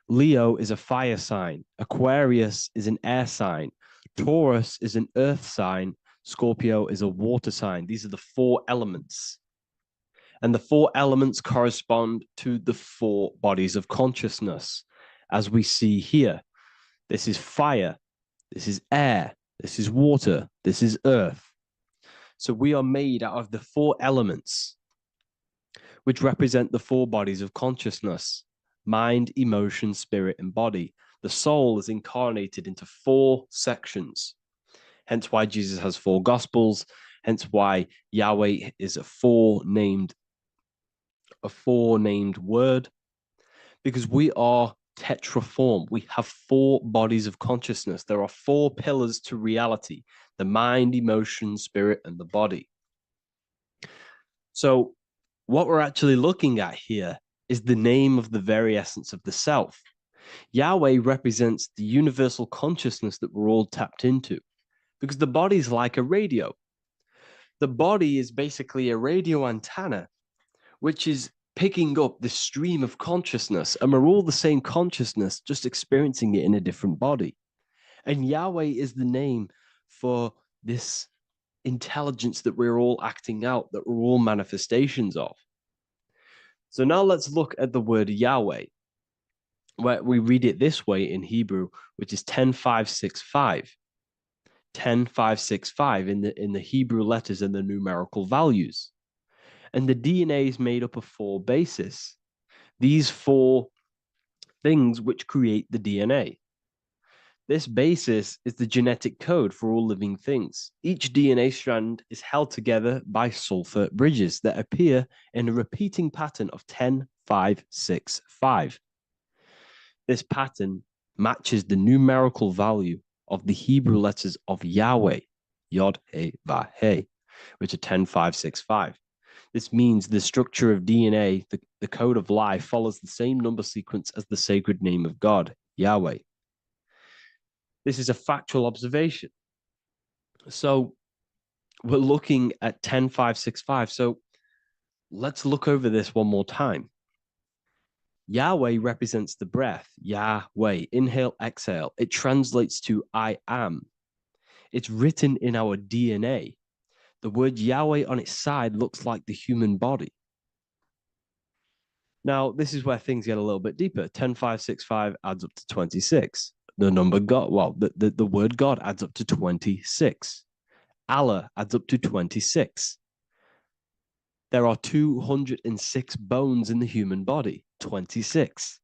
Leo is a fire sign, Aquarius is an air sign, Taurus is an earth sign, Scorpio is a water sign. These are the 4 elements. And the 4 elements correspond to the 4 bodies of consciousness, as we see here. This is fire, this is air, this is water, this is earth. So we are made out of the 4 elements, which represent the 4 bodies of consciousness: mind, emotion, spirit, and body. The soul is incarnated into 4 sections. Hence why Jesus has 4 gospels. Hence why Yahweh is a four-named word, because we are tetraform. We have 4 bodies of consciousness. There are 4 pillars to reality: the mind, emotion, spirit, and the body. So what we're actually looking at here is the name of the very essence of the self. Yahweh represents the universal consciousness that we're all tapped into, because the body is like a radio. The body is basically a radio antenna, which is picking up the stream of consciousness, and we're all the same consciousness, just experiencing it in a different body. And Yahweh is the name for this intelligence that we're all acting out, that we're all manifestations of. So now let's look at the word Yahweh, where we read it this way in Hebrew, which is 10565. 10565 in the Hebrew letters and the numerical values. And the DNA is made up of 4 bases. These 4 things which create the DNA. This basis is the genetic code for all living things. Each DNA strand is held together by sulfur bridges that appear in a repeating pattern of 10565. This pattern matches the numerical value of the Hebrew letters of Yahweh, Yod, He, Va, He, which are 10565. This means the structure of DNA, the code of life, follows the same number sequence as the sacred name of God, Yahweh. This is a factual observation. So we're looking at 10565. So let's look over this one more time. Yahweh represents the breath, Yahweh, inhale, exhale. It translates to I am. It's written in our DNA. The word Yahweh on its side looks like the human body. Now, this is where things get a little bit deeper. 10565 adds up to 26. The number God, well, the word God adds up to 26. Allah adds up to 26. There are 206 bones in the human body, 26.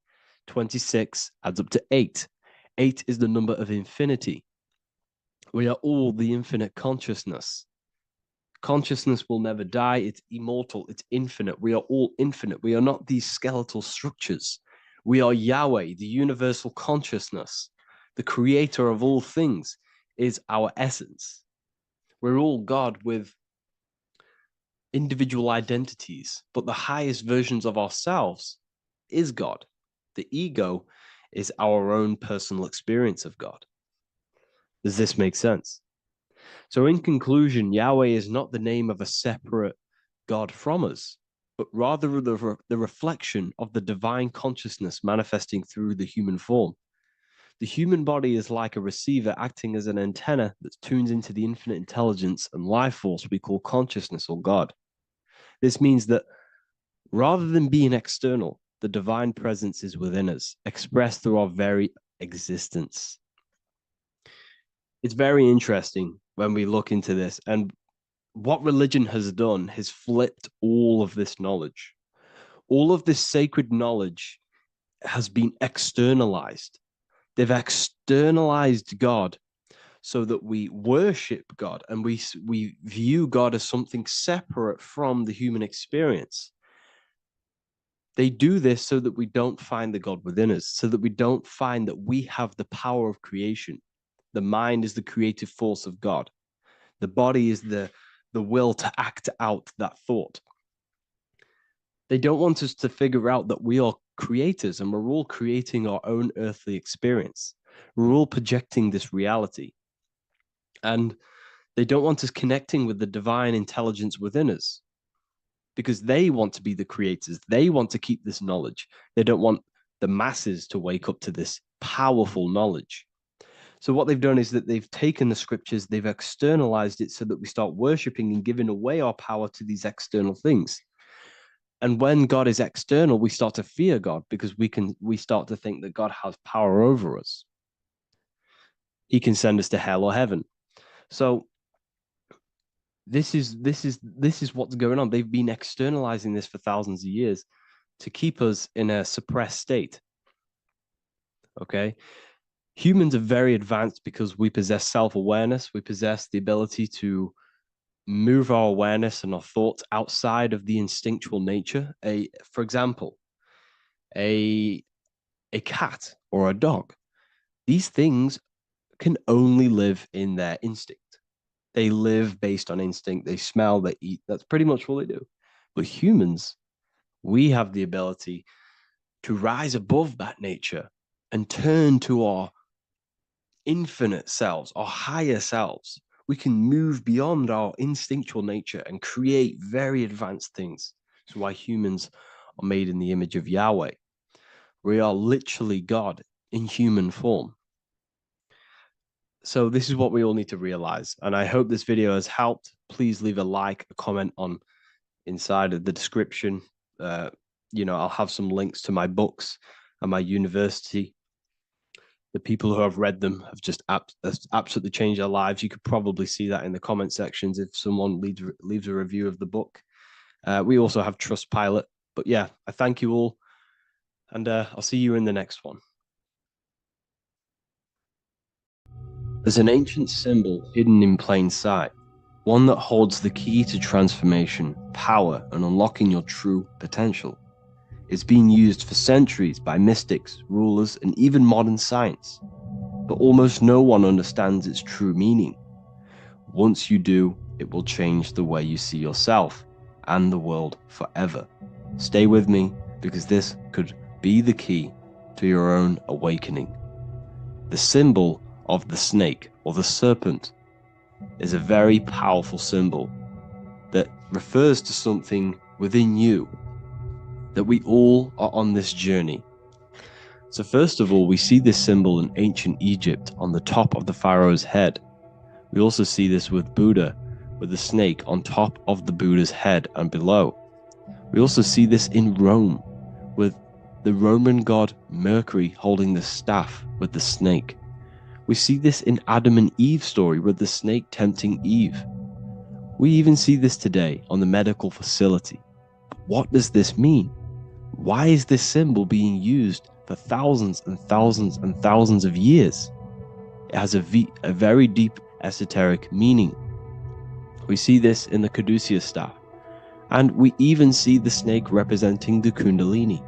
26 adds up to 8. 8 is the number of infinity. We are all the infinite consciousness. Consciousness will never die. It's immortal. It's infinite. We are all infinite. We are not these skeletal structures. We are Yahweh, the universal consciousness. The creator of all things is our essence. We're all God with individual identities, but the highest versions of ourselves is God. The ego is our own personal experience of God. Does this make sense? So in conclusion, Yahweh is not the name of a separate God from us, but rather the reflection of the divine consciousness manifesting through the human form. The human body is like a receiver acting as an antenna that tunes into the infinite intelligence and life force we call consciousness or God. This means that rather than being external, the divine presence is within us, expressed through our very existence. It's very interesting when we look into this, and what religion has done has flipped all of this knowledge. All of this sacred knowledge has been externalized. They've externalized God so that we worship God and we view God as something separate from the human experience. They do this so that we don't find the God within us, so that we don't find that we have the power of creation. The mind is the creative force of God. The body is the will to act out that thought. They don't want us to figure out that we are creators and we're all creating our own earthly experience. We're all projecting this reality. And they don't want us connecting with the divine intelligence within us because they want to be the creators. They want to keep this knowledge. They don't want the masses to wake up to this powerful knowledge. So what they've done is that they've taken the scriptures, they've externalized it so that we start worshiping and giving away our power to these external things. And when God is external, we start to fear God because we start to think that God has power over us. He can send us to hell or heaven. So this is what's going on. They've been externalizing this for thousands of years to keep us in a suppressed state. Okay. Humans are very advanced because we possess self-awareness. We possess the ability to move our awareness and our thoughts outside of the instinctual nature. For example, a cat or a dog. These things can only live in their instinct. They live based on instinct. They smell, they eat. That's pretty much what they do. But humans, we have the ability to rise above that nature and turn to our infinite selves, our higher selves. We can move beyond our instinctual nature and create very advanced things. That's why humans are made in the image of Yahweh. We are literally God in human form. So this is what we all need to realize. And I hope this video has helped. Please leave a like, a comment on inside of the description. I'll have some links to my books and my university. The people who have read them have just absolutely changed their lives. You could probably see that in the comment sections if someone leaves a review of the book. We also have Trustpilot. But yeah, I thank you all. And I'll see you in the next one. There's an ancient symbol hidden in plain sight, one that holds the key to transformation, power, and unlocking your true potential. It's been used for centuries by mystics, rulers, and even modern science, but almost no one understands its true meaning. Once you do, it will change the way you see yourself and the world forever. Stay with me, because this could be the key to your own awakening. The symbol of the snake or the serpent is a very powerful symbol that refers to something within you, that we all are on this journey. So first of all, we see this symbol in ancient Egypt on the top of the pharaoh's head. We also see this with Buddha, with the snake on top of the Buddha's head and below. We also see this in Rome, with the Roman god Mercury holding the staff with the snake. We see this in Adam and Eve's story with the snake tempting Eve. We even see this today on the medical facility. What does this mean? Why is this symbol being used for thousands and thousands and thousands of years? It has a very deep esoteric meaning. We see this in the caduceus staff, and we even see the snake representing the Kundalini.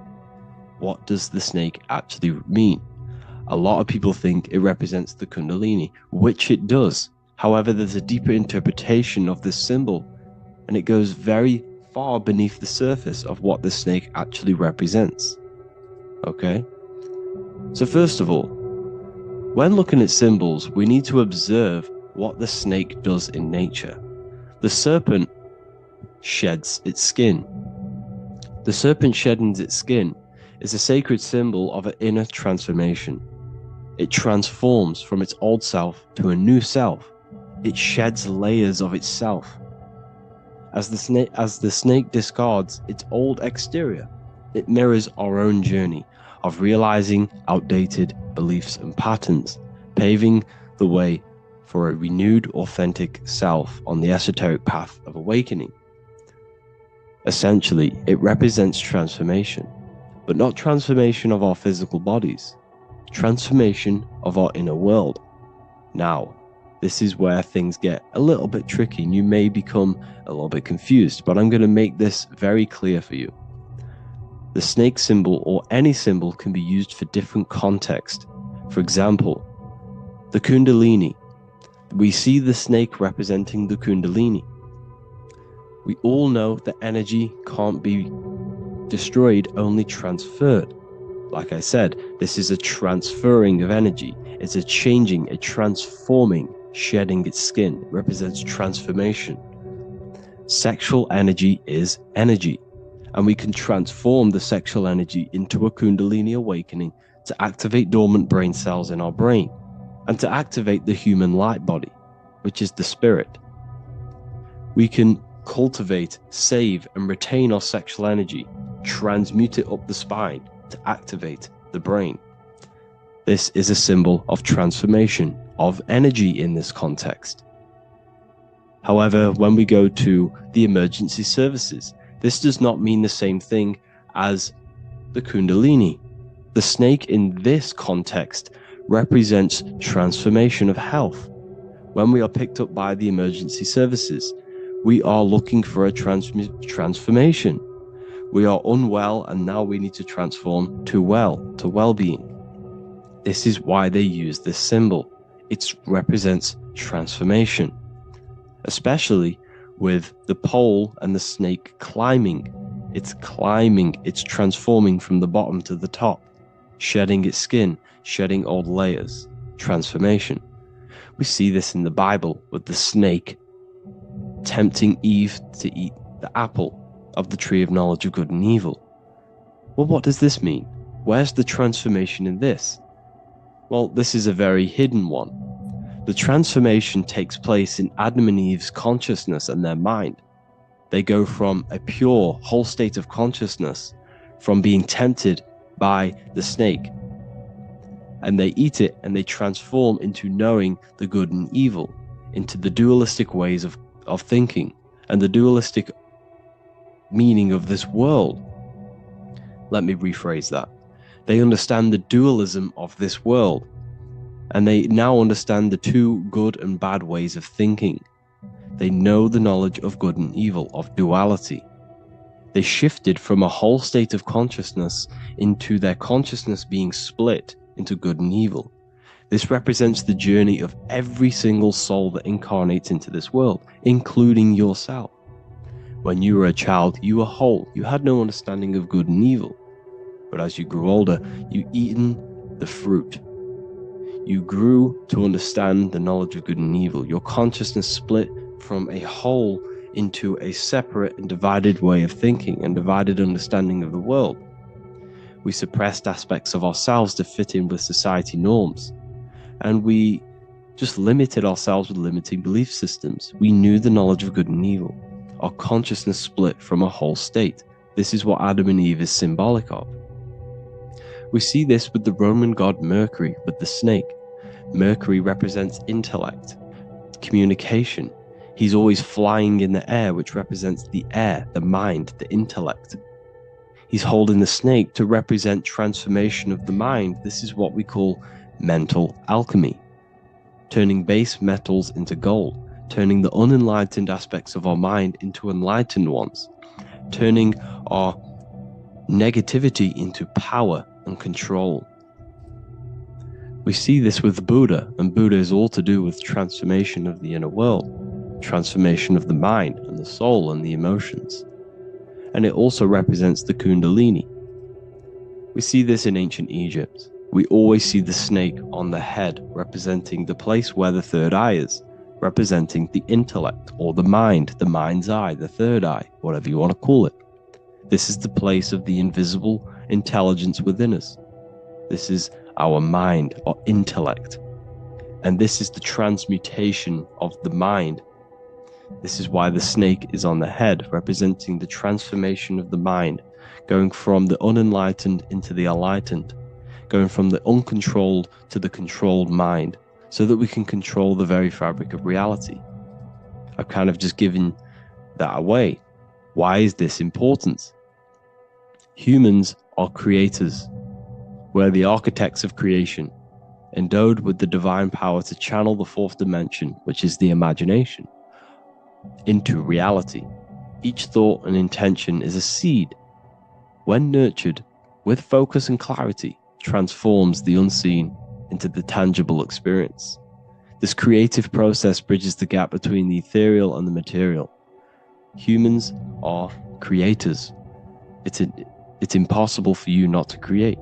What does the snake actually mean? A lot of people think it represents the Kundalini, which it does. However, there's a deeper interpretation of this symbol, and it goes very far beneath the surface of what the snake actually represents. Okay? So first of all, when looking at symbols, we need to observe what the snake does in nature. The serpent sheds its skin. The serpent shedding its skin is a sacred symbol of an inner transformation. It transforms from its old self to a new self. It sheds layers of itself. As the snake discards its old exterior, it mirrors our own journey of realizing outdated beliefs and patterns, paving the way for a renewed, authentic self on the esoteric path of awakening. Essentially, it represents transformation, but not transformation of our physical bodies, transformation of our inner world. Now, this is where things get a little bit tricky and you may become a little bit confused, but I'm going to make this very clear for you. The snake symbol or any symbol can be used for different context. For example, the Kundalini. We see the snake representing the Kundalini. We all know that energy can't be destroyed, only transferred. Like I said, this is a transferring of energy. It's a changing, a transforming shedding its skin. It represents transformation. Sexual energy is energy, and we can transform the sexual energy into a Kundalini awakening to activate dormant brain cells in our brain and to activate the human light body, which is the spirit. We can cultivate, save, and retain our sexual energy, transmute it up the spine to activate the brain. This is a symbol of transformation, of energy in this context. However, when we go to the emergency services, this does not mean the same thing as the Kundalini. The snake in this context represents transformation of health. When we are picked up by the emergency services, we are looking for a transformation. We are unwell and now we need to transform to well-being. This is why they use this symbol. It represents transformation, especially with the pole and the snake climbing. It's climbing, it's transforming from the bottom to the top, shedding its skin, shedding old layers, transformation. We see this in the Bible with the snake tempting Eve to eat the apple of the tree of knowledge of good and evil. Well, what does this mean? Where's the transformation in this? Well, this is a very hidden one. The transformation takes place in Adam and Eve's consciousness and their mind. They go from a pure, whole state of consciousness, from being tempted by the snake, and they eat it and they transform into knowing the good and evil, into the dualistic ways of thinking and the dualistic meaning of this world. Let me rephrase that. They understand the dualism of this world, and they now understand the two good and bad ways of thinking. They know the knowledge of good and evil, of duality. They shifted from a whole state of consciousness into their consciousness being split into good and evil. This represents the journey of every single soul that incarnates into this world, including yourself. When you were a child, you were whole. You had no understanding of good and evil. But as you grew older, you eaten the fruit. You grew to understand the knowledge of good and evil. Your consciousness split from a whole into a separate and divided way of thinking and divided understanding of the world. We suppressed aspects of ourselves to fit in with society norms. And we just limited ourselves with limiting belief systems. We knew the knowledge of good and evil. Our consciousness split from a whole state. This is what Adam and Eve is symbolic of. We see this with the Roman god Mercury, with the snake. Mercury represents intellect, communication. He's always flying in the air, which represents the air, the mind, the intellect. He's holding the snake to represent transformation of the mind. This is what we call mental alchemy, turning base metals into gold, turning the unenlightened aspects of our mind into enlightened ones, turning our negativity into power and control. We see this with Buddha, and Buddha is all to do with transformation of the inner world, transformation of the mind and the soul and the emotions. And it also represents the Kundalini. We see this in ancient Egypt. We always see the snake on the head, representing the place where the third eye is, representing the intellect or the mind's eye, the third eye, whatever you want to call it. This is the place of the invisible intelligence within us. This is our mind or intellect. And this is the transmutation of the mind. This is why the snake is on the head, representing the transformation of the mind, going from the unenlightened into the enlightened, going from the uncontrolled to the controlled mind, so that we can control the very fabric of reality. I've kind of just given that away. Why is this important? Humans are creators. We're the architects of creation, endowed with the divine power to channel the fourth dimension, which is the imagination, into reality. Each thought and intention is a seed. When nurtured with focus and clarity, transforms the unseen into the tangible experience. This creative process bridges the gap between the ethereal and the material. Humans are creators. It's impossible for you not to create.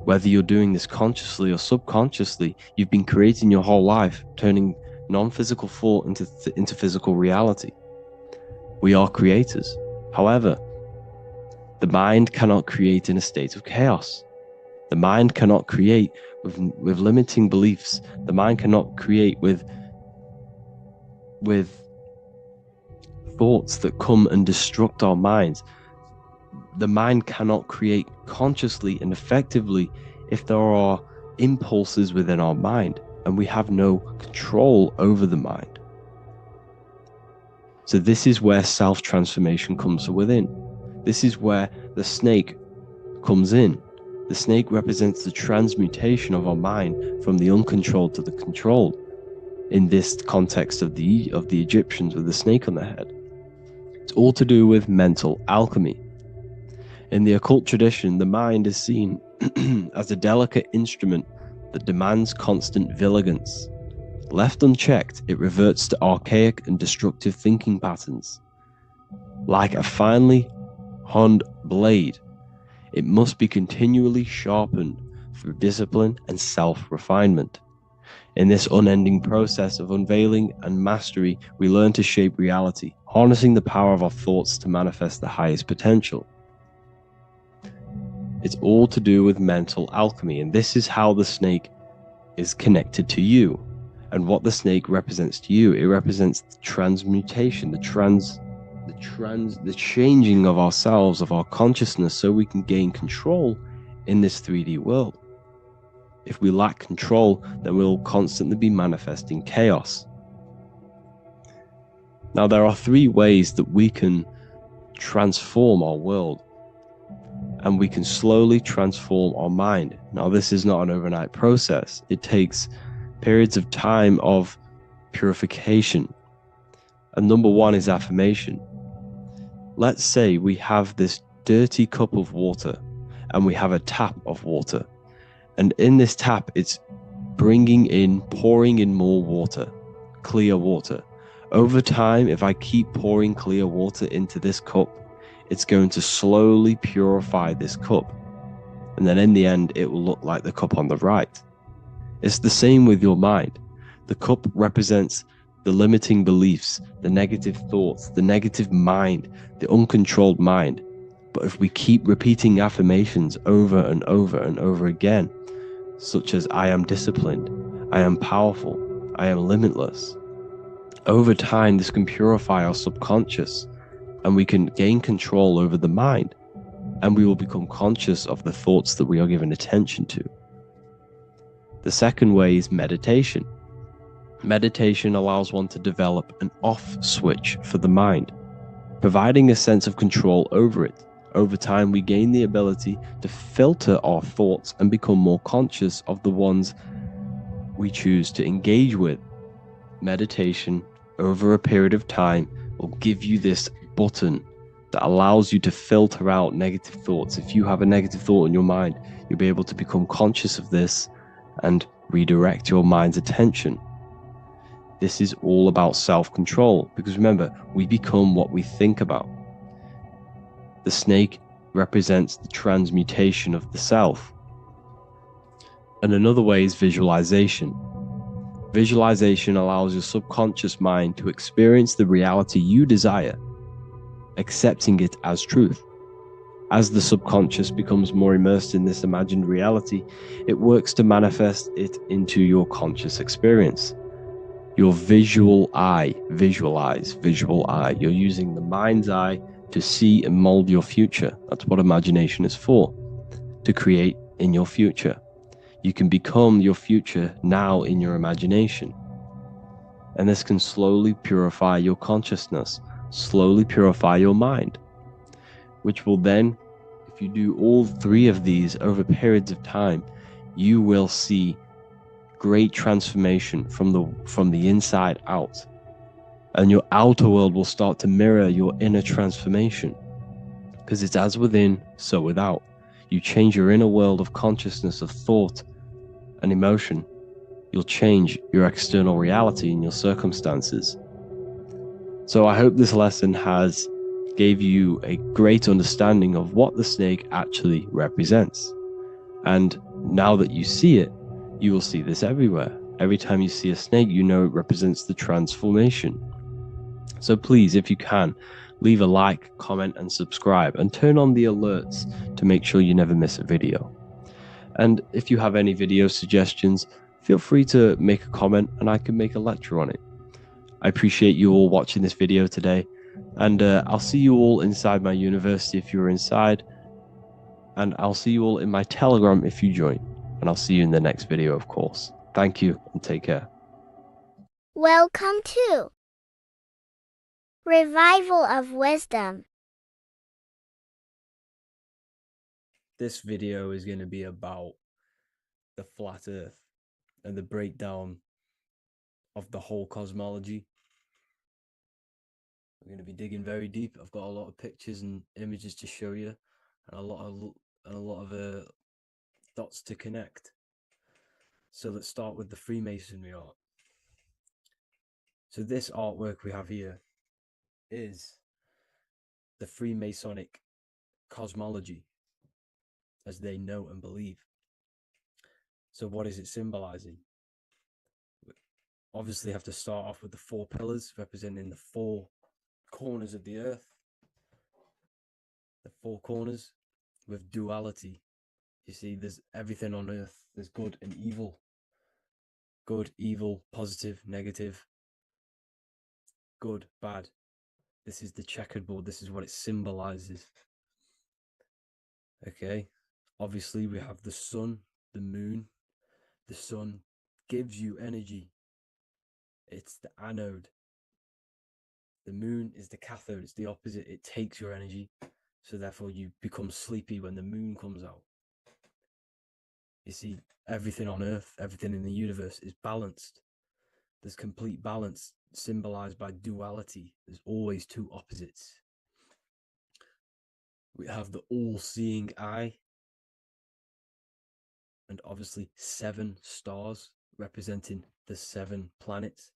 Whether you're doing this consciously or subconsciously, you've been creating your whole life, turning non-physical thought into physical reality. We are creators. However, the mind cannot create in a state of chaos. The mind cannot create with limiting beliefs. The mind cannot create with thoughts that come and destruct our minds. The mind cannot create consciously and effectively if there are impulses within our mind and we have no control over the mind. So this is where self-transformation comes from within. This is where the snake comes in. The snake represents the transmutation of our mind from the uncontrolled to the controlled. In this context of the Egyptians with the snake on their head. It's all to do with mental alchemy. In the occult tradition, the mind is seen as a delicate instrument that demands constant vigilance. Left unchecked, it reverts to archaic and destructive thinking patterns. Like a finely honed blade, it must be continually sharpened through discipline and self-refinement. In this unending process of unveiling and mastery, we learn to shape reality, harnessing the power of our thoughts to manifest the highest potential. It's all to do with mental alchemy, and this is how the snake is connected to you. And what the snake represents to you, it represents the transmutation, the changing of ourselves, of our consciousness, so we can gain control in this 3D world. If we lack control, then we'll constantly be manifesting chaos. Now, there are 3 ways that we can transform our world, and we can slowly transform our mind. Now, this is not an overnight process. It takes periods of time of purification. And number 1 is affirmation. Let's say we have this dirty cup of water, and we have a tap of water. And in this tap, it's pouring in more water, clear water. Over time, if I keep pouring clear water into this cup, it's going to slowly purify this cup. And then in the end, it will look like the cup on the right. It's the same with your mind. The cup represents the limiting beliefs, the negative thoughts, the negative mind, the uncontrolled mind. But if we keep repeating affirmations over and over and over again, such as I am disciplined, I am powerful, I am limitless, over time this can purify our subconscious and we can gain control over the mind, and we will become conscious of the thoughts that we are giving attention to. The second way is meditation. Meditation allows one to develop an off switch for the mind, providing a sense of control over it. Over time, we gain the ability to filter our thoughts and become more conscious of the ones we choose to engage with. Meditation, over a period of time, will give you this button that allows you to filter out negative thoughts. If you have a negative thought in your mind, you'll be able to become conscious of this and redirect your mind's attention. This is all about self-control, because remember, we become what we think about. The snake represents the transmutation of the self. And another way is visualization. Visualization allows your subconscious mind to experience the reality you desire, accepting it as truth. As the subconscious becomes more immersed in this imagined reality, it works to manifest it into your conscious experience. Your visual eye, visual eye. You're using the mind's eye to see and mold your future. That's what imagination is for, to create in your future. You can become your future now in your imagination. And this can slowly purify your consciousness, slowly purify your mind, which will then, if you do all 3 of these over periods of time, you will see great transformation from the inside out. And your outer world will start to mirror your inner transformation, because it's as within, so without. You change your inner world of consciousness, of thought and emotion, you'll change your external reality and your circumstances. So I hope this lesson has gave you a great understanding of what the snake actually represents. And now that you see it, you will see this everywhere. Every time you see a snake, you know it represents the transformation. So please, if you can, leave a like, comment, and subscribe, and turn on the alerts to make sure you never miss a video. And if you have any video suggestions, feel free to make a comment and I can make a lecture on it. I appreciate you all watching this video today, and I'll see you all inside my university if you're inside, and I'll see you all in my Telegram if you join, and I'll see you in the next video, of course. Thank you and take care. Welcome to Revival of Wisdom. This video is going to be about the flat earth and the breakdown of the whole cosmology. We're going to be digging very deep. I've got a lot of pictures and images to show you, and a lot of dots to connect. So let's start with the Freemasonry art. So this artwork we have here is the Freemasonic cosmology, as they know and believe. So what is it symbolizing? We obviously have to start off with the 4 pillars representing the 4 corners of the earth. The 4 corners with duality. You see, there's everything on earth. There's good and evil. Good, evil, positive, negative. Good, bad. This is the checkerboard. This is what it symbolizes. Okay. Obviously, we have the sun, the moon. The sun gives you energy. It's the anode. The moon is the cathode. It's the opposite. It takes your energy. So therefore, you become sleepy when the moon comes out. You see, everything on earth, everything in the universe is balanced. There's complete balance symbolized by duality. There's always 2 opposites. We have the all-seeing eye, and obviously 7 stars representing the 7 planets,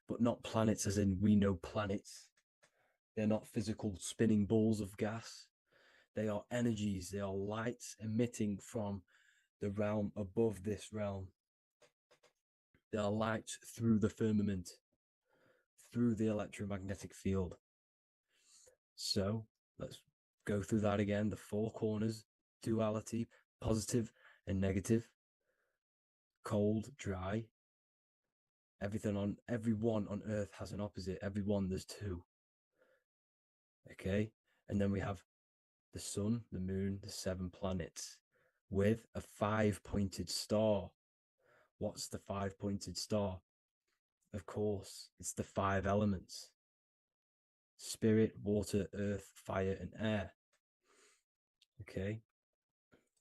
but not planets as in we know planets. They're not physical spinning balls of gas. They are energies. They are lights emitting from the realm above this realm. They are lights through the firmament, through the electromagnetic field. So let's go through that again. The 4 corners, duality, positive and negative, cold, dry. Everyone on earth has an opposite. Everyone, there's 2. Okay, and then we have the sun, the moon, the 7 planets with a 5-pointed star. What's the 5-pointed star? Of course, it's the 5 elements: spirit, water, earth, fire, and air. Okay,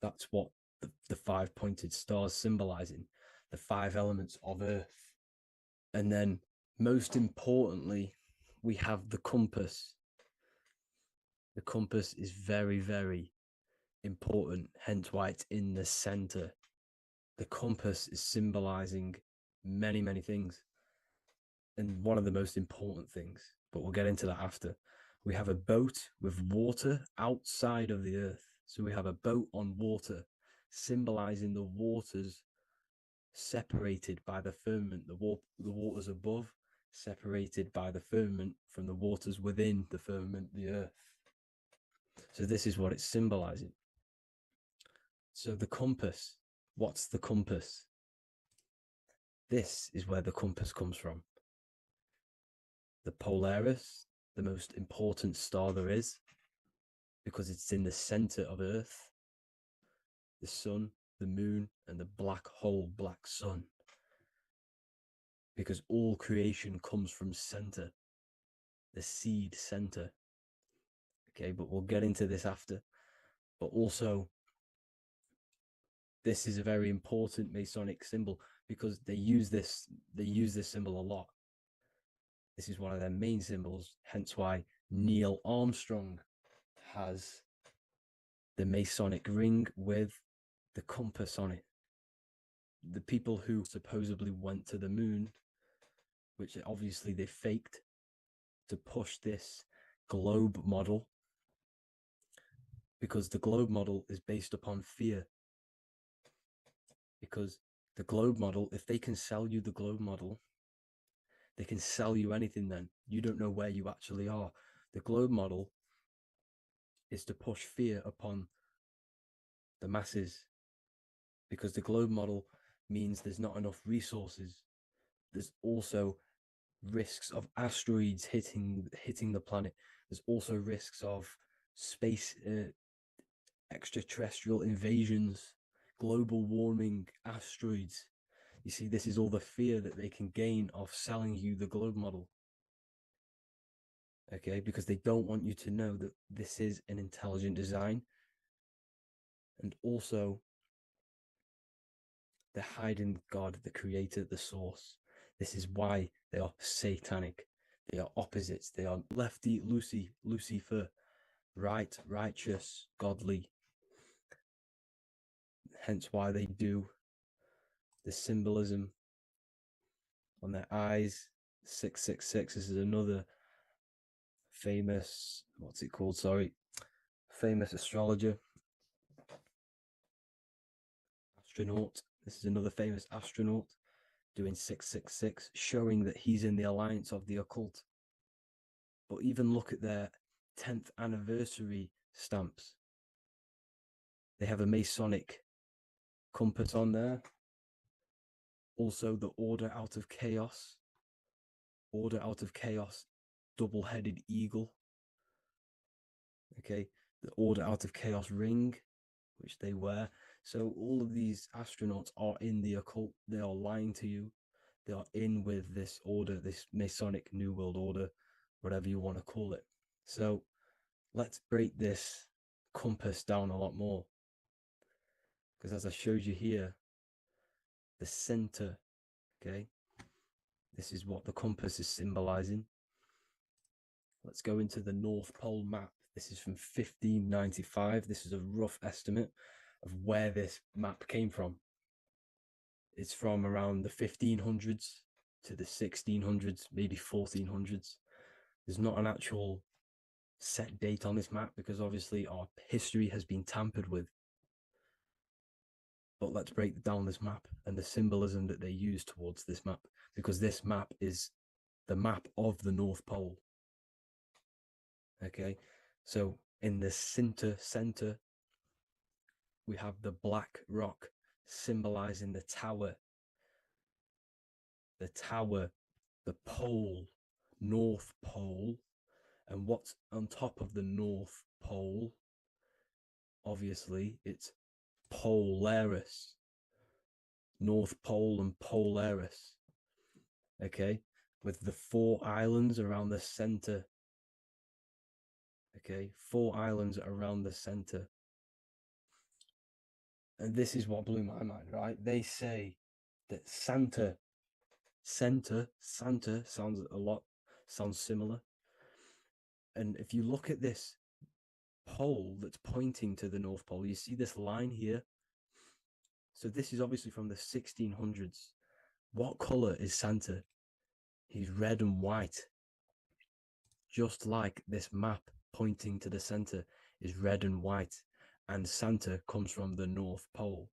that's what the 5-pointed stars symbolizing, the 5 elements of earth. And then, most importantly, we have the compass. The compass is very, very important, hence why it's in the center. The compass is symbolizing many, many things. And one of the most important things, but we'll get into that after. We have a boat with water outside of the earth. So we have a boat on water, symbolizing the waters separated by the firmament, the waters above, separated by the firmament from the waters within the firmament, the earth. So this is what it's symbolizing. So the compass, what's the compass? This is where the compass comes from. The Polaris, the most important star there is, because it's in the center of Earth. The sun, the moon, and the black hole, black sun. Because all creation comes from center, the seed center. Okay, but we'll get into this after. But also, this is a very important Masonic symbol because they use this symbol a lot. This is one of their main symbols, hence why Neil Armstrong has the Masonic ring with the compass on it. The people who supposedly went to the moon, which obviously they faked to push this globe model, because the globe model is based upon fear. Because The globe model, if they can sell you the globe model, they can sell you anything then. You don't know where you actually are. The globe model is to push fear upon the masses, because the globe model means there's not enough resources. There's also risks of asteroids hitting the planet. There's also risks of space extraterrestrial invasions, global warming, asteroids. You see, this is all the fear that they can gain of selling you the globe model. Okay, because they don't want you to know that this is an intelligent design. And also, they're hiding God, the creator, the source. This is why they are satanic. They are opposites. They are lefty, Lucifer, right, righteous, godly. Hence why they do the symbolism on their eyes. 666. This is another famous, what's it called? Sorry. Famous astrologer. Astronaut. This is another famous astronaut doing 666, showing that he's in the alliance of the occult. But even look at their 10th anniversary stamps. They have a Masonic compass on there. Also, the Order Out of Chaos. Order Out of Chaos, double-headed eagle. Okay, the Order Out of Chaos ring, which they wear. So all of these astronauts are in the occult. They are lying to you. They are in with this order, this Masonic New World Order, whatever you want to call it. So let's break this compass down a lot more. Because as I showed you here, the center, okay, this is what the compass is symbolizing. Let's go into the North Pole map. This is from 1595. This is a rough estimate of where this map came from. It's from around the 1500s to the 1600s, maybe 1400s. There's not an actual set date on this map because obviously our history has been tampered with. But let's break down this map and the symbolism that they use towards this map, because this map is the map of the North Pole. Okay, so in the center, we have the black rock symbolizing the tower, the pole, North Pole. And what's on top of the North Pole? Obviously, it's Polaris. North Pole and Polaris. Okay, with the 4 islands around the center. Okay, 4 islands around the center. And this is what blew my mind, right? They say that Santa sounds similar. And if you look at this pole that's pointing to the North Pole, you see this line here. So this is obviously from the 1600s. What color is Santa? He's red and white. Just like this map pointing to the center is red and white, and Santa comes from the North Pole.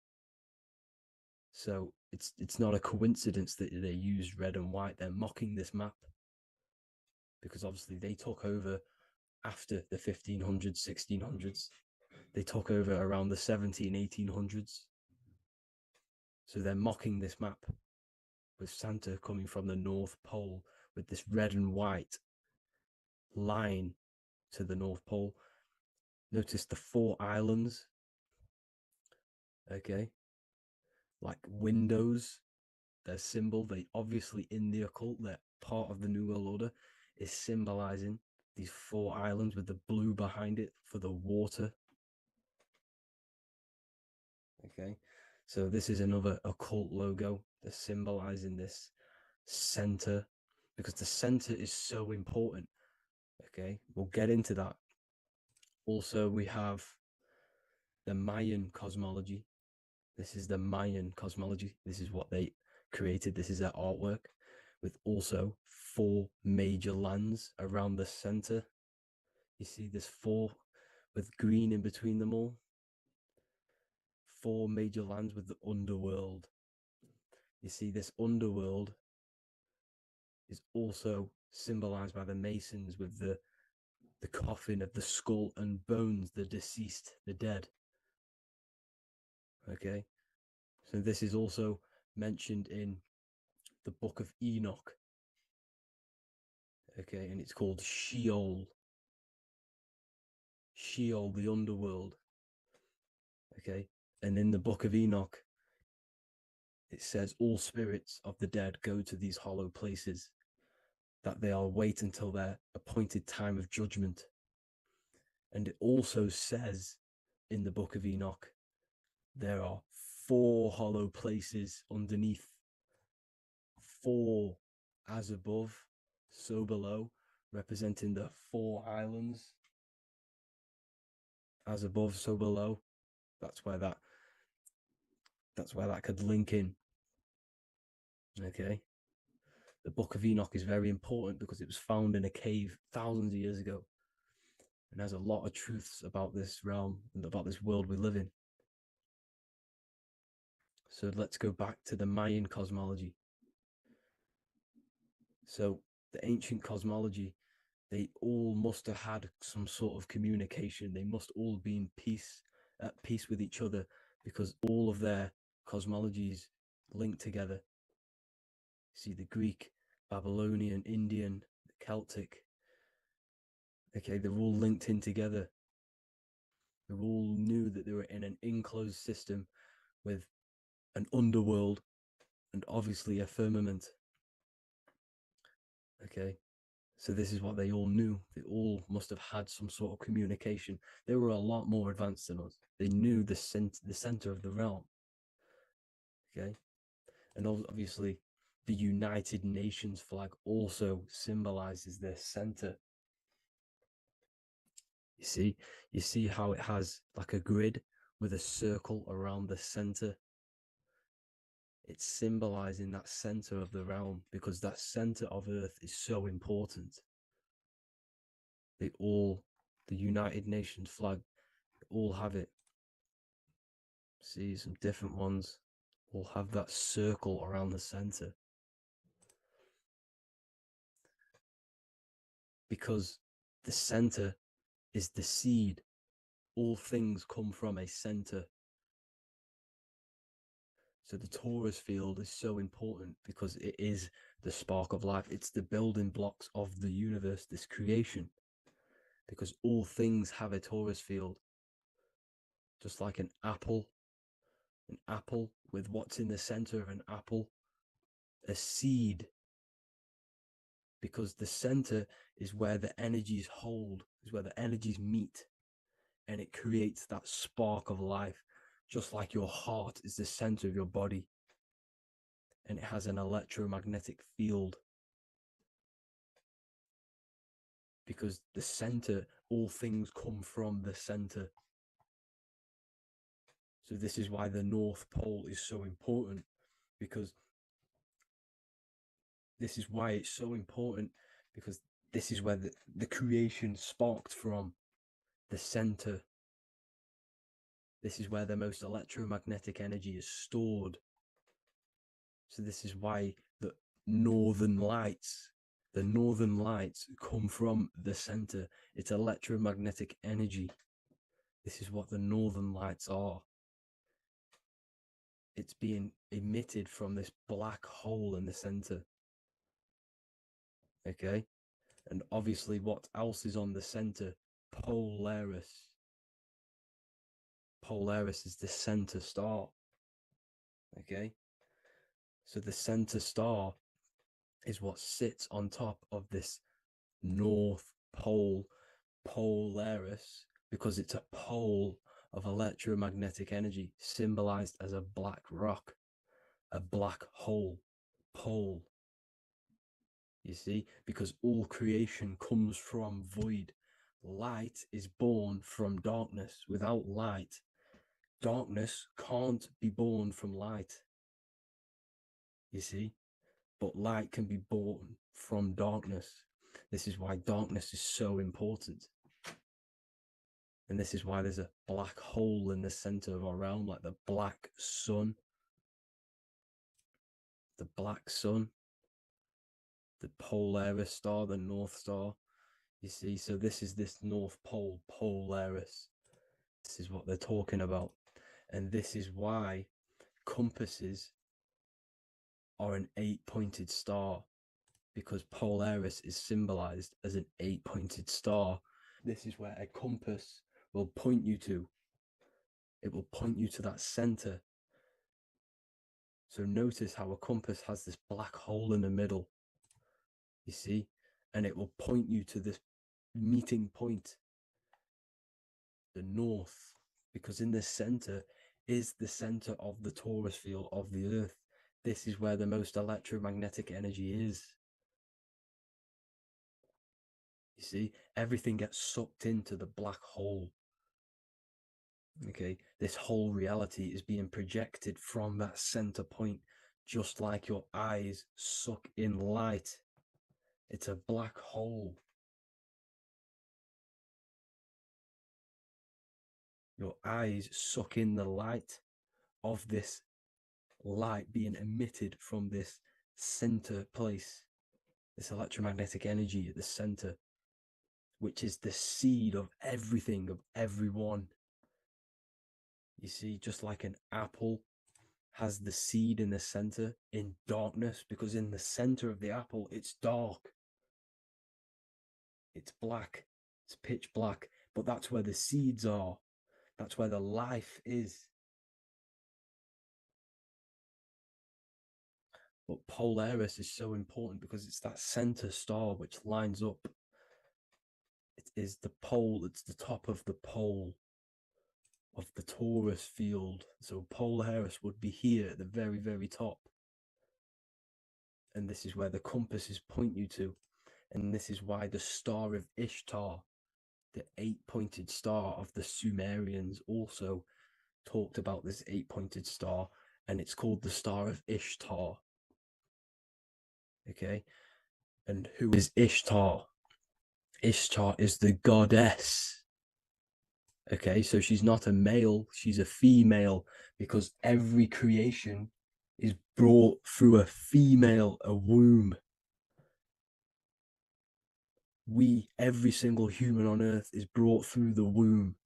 So it's not a coincidence that they use red and white. They're mocking this map because obviously they took over after the 1500s, 1600s. They took over around the 17, 1800s. So they're mocking this map with Santa coming from the North Pole with this red and white line to the North Pole. Notice the 4 islands. Okay. Like windows, their symbol, they obviously in the occult, they're part of the New World Order, is symbolizing these 4 islands with the blue behind it for the water. Okay, so this is another occult logo. They're symbolizing this center because the center is so important. Okay, we'll get into that. Also, we have the Mayan cosmology. This is the Mayan cosmology. This is what they created. This is their artwork, with also 4 major lands around the center. You see this 4 with green in between them all. 4 major lands with the underworld. You see, this underworld is also symbolized by the Masons with the coffin of the skull and bones, the deceased, the dead. Okay, so this is also mentioned in the book of Enoch. Okay, and it's called Sheol. Sheol, the underworld. Okay, and in the book of Enoch, it says all spirits of the dead go to these hollow places, that they all wait until their appointed time of judgment. And it also says in the book of Enoch, there are 4 hollow places underneath. 4, as above, so below, representing the 4 islands. As above, so below. That's where that could link in. Okay. The book of Enoch is very important because it was found in a cave thousands of years ago, and has a lot of truths about this realm and about this world we live in. So let's go back to the Mayan cosmology. So the ancient cosmology, they all must have had some sort of communication. They must all be at peace with each other, because all of their cosmologies link together. See, the Greek, Babylonian, Indian, Celtic. Okay, they're all linked in together. They all knew that they were in an enclosed system with an underworld and obviously a firmament. Okay, so this is what they all knew. They all must have had some sort of communication. They were a lot more advanced than us. They knew the center of the realm. Okay, and obviously the United Nations flag also symbolizes their center. You see how it has like a grid with a circle around the center. It's symbolizing that center of the realm, because that center of Earth is so important. The United Nations flag, all have it. See, some different ones all have that circle around the center. Because the center is the seed. All things come from a center. So the torus field is so important because it is the spark of life. It's the building blocks of the universe, this creation. Because all things have a torus field. Just like an apple with what's in the center of an apple, a seed. Because the center is where the energies hold, is where the energies meet, and it creates that spark of life. Just like your heart is the center of your body, and it has an electromagnetic field. Because the center, all things come from the center. So this is why the North Pole is so important, because this is why it's so important, because this is where the creation sparked from, the center. This is where the most electromagnetic energy is stored. So this is why the northern lights come from the center. It's electromagnetic energy. This is what the northern lights are. It's being emitted from this black hole in the center. Okay? And obviously, what else is on the center? Polaris. Polaris is the center star. Okay? So the center star is what sits on top of this North Pole, Polaris, because it's a pole of electromagnetic energy, symbolized as a black rock, a black hole, pole. You see, because all creation comes from void. Light is born from darkness. Without light, darkness can't be born from light. You see, but light can be born from darkness. This is why darkness is so important. And this is why there's a black hole in the center of our realm, like the black sun. the black sun, the Polaris star, the North Star. You see, so this is this North Pole, Polaris. This is what they're talking about. And this is why compasses are an 8-pointed star, because Polaris is symbolized as an 8-pointed star. This is where a compass will point you to. It will point you to that center. So notice how a compass has this black hole in the middle, you see, and it will point you to this meeting point, the north, because in the center is the center of the torus field of the earth. This is where the most electromagnetic energy is. You see, everything gets sucked into the black hole. Okay, this whole reality is being projected from that center point, just like your eyes suck in light. It's a black hole. Your eyes suck in the light of this light being emitted from this center place, this electromagnetic energy at the center, which is the seed of everything, of everyone. You see, just like an apple has the seed in the center in darkness, because in the center of the apple, it's dark. It's black. It's pitch black. But that's where the seeds are. That's where the life is. But Polaris is so important because it's that center star which lines up. It is the pole, it's the top of the pole of the torus field. So Polaris would be here at the very, very top. And this is where the compasses point you to. And this is why the star of Ishtar, the 8-pointed star of the Sumerians, also talked about this 8-pointed star, and it's called the star of Ishtar. Okay, and who is Ishtar? Ishtar is the goddess. Okay, so she's not a male, she's a female, because every creation is brought through a female, a womb. Every single human on earth is brought through the womb,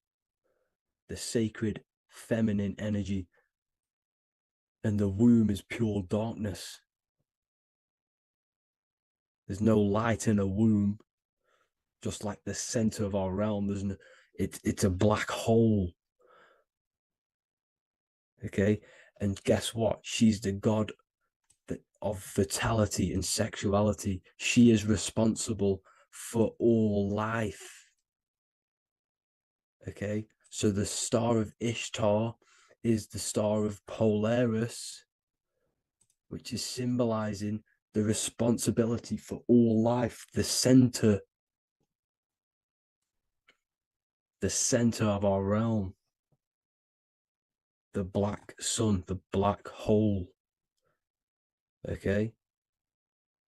the sacred feminine energy. And the womb is pure darkness. There's no light in a womb, just like the center of our realm. It's a black hole. Okay, and guess what? She's the god of fertility and sexuality. She is responsible for all life. Okay, so the star of Ishtar is the star of Polaris, which is symbolizing the responsibility for all life, the center of our realm, the black sun, the black hole. Okay,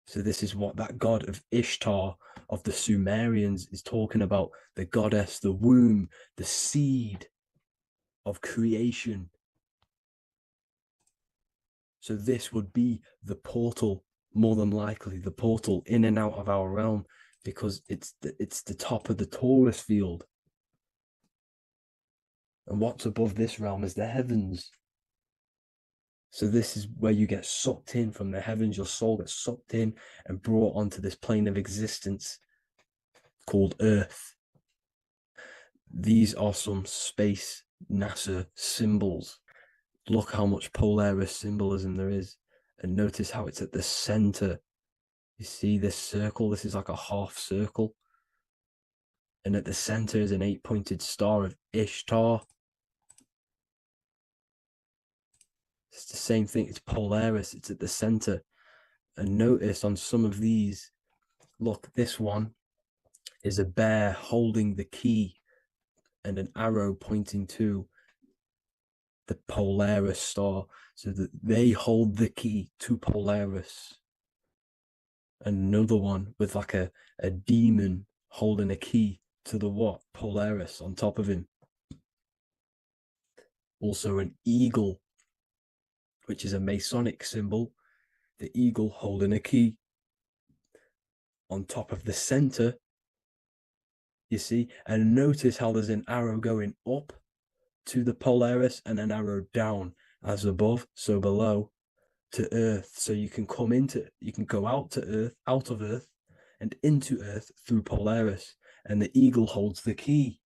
so this is what that god of Ishtar of the Sumerians is talking about, the goddess, the womb, the seed of creation. So this would be the portal, more than likely the portal in and out of our realm, because it's the top of the torus field. And what's above this realm is the heavens. So this is where you get sucked in from the heavens. Your soul gets sucked in and brought onto this plane of existence called Earth. These are some space NASA symbols. Look how much Polaris symbolism there is. And notice how it's at the center. You see this circle? This is like a half circle. And at the center is an 8-pointed star of Ishtar. It's the same thing. It's Polaris. It's at the center. And notice on some of these, look, this one is a bear holding the key and an arrow pointing to the Polaris star, so that they hold the key to Polaris. Another one with like a demon holding a key to the what? Polaris on top of him. Also an eagle, which is a Masonic symbol, the eagle holding a key. On top of the center, you see, and notice how there's an arrow going up to the Polaris and an arrow down, as above, so below, to Earth. So you can go out of Earth, and into Earth through Polaris, and the eagle holds the key.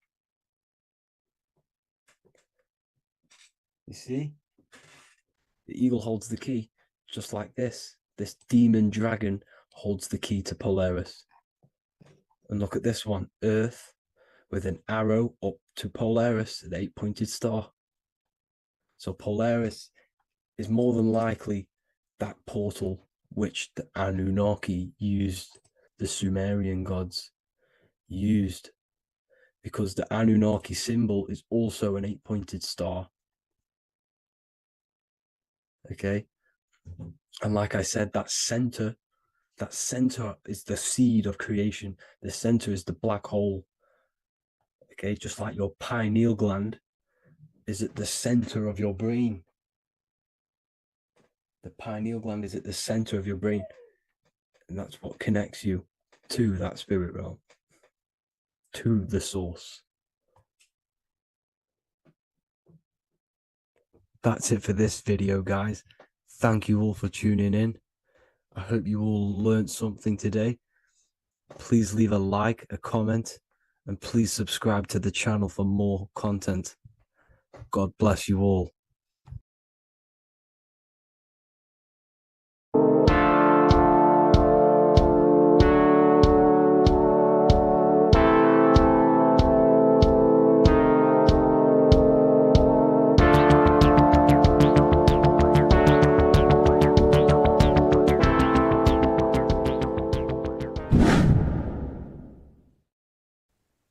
You see? The eagle holds the key, just like this. This demon dragon holds the key to Polaris. And look at this one, Earth, with an arrow up to Polaris, an 8-pointed star. So Polaris is more than likely that portal which the Anunnaki used, the Sumerian gods used, because the Anunnaki symbol is also an 8-pointed star. Okay, and like I said, that center is the seed of creation. The center is the black hole. Okay, just like your pineal gland is at the center of your brain. The pineal gland is at the center of your brain, and that's what connects you to that spirit realm, to the source. That's it for this video, guys. Thank you all for tuning in. I hope you all learned something today. Please leave a like, a comment, and please subscribe to the channel for more content. God bless you all.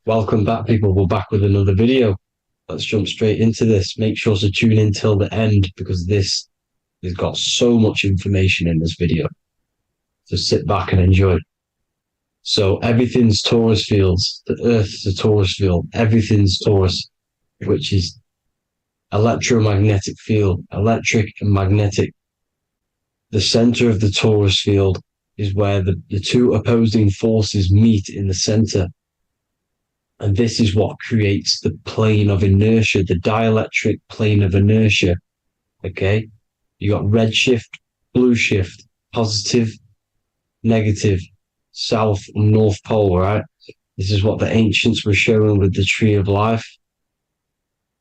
Welcome back, people. We're back with another video. Let's jump straight into this. Make sure to tune in till the end, because this has got so much information in this video. So sit back and enjoy. So everything's Taurus fields. The Earth's a Taurus field. Everything's Taurus, which is electromagnetic field, electric and magnetic. The center of the Taurus field is where the two opposing forces meet in the center. And this is what creates the plane of inertia, the dielectric plane of inertia. Okay? You got red shift, blue shift, positive, negative, south and north pole, right? This is what the ancients were showing with the tree of life.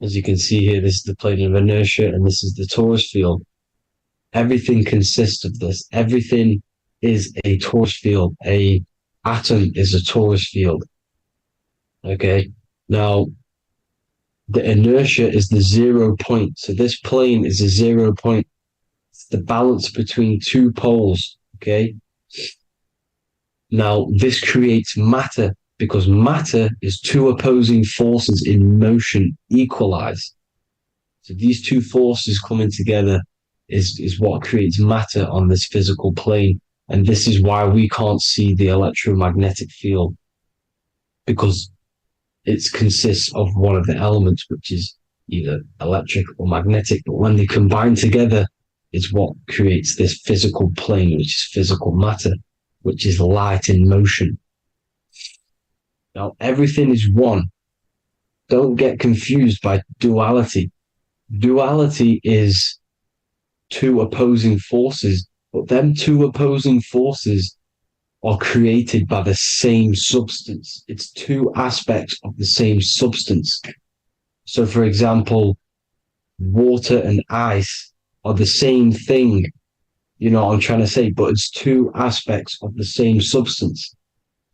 As you can see here, this is the plane of inertia, and this is the Taurus field. Everything consists of this. Everything is a Taurus field. A atom is a Taurus field. Okay, now the inertia is the 0 point. So this plane is a 0 point. It's the balance between two poles. Okay, now this creates matter, because matter is two opposing forces in motion equalized. So these two forces coming together is what creates matter on this physical plane. And this is why we can't see the electromagnetic field, because it consists of one of the elements, which is either electric or magnetic. But when they combine together, it's what creates this physical plane, which is physical matter, which is light in motion. Now, everything is one. Don't get confused by duality. Duality is two opposing forces, but them two opposing forces are created by the same substance. It's two aspects of the same substance. So, for example, water and ice are the same thing, you know what I'm trying to say, but it's two aspects of the same substance,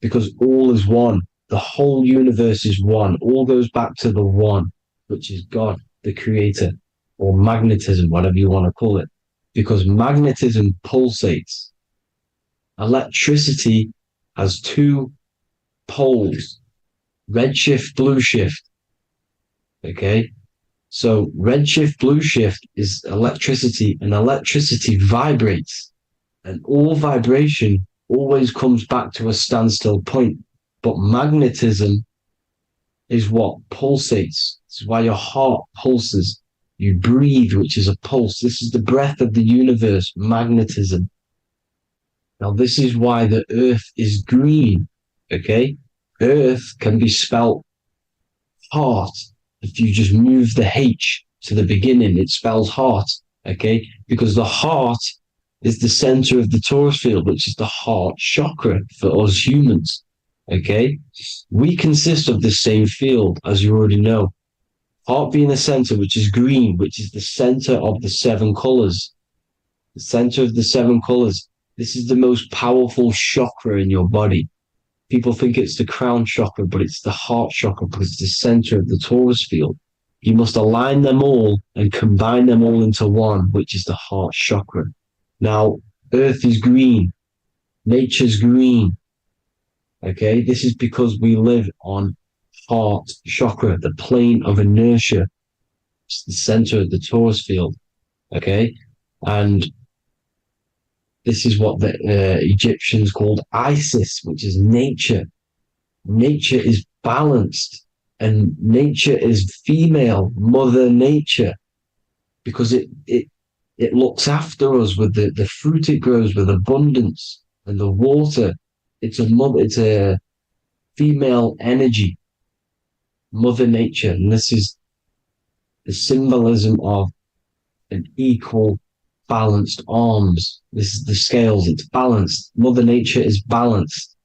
because all is one. The whole universe is one. All goes back to the one, which is God, the creator, or magnetism, whatever you want to call it, because magnetism pulsates. Electricity has two poles, red shift, blue shift. Okay, so red shift, blue shift is electricity, and electricity vibrates, and all vibration always comes back to a standstill point. But magnetism is what pulsates. This is why your heart pulses. You breathe, which is a pulse. This is the breath of the universe, magnetism. Now, this is why the earth is green, okay? Earth can be spelt heart. If you just move the H to the beginning, it spells heart, okay? Because the heart is the center of the torus field, which is the heart chakra for us humans, okay? We consist of the same field, as you already know. Heart being the center, which is green, which is the center of the 7 colors. The center of the 7 colors. This is the most powerful chakra in your body. People think it's the crown chakra, but it's the heart chakra because it's the center of the torus field. You must align them all and combine them all into one, which is the heart chakra. Now, earth is green. Nature's green. Okay, this is because we live on heart chakra, the plane of inertia. It's the center of the torus field. Okay, and this is what the Egyptians called Isis, which is nature. Nature is balanced, and nature is female, Mother Nature, because it looks after us with the fruit it grows with abundance and the water. It's a female energy, Mother Nature, and this is the symbolism of an equal, balanced arms. This is the scales. It's balanced. Mother Nature is balanced.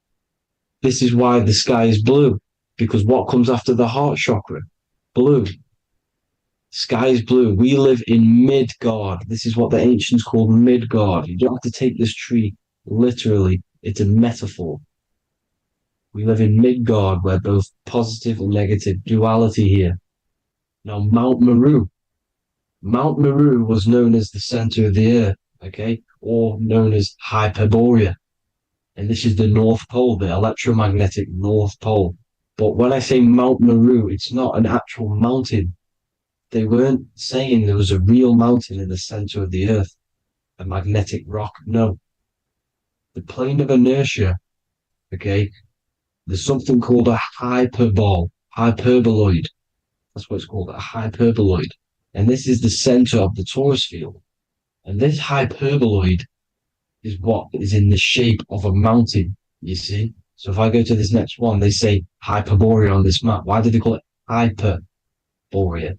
This is why the sky is blue, because what comes after the heart chakra? Blue. Sky is blue. We live in Midgard. This is what the ancients called Midgard. You don't have to take this tree literally. It's a metaphor. We live in Midgard, where both positive and negative duality here. Now, Mount Meru. Mount Meru was known as the center of the earth, okay, or known as Hyperborea. And this is the North Pole, the electromagnetic North Pole. But when I say Mount Meru, it's not an actual mountain. They weren't saying there was a real mountain in the center of the earth, a magnetic rock. No. The plane of inertia, okay, there's something called a hyperboloid. That's what it's called, a hyperboloid. And this is the center of the torus field. And this hyperboloid is what is in the shape of a mountain, you see? So if I go to this next one, they say Hyperborea on this map. Why do they call it Hyperborea?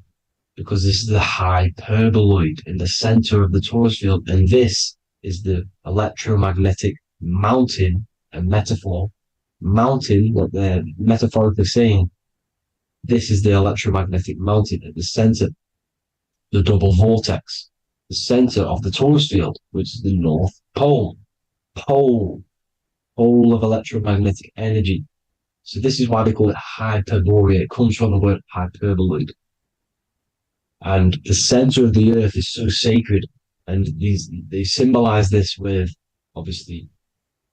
Because this is the hyperboloid in the center of the torus field. And this is the electromagnetic mountain, a metaphor. Mountain, what they're metaphorically saying, this is the electromagnetic mountain at the center, the double vortex, the center of the torus field, which is the North Pole. Pole of electromagnetic energy. So this is why they call it Hyperborea. It comes from the word hyperboloid. And the center of the earth is so sacred. And they symbolize this with, obviously,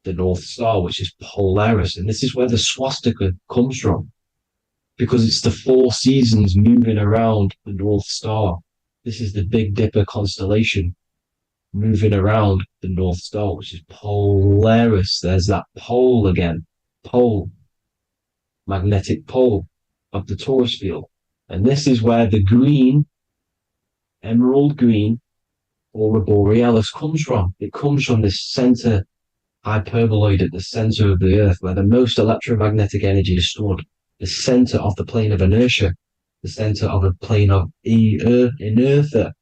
the North Star, which is Polaris. And this is where the swastika comes from, because it's the 4 seasons moving around the North Star. This is the Big Dipper constellation moving around the North Star, which is Polaris. There's that pole again. Pole. Magnetic pole of the torus field. And this is where the green, emerald green, aurora borealis comes from. It comes from this center hyperboloid at the center of the earth, where the most electromagnetic energy is stored. The center of the plane of inertia. The center of the plane of inertia.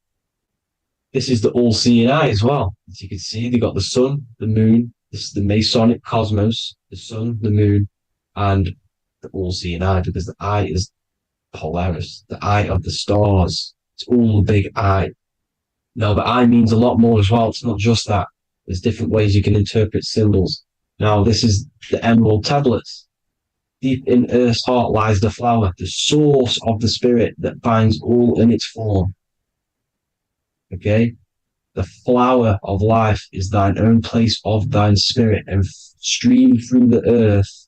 This is the all-seeing eye as well. As you can see, they got the sun, the moon. This is the Masonic cosmos, the sun, the moon, and the all-seeing eye, because the eye is Polaris, the eye of the stars. It's all a big eye. Now, the eye means a lot more as well. It's not just that. There's different ways you can interpret symbols. Now, this is the emerald tablets. Deep in Earth's heart lies the flower, the source of the spirit that binds all in its form. Okay? The flower of life is thine own place of thine spirit, and stream through the earth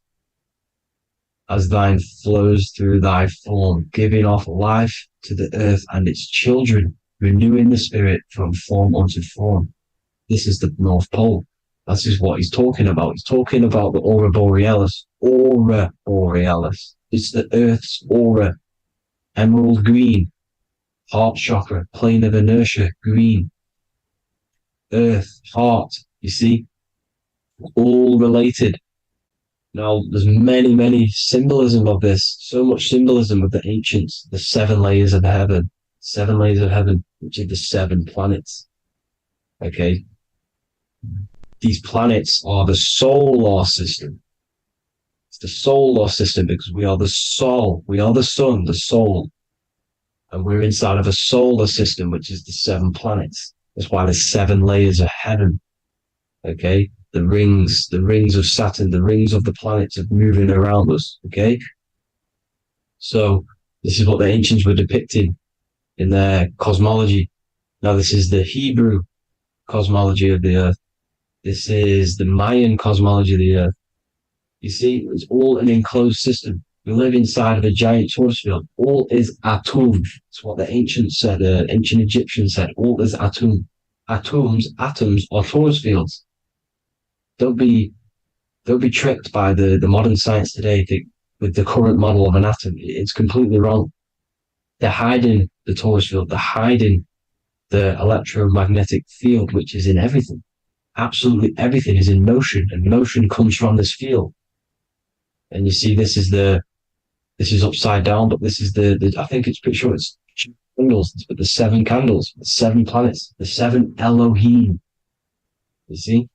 as thine flows through thy form, giving off life to the earth and its children, renewing the spirit from form unto form. This is the North Pole. That is what he's talking about. He's talking about the aurora borealis. Aurora borealis. It's the earth's aura. Emerald green. Heart chakra. Plane of inertia. Green. Earth. Heart. You see? all related. Now, there's many symbolism of this, so much symbolism of the ancients, the 7 layers of heaven, which are the 7 planets. Okay? These planets are the solar system. It's the solar system because we are the soul. We are the sun, the soul. And we're inside of a solar system, which is the 7 planets. That's why there's 7 layers of heaven. Okay? The rings of Saturn, the rings of the planets are moving around us. Okay? So this is what the ancients were depicting in their cosmology. Now this is the Hebrew cosmology of the earth. This is the Mayan cosmology of the earth. You see, it's all an enclosed system. We live inside of a giant torus field. All is atum. That's what the ancients said, ancient Egyptians said. All is atum. Atoms are torus fields. Don't be tricked by the modern science today with the current model of an atom. It's completely wrong. They're hiding the torus field. They're hiding the electromagnetic field, which is in everything. Absolutely everything is in motion, and motion comes from this field. And you see, this is upside down, but this is I think it's pretty sure it's candles, but the 7 candles, the 7 planets, the 7 Elohim. You see?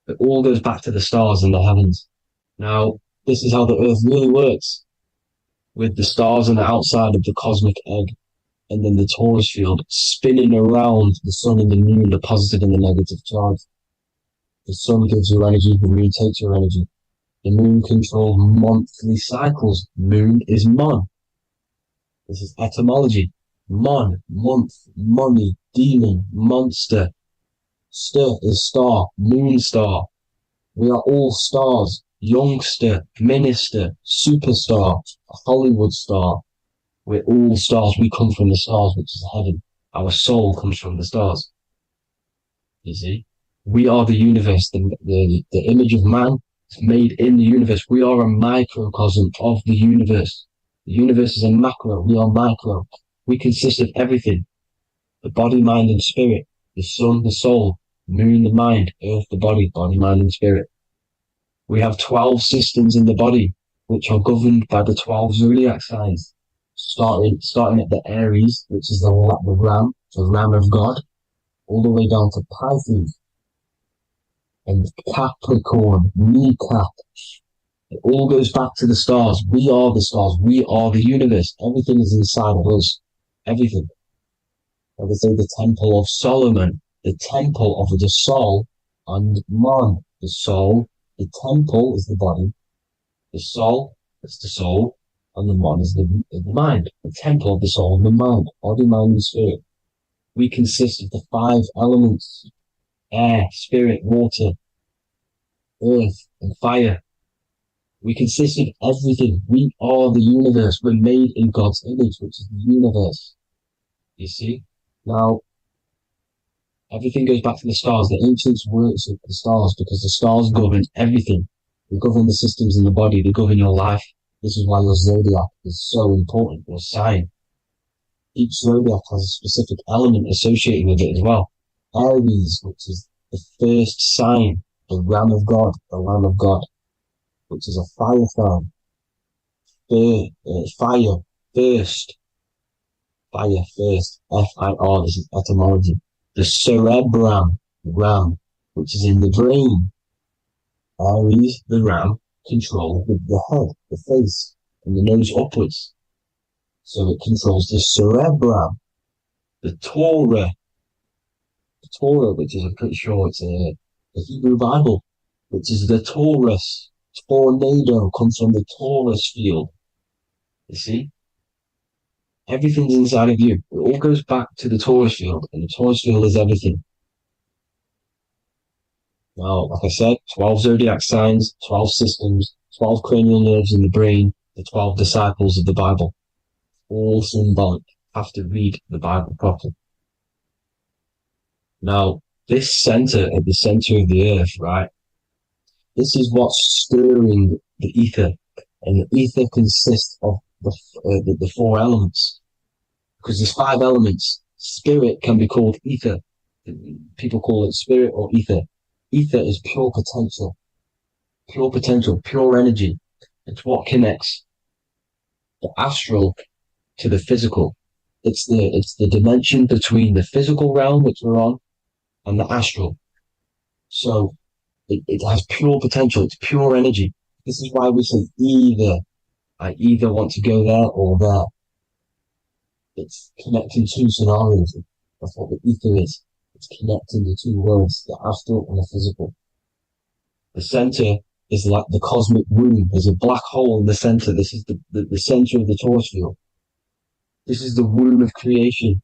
It all goes back to the stars and the heavens. Now, this is how the earth really works, with the stars on the outside of the cosmic egg, and then the torus field spinning around the sun and the moon, the positive and the negative charge. The sun gives you energy, the moon takes your energy. The moon controls monthly cycles. Moon is mon. This is etymology. Mon, month, money, demon, monster. Stir is star, moon star. We are all stars. Youngster, minister, superstar, Hollywood star. We're all stars. We come from the stars, which is heaven. Our soul comes from the stars. You see? We are the universe, the image of man made in the universe. We are a microcosm of the universe. The universe is a macro. We are micro. We consist of everything. The body, mind, and spirit. The sun, the soul. Moon, the mind. Earth, the body. Body, mind, and spirit. We have 12 systems in the body, which are governed by the 12 zodiac signs. Starting at the Aries, which is the ram of God, all the way down to Pisces and Capricorn, kneecap. It all goes back to the stars. We are the stars. We are the universe. Everything is inside of us. Everything. Like I say, the Temple of Solomon, the Temple of the Soul, and man, the soul. The temple is the body. The soul is the soul, and the man is the mind. The temple of the soul and the mind, body, mind, and spirit. We consist of the 5 elements: air, spirit, water, earth, and fire. We consist of everything. We are the universe. We're made in God's image, which is the universe. You see? Now, everything goes back to the stars. The ancients worshiped the stars because the stars govern everything. They govern the systems in the body. They govern your life. This is why your zodiac is so important, your sign. Each zodiac has a specific element associated with it as well. Aries, which is the first sign, the Ram of God, which is a fire sign. Fire, first. F-I-R, this is etymology. The cerebrum, ram, which is in the brain. Aries, the ram, controls the head, the face, and the nose upwards. So it controls the cerebrum. The Torah, which is, I'm pretty sure it's the Hebrew Bible, which is the Taurus. Tornado comes from the Taurus field. You see? Everything's inside of you. It all goes back to the Taurus field, and the Taurus field is everything. Now, like I said, 12 zodiac signs, 12 systems, 12 cranial nerves in the brain, the 12 disciples of the Bible. All symbolic. Have to read the Bible properly. Now, this center, at the center of the earth, right? This is what's stirring the ether. And the ether consists of the 4 elements. Because there's 5 elements. Spirit can be called ether. People call it spirit or ether. ether is pure potential, pure energy. It's what connects the astral to the physical. It's the dimension between the physical realm, which we're on, and the astral. So it has pure potential. It's pure energy. This is why we say either. I either want to go there or there. It's connecting two scenarios. That's what the ether is. It's connecting the two worlds, the astral and the physical. The center is like the cosmic womb. There's a black hole in the center. This is the center of the torus field. This is the womb of creation.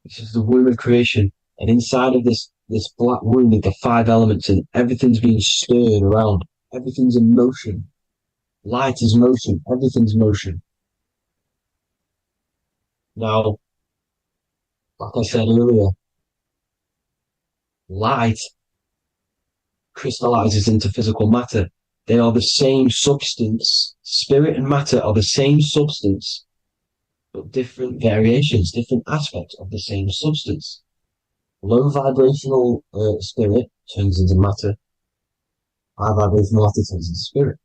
This is the womb of creation. And inside of this black womb are the 5 elements, and everything's being stirred around. Everything's in motion. Light is motion. Everything's motion. Now, like I said earlier, light crystallizes into physical matter. They are the same substance. Spirit and matter are the same substance, but different variations, different aspects of the same substance. Low vibrational spirit turns into matter. High vibrational matter turns into spirit.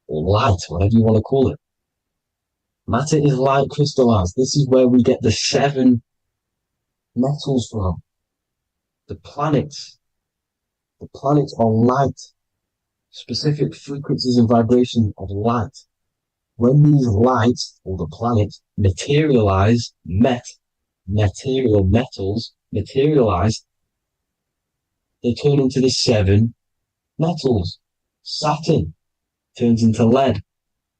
Or light, whatever you want to call it. Matter is light crystallized. This is where we get the 7 metals from. The planets. The planets are light. Specific frequencies and vibration of light. When these lights, or the planets, materialize, material metals, materialize, they turn into the 7 metals. Saturn turns into lead.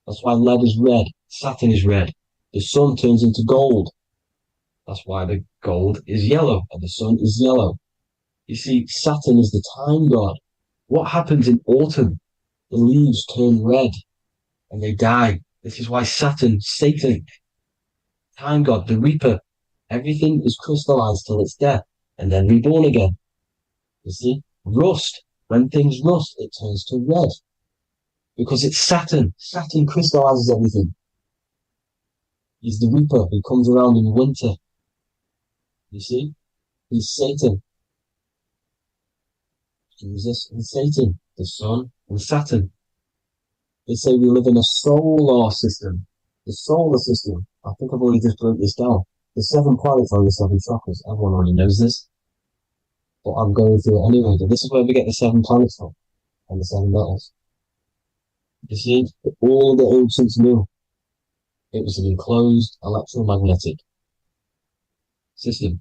That's why lead is red. Saturn is red. The sun turns into gold. That's why the gold is yellow and the sun is yellow. You see, Saturn is the time god. What happens in autumn? The leaves turn red and they die. This is why Satan, time god, the reaper, everything is crystallized till it's death and then reborn again. You see, rust. When things rust, it turns to red. Because it's Saturn. Saturn crystallizes everything. He's the reaper who comes around in winter. You see? He's Satan. Jesus and Satan, the sun and Saturn. They say we live in a solar system. The solar system. I think I've already just broke this down. The 7 planets are the 7 chakras. Everyone already knows this. But I'm going through it anyway. But this is where we get the 7 planets from. And the 7 metals. You see, all the ancients knew it was an enclosed electromagnetic system.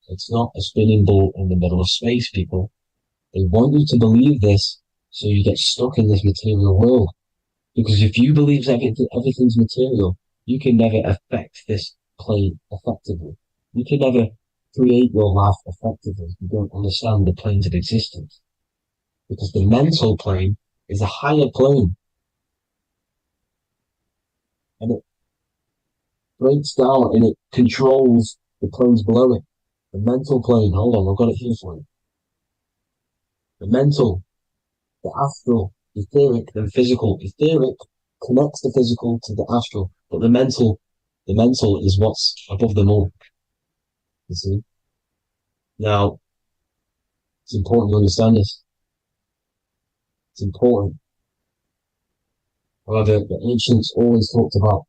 It's not a spinning ball in the middle of space, people. They want you to believe this so you get stuck in this material world. Because if you believe everything's material, you can never affect this plane effectively. You can never create your life effectively if you don't understand the planes of existence. Because the mental plane is a higher plane. And it breaks down and it controls the planes below it. The mental plane, hold on, I've got it here for you. The mental, the astral, etheric, then physical. Etheric connects the physical to the astral, but the mental is what's above them all. You see? Now, it's important to understand this. It's important. However, the ancients always talked about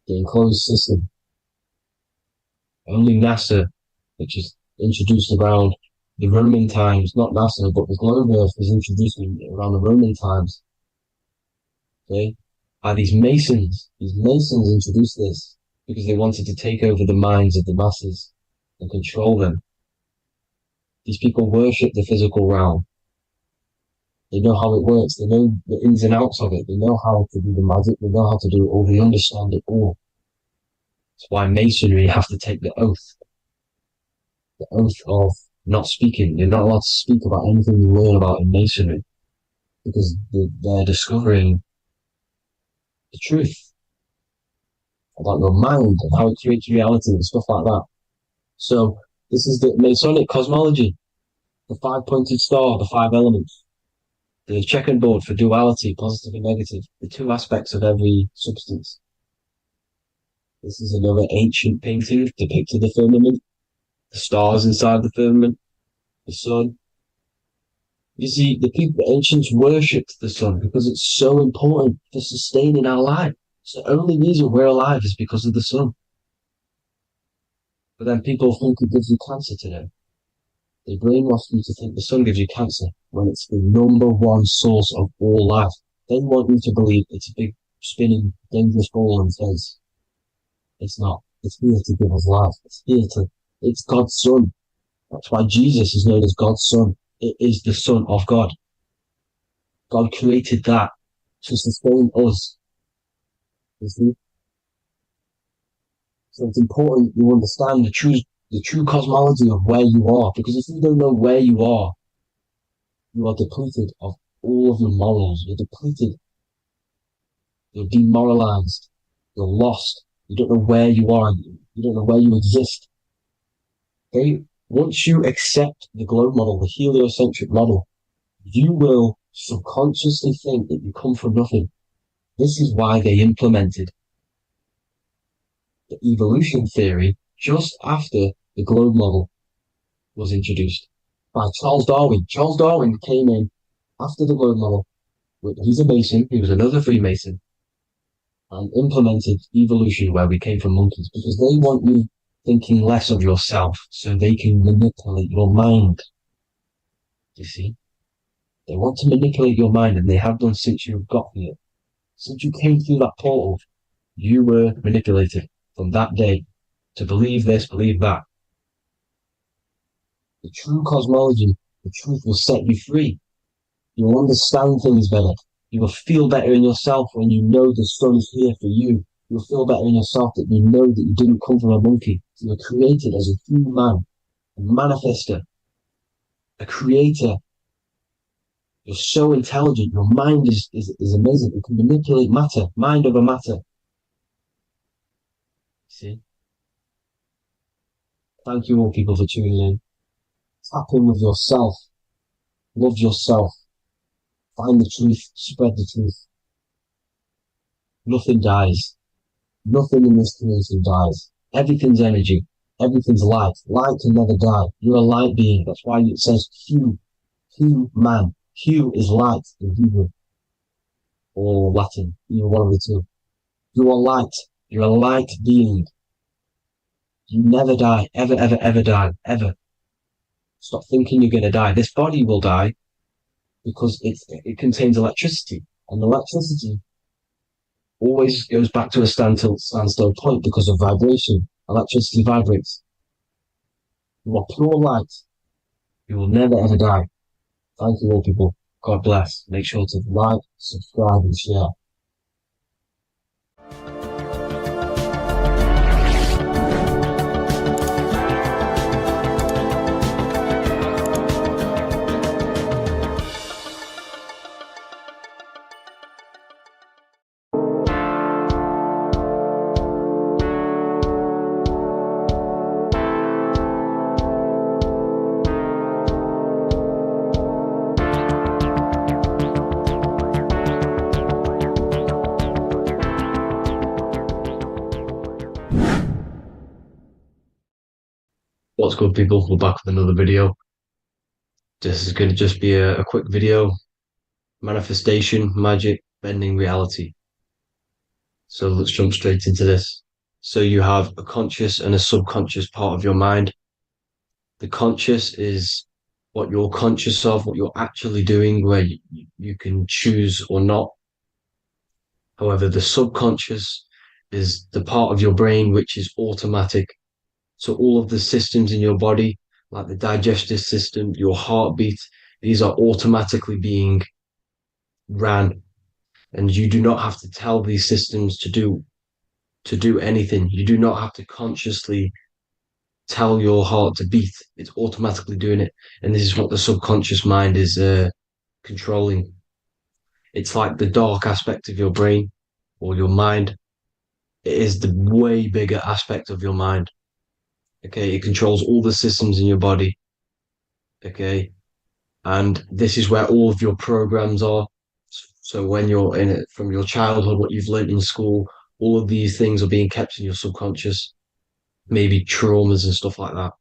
the enclosed system. Only NASA, which is introduced around the Roman times, not NASA, but the globe Earth was introduced around the Roman times. Okay? By these Masons. These Masons introduced this because they wanted to take over the minds of the masses and control them. These people worship the physical realm. They know how it works. They know the ins and outs of it. They know how to do the magic. They know how to do it all. They understand it all. That's why Masonry have to take the oath. The oath of not speaking. You're not allowed to speak about anything you learn about in Masonry. Because they're discovering the truth about your mind and how it creates reality and stuff like that. So, this is the Masonic cosmology. The 5-pointed star, the 5 elements. The checkerboard for duality, positive and negative. The 2 aspects of every substance. This is another ancient painting depicting the firmament. The stars inside the firmament. the sun. You see, the ancients worshipped the sun because it's so important for sustaining our life. It's the only reason we're alive is because of the sun. But then people think it gives you cancer today. They brainwash you to think the sun gives you cancer when it's the number one source of all life. They want you to believe it's a big, spinning, dangerous ball in space. It's not. It's here to give us life. It's God's son. That's why Jesus is known as God's son. It is the son of God. God created that to sustain us. You see? So it's important you understand the true cosmology of where you are, because if you don't know where you are depleted of all of your morals. You're depleted. You're demoralized. You're lost. You don't know where you are. You don't know where you exist. Okay? Once you accept the globe model, the heliocentric model, you will subconsciously think that you come from nothing. This is why they implemented the evolution theory just after the globe model was introduced by Charles Darwin. Charles Darwin came in after the globe model. He's a Mason, he was another Freemason, and implemented evolution where we came from monkeys because they want you thinking less of yourself so they can manipulate your mind. You see? They want to manipulate your mind, and they have done since you got here. Since you came through that portal, you were manipulated from that day to believe this, believe that. The true cosmology, the truth will set you free. You'll understand things better. You will feel better in yourself when you know the sun is here for you. You'll feel better in yourself that you know that you didn't come from a monkey. You were created as a human, a manifester, a creator. You're so intelligent. Your mind is amazing. You can manipulate matter, mind over matter. See? Thank you all people for tuning in. Tap in with yourself. Love yourself. Find the truth. Spread the truth. Nothing dies. Nothing in this creation dies. Everything's energy. Everything's light. Light can never die. You're a light being. That's why it says Hu. Hu man. Hu is light in Hebrew or Latin. Either one of the two. You are light. You're a light being. You never die. Ever, ever, ever die. Ever. Stop thinking you're going to die. This body will die because it contains electricity. And electricity always goes back to a standstill point because of vibration. Electricity vibrates. You are pure light. You will never ever die. Thank you all people. God bless. Make sure to like, subscribe and share. What's good people, we're back with another video. This is going to just be a quick video. Manifestation, magic, bending reality. So let's jump straight into this. So you have a conscious and a subconscious part of your mind. The conscious is what you're conscious of, what you're actually doing, where you can choose or not. However, the subconscious is the part of your brain which is automatic. So all of the systems in your body, like the digestive system, your heartbeat, these are automatically being ran. And you do not have to tell these systems to do anything. You do not have to consciously tell your heart to beat. It's automatically doing it. And this is what the subconscious mind is controlling. It's like the dark aspect of your brain or your mind. It is the way bigger aspect of your mind. Okay, it controls all the systems in your body. Okay, and this is where all of your programs are. So when you're in it from your childhood, what you've learned in school, all of these things are being kept in your subconscious, maybe traumas and stuff like that.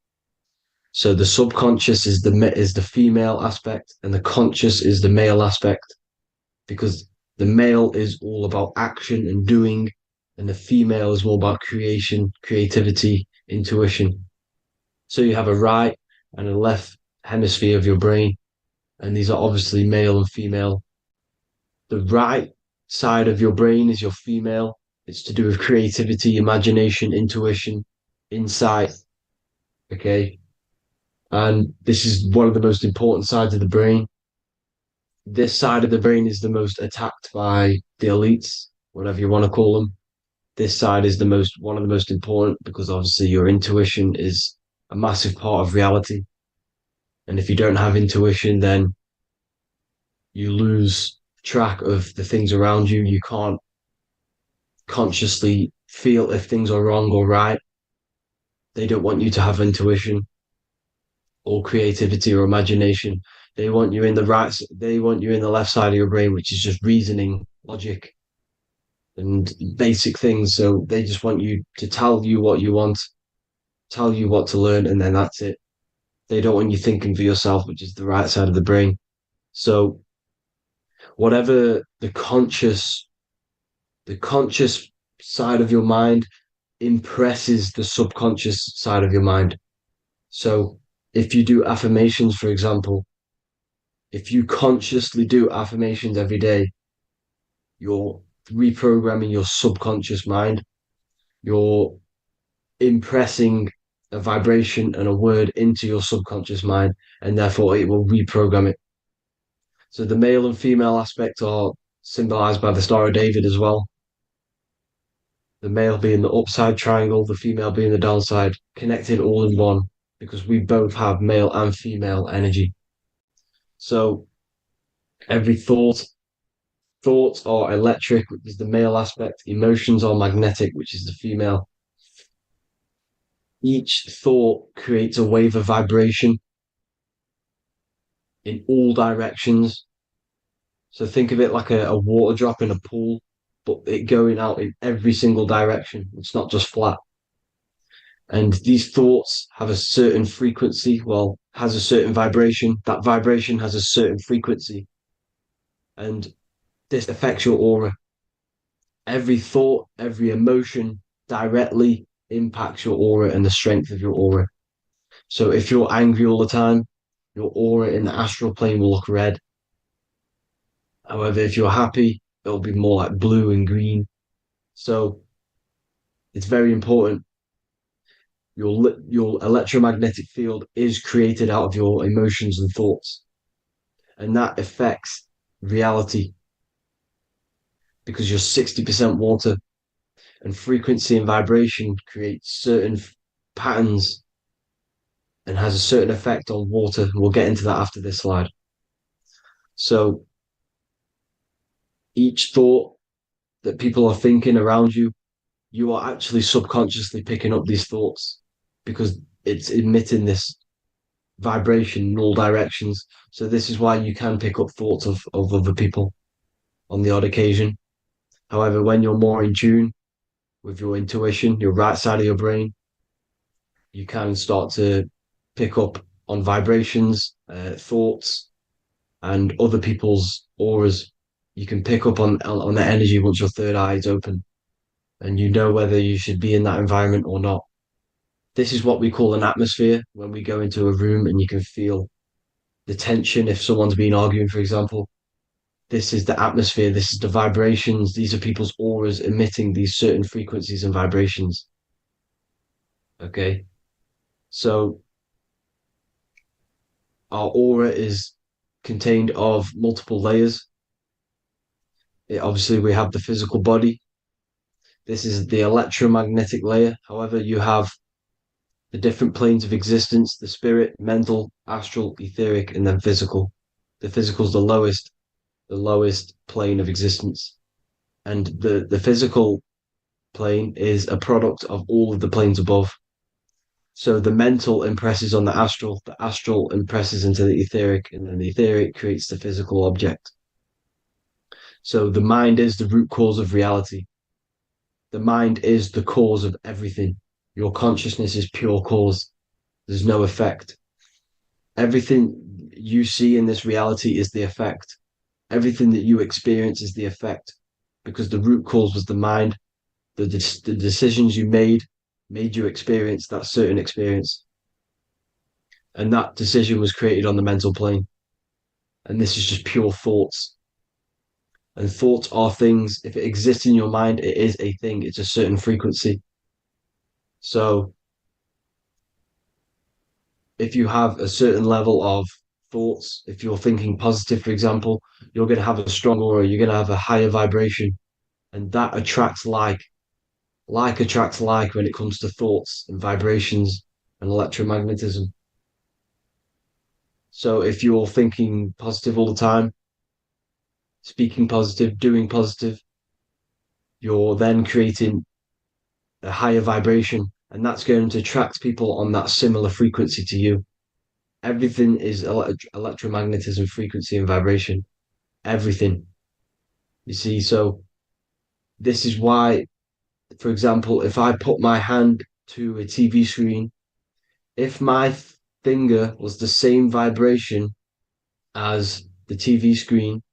So the subconscious is the female aspect, and the conscious is the male aspect, because the male is all about action and doing, and the female is more about creation, creativity, intuition. So you have a right and a left hemisphere of your brain, and these are obviously male and female. The right side of your brain is your female. It's to do with creativity, imagination, intuition, insight. Okay. And this is one of the most important sides of the brain. This side of the brain is the most attacked by the elites, whatever you want to call them. This side is one of the most important, because obviously your intuition is a massive part of reality. And if you don't have intuition, then you lose track of the things around you. You can't consciously feel if things are wrong or right. They don't want you to have intuition or creativity or imagination. They want you in the left side of your brain, which is just reasoning, logic, and basic things. So they just want you to tell you what you want, tell you what to learn, and then that's it. They don't want you thinking for yourself, which is the right side of the brain. So whatever the conscious side of your mind impresses the subconscious side of your mind. So if you do affirmations, for example, if you consciously do affirmations every day, you're reprogramming your subconscious mind. You're impressing a vibration and a word into your subconscious mind, and therefore it will reprogram it. So the male and female aspect are symbolized by the Star of David as well. The male being the upside triangle, the female being the downside, connected all in one, because we both have male and female energy. So every thoughts are electric, which is the male aspect. Emotions are magnetic, which is the female. Each thought creates a wave of vibration in all directions. So think of it like a water drop in a pool, but it going out in every single direction. It's not just flat. And these thoughts have a certain frequency, has a certain vibration. That vibration has a certain frequency. And this affects your aura. Every thought, every emotion directly impacts your aura and the strength of your aura. So if you're angry all the time, your aura in the astral plane will look red. However, if you're happy, it'll be more like blue and green. So it's very important. Your electromagnetic field is created out of your emotions and thoughts, and that affects reality, because you're 60% water, and frequency and vibration create certain patterns and has a certain effect on water. We'll get into that after this slide. So each thought that people are thinking around you, you are actually subconsciously picking up these thoughts, because it's emitting this vibration in all directions. So this is why you can pick up thoughts of other people on the odd occasion. However, when you're more in tune with your intuition, your right side of your brain, you can start to pick up on vibrations, thoughts, and other people's auras. You can pick up on the energy once your third eye is open, and you know whether you should be in that environment or not. This is what we call an atmosphere. When we go into a room and you can feel the tension, if someone's been arguing, for example, this is the atmosphere, this is the vibrations, these are people's auras emitting these certain frequencies and vibrations. Okay, so our aura is contained of multiple layers. Obviously, we have the physical body. This is the electromagnetic layer. However, you have the different planes of existence: the spirit, mental, astral, etheric, and then physical. The physical is the lowest plane of existence. And the physical plane is a product of all of the planes above. So the mental impresses on the astral impresses into the etheric, and then the etheric creates the physical object. So the mind is the root cause of reality. The mind is the cause of everything. Your consciousness is pure cause. There's no effect. Everything you see in this reality is the effect. Everything that you experience is the effect, because the root cause was the mind. The decisions you made you experience that certain experience, and that decision was created on the mental plane. And this is just pure thoughts. And thoughts are things. If it exists in your mind, it is a thing. It's a certain frequency. So if you have a certain level of thoughts, if you're thinking positive, for example, you're going to have a strong aura, you're going to have a higher vibration, and that attracts like. Like attracts like when it comes to thoughts and vibrations and electromagnetism. So if you're thinking positive all the time, speaking positive, doing positive, you're then creating a higher vibration, and that's going to attract people on that similar frequency to you. Everything is electromagnetism, frequency, and vibration. Everything. You see, so this is why, for example, if I put my hand to a TV screen, if my finger was the same vibration as the TV screen,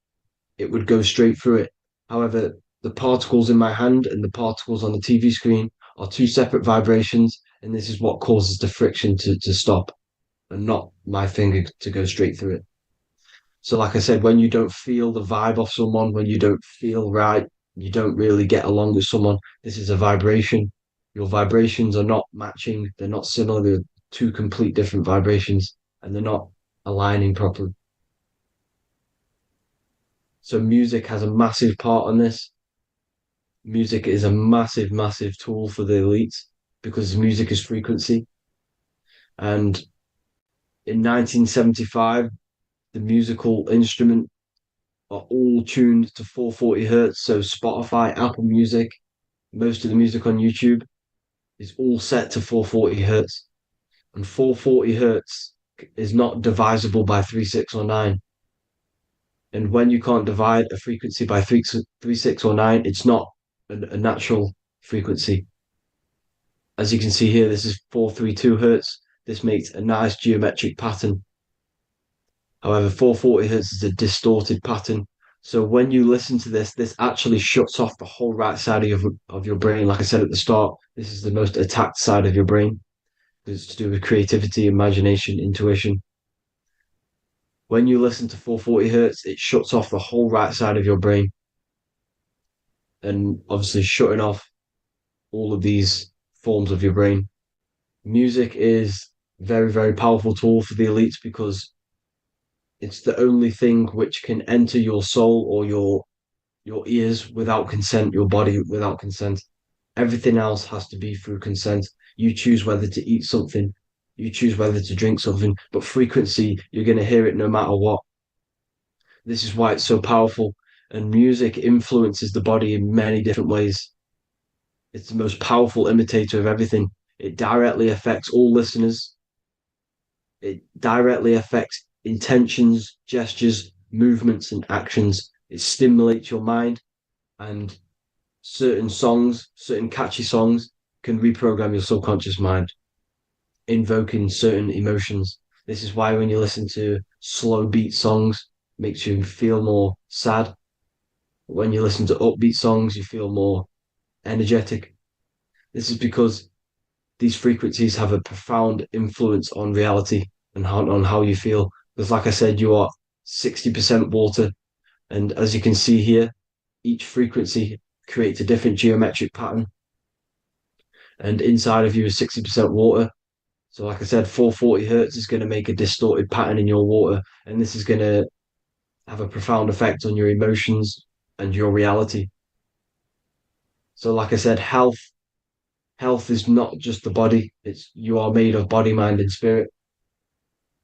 it would go straight through it. However, the particles in my hand and the particles on the TV screen are two separate vibrations, and this is what causes the friction to stop and not my finger to go straight through it. So, like I said, when you don't feel the vibe of someone, when you don't feel right, you don't really get along with someone, this is a vibration. Your vibrations are not matching, they're not similar, they're two complete different vibrations, and they're not aligning properly. So music has a massive part on this. Music is a massive, massive tool for the elites because music is frequency. And in 1975, the musical instrument are all tuned to 440 hertz. So Spotify, Apple Music, most of the music on YouTube is all set to 440 hertz. And 440 hertz is not divisible by 3, 6, or 9. And when you can't divide a frequency by 3, 6, or 9, it's not a natural frequency. As you can see here, this is 432 hertz. This makes a nice geometric pattern. However, 440 hertz is a distorted pattern. So when you listen to this, this actually shuts off the whole right side of your brain. Like I said at the start, this is the most attacked side of your brain. It's to do with creativity, imagination, intuition. When you listen to 440 hertz, it shuts off the whole right side of your brain. And obviously shutting off all of these forms of your brain. Music is a very, very powerful tool for the elites because it's the only thing which can enter your soul or your ears without consent, your body without consent. Everything else has to be through consent. You choose whether to eat something, you choose whether to drink something, but frequency, you're going to hear it no matter what. This is why it's so powerful. And music influences the body in many different ways. It's the most powerful imitator of everything. It directly affects all listeners. It directly affects intentions, gestures, movements, and actions. It stimulates your mind, and certain songs, certain catchy songs, can reprogram your subconscious mind, invoking certain emotions. This is why when you listen to slow beat songs, it makes you feel more sad. When you listen to upbeat songs, you feel more energetic. This is because these frequencies have a profound influence on reality and on how you feel. Because, like I said, you are 60% water. And as you can see here, each frequency creates a different geometric pattern. And inside of you is 60% water. So, like I said, 440 hertz is going to make a distorted pattern in your water. And this is going to have a profound effect on your emotions and your reality. So, like I said, health is not just the body. It's you are made of body, mind, and spirit.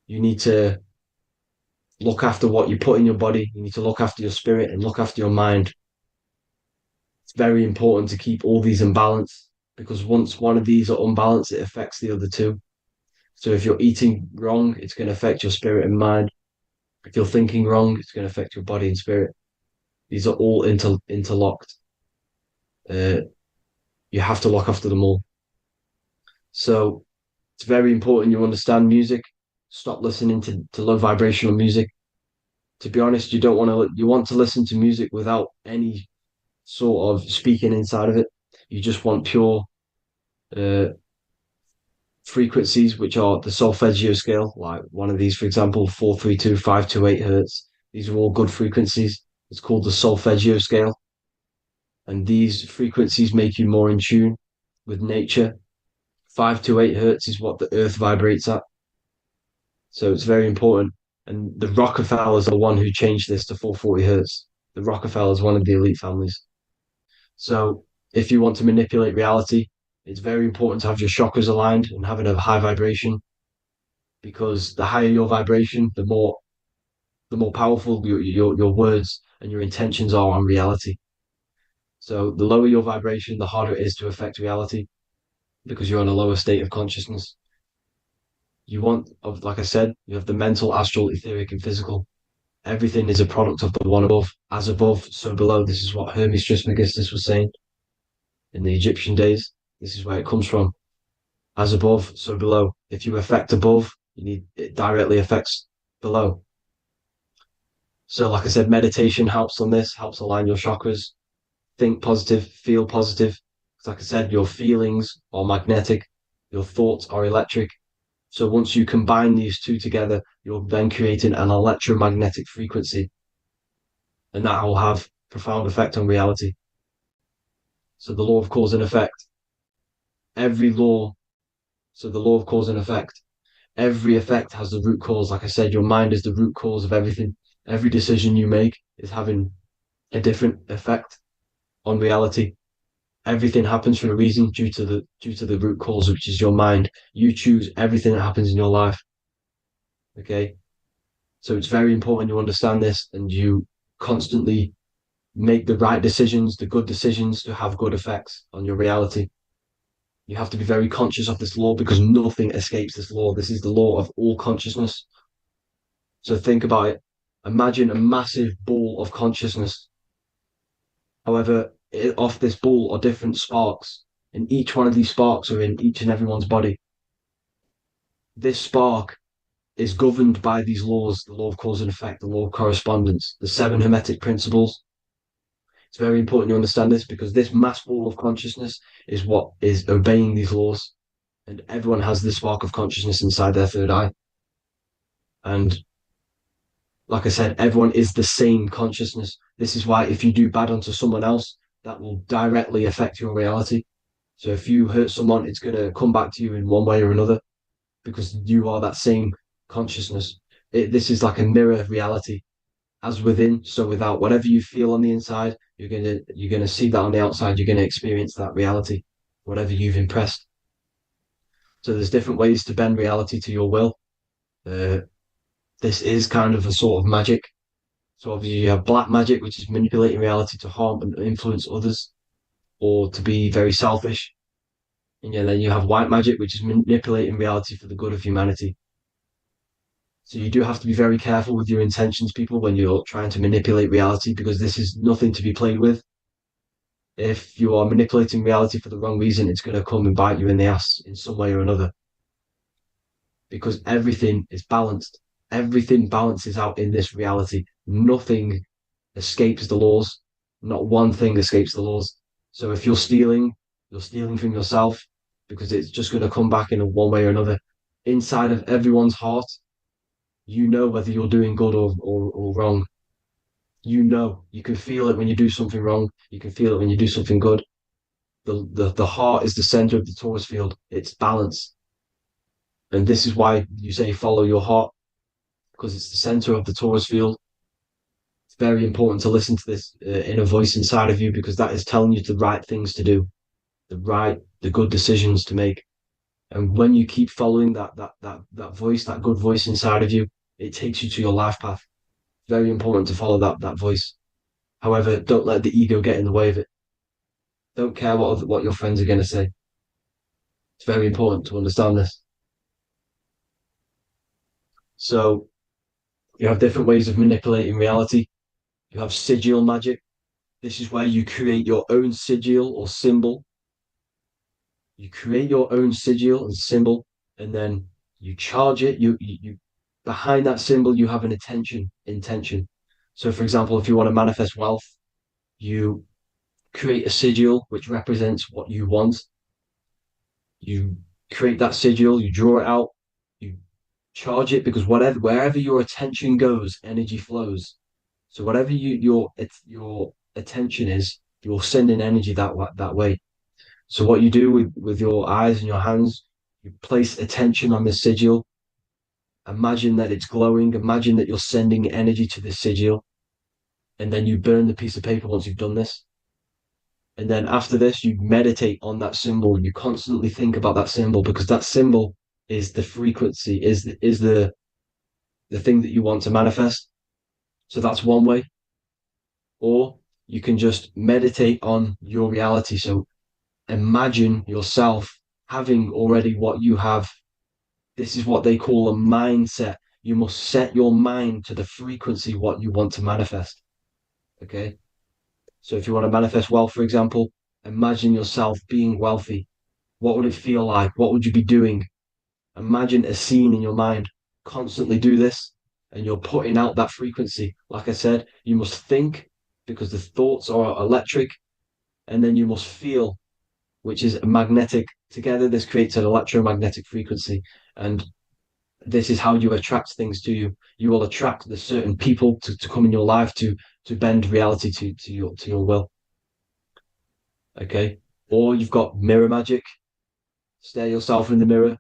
You need to look after what you put in your body. You need to look after your spirit and look after your mind. It's very important to keep all these in balance because once one of these are unbalanced, it affects the other two. So if you're eating wrong, it's going to affect your spirit and mind. If you're thinking wrong, it's going to affect your body and spirit. These are all interlocked. You have to look after them all. So it's very important you understand music. stop listening to low vibrational music. To be honest, you don't want to. You want to listen to music without any sort of speaking inside of it. You just want pure uh, frequencies, which are the solfeggio scale, like one of these, for example, 432, 528 hertz. These are all good frequencies. It's called the solfeggio scale. And these frequencies make you more in tune with nature. 528 hertz is what the earth vibrates at. So it's very important. And the Rockefellers are the one who changed this to 440 hertz. The Rockefellers, one of the elite families. So if you want to manipulate reality, it's very important to have your chakras aligned and having a high vibration, because the higher your vibration, the more powerful your words and your intentions are on reality. So the lower your vibration, the harder it is to affect reality, because you're in a lower state of consciousness. You want, like I said, you have the mental, astral, etheric, and physical. Everything is a product of the one above. As above, so below. This is what Hermes Trismegistus was saying in the Egyptian days. This is where it comes from. As above, so below. If you affect above, it directly affects below. So, like I said, meditation helps on this, helps align your chakras. Think positive, feel positive. Like I said, your feelings are magnetic, your thoughts are electric. So once you combine these two together, you're then creating an electromagnetic frequency, and that will have profound effect on reality. So the law of cause and effect, every law, so the law of cause and effect, every effect has the root cause. Like I said, your mind is the root cause of everything. Every decision you make is having a different effect on reality. Everything happens for a reason due to the root cause, which is your mind. You choose everything that happens in your life. Okay. So it's very important you understand this and you constantly make the right decisions, the good decisions to have good effects on your reality. You have to be very conscious of this law, because nothing escapes this law. This is the law of all consciousness. So think about it. Imagine a massive ball of consciousness. However, off this ball are different sparks, and each one of these sparks are in each and everyone's body. This spark is governed by these laws, the law of cause and effect, the law of correspondence, the seven hermetic principles. It's very important you understand this, because this mass ball of consciousness is what is obeying these laws, and everyone has this spark of consciousness inside their third eye. And like I said, everyone is the same consciousness. This is why if you do bad onto someone else, that will directly affect your reality. So if you hurt someone, it's going to come back to you in one way or another, because you are that same consciousness. This is like a mirror reality. As within, so without. Whatever you feel on the inside, you're gonna see that on the outside. You're gonna experience that reality, whatever you've impressed. So there's different ways to bend reality to your will. This is kind of a sort of magic. So obviously you have black magic, which is manipulating reality to harm and influence others, or to be very selfish. And yeah, then you have white magic, which is manipulating reality for the good of humanity. So you do have to be very careful with your intentions, people, when you're trying to manipulate reality, because this is nothing to be played with. If you are manipulating reality for the wrong reason, it's going to come and bite you in the ass in some way or another. Because everything is balanced. Everything balances out in this reality. Nothing escapes the laws. Not one thing escapes the laws. So if you're stealing from yourself, because it's just going to come back in one way or another. Inside of everyone's heart, you know whether you're doing good or wrong. You can feel it when you do something wrong. You can feel it when you do something good. The heart is the center of the torus field. It's balance. And this is why you say follow your heart, because it's the center of the torus field. It's very important to listen to this inner voice inside of you, because that is telling you the right things to do, the good decisions to make. And when you keep following that voice, that good voice inside of you, it takes you to your life path. Very important to follow that voice. However, don't let the ego get in the way of it. Don't care what your friends are going to say. It's very important to understand this. So you have different ways of manipulating reality. You have sigil magic. This is where you create your own sigil or symbol. You create your own sigil and symbol, and then You charge it. You behind that symbol, you have an intention. So, for example, if you want to manifest wealth, you create a sigil which represents what you want. You create that sigil, you draw it out, you charge it, because wherever your attention goes, energy flows. So whatever your attention is, you're sending energy that way. So what you do with your eyes and your hands, you place attention on the sigil. Imagine that it's glowing. Imagine that you're sending energy to the sigil, and then you burn the piece of paper once you've done this. And then after this, you meditate on that symbol. You constantly think about that symbol, because that symbol is the frequency, is the thing that you want to manifest. So that's one way. Or you can just meditate on your reality. So imagine yourself having already what you have. This is what they call a mindset. You must set your mind to the frequency what you want to manifest. Okay. So if you want to manifest wealth, for example, imagine yourself being wealthy. What would it feel like? What would you be doing? Imagine a scene in your mind. Constantly do this, and you're putting out that frequency. Like I said, you must think, because the thoughts are electric, and then you must feel, which is magnetic. Together, this creates an electromagnetic frequency, and this is how you attract things to you. You will attract the certain people to come in your life to bend reality to your will. Okay. Or you've got mirror magic. Stare yourself in the mirror,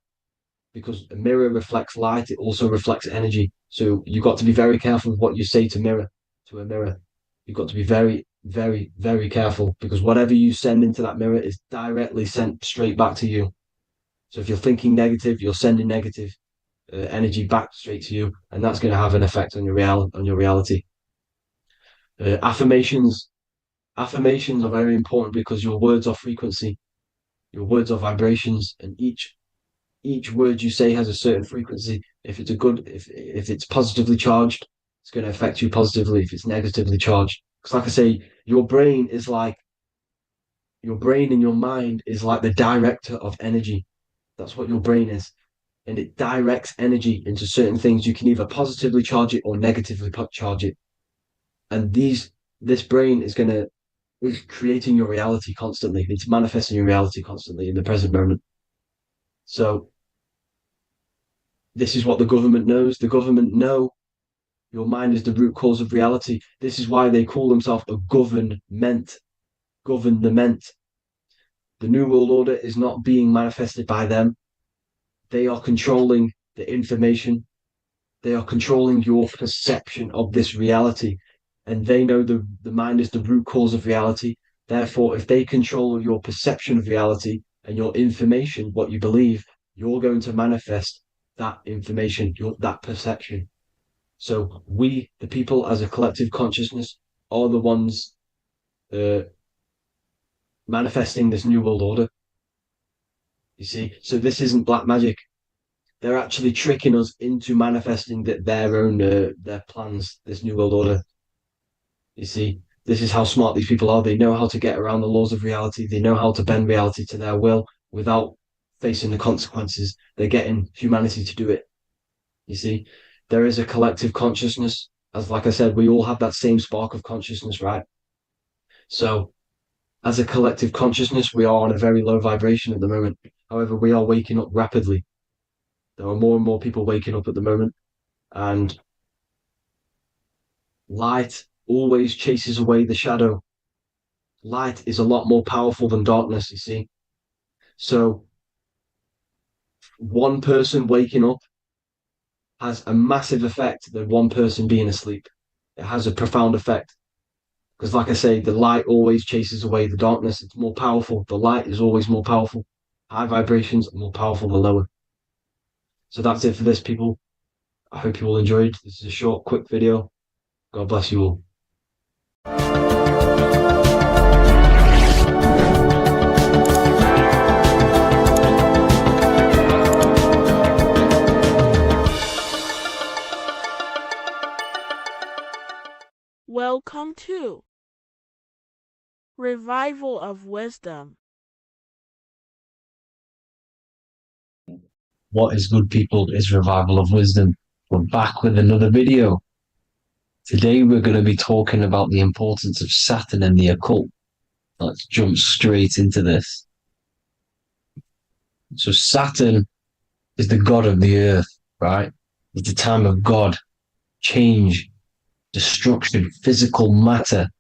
because a mirror reflects light. It also reflects energy. So you've got to be very careful with what you say to a mirror. You've got to be very, very, very careful, because whatever you send into that mirror is directly sent straight back to you. So if you're thinking negative, you're sending negative energy back straight to you, and that's going to have an effect on your reality. Affirmations are very important, because your words are frequency, your words are vibrations, and each word you say has a certain frequency. If it's positively charged, it's going to affect you positively. If it's negatively charged, because like I say, your brain and your mind is like the director of energy. That's what your brain is, and it directs energy into certain things. You can either positively charge it or negatively charge it, and this brain is creating your reality constantly. It's manifesting your reality constantly in the present moment. So this is what the government knows. The government know your mind is the root cause of reality. This is why they call themselves a government. Government. The New World Order is not being manifested by them. They are controlling the information. They are controlling your perception of this reality. And they know the mind is the root cause of reality. Therefore, if they control your perception of reality and your information, what you believe, you're going to manifest that information, that perception. So we, the people, as a collective consciousness, are the ones manifesting this new world order. You see, so this isn't black magic. They're actually tricking us into manifesting their own their plans, this new world order. You see, this is how smart these people are. They know how to get around the laws of reality. They know how to bend reality to their will without facing the consequences. They're getting humanity to do it. You see, there is a collective consciousness. As like I said, we all have that same spark of consciousness, right? So as a collective consciousness, we are on a very low vibration at the moment. However, we are waking up rapidly. There are more and more people waking up at the moment, and light always chases away the shadow. Light is a lot more powerful than darkness, you see. So one person waking up has a massive effect than one person being asleep. It has a profound effect. Because like I say, the light always chases away the darkness. It's more powerful. The light is always more powerful. High vibrations are more powerful than lower. So that's it for this, people. I hope you all enjoyed. This is a short, quick video. God bless you all. Welcome to Revival of Wisdom. What is good, people? Is Revival of Wisdom. We're back with another video. Today we're going to be talking about the importance of Saturn and the occult. Let's jump straight into this. So Saturn is the god of the earth, right? It's the time of God, change, destruction, physical matter.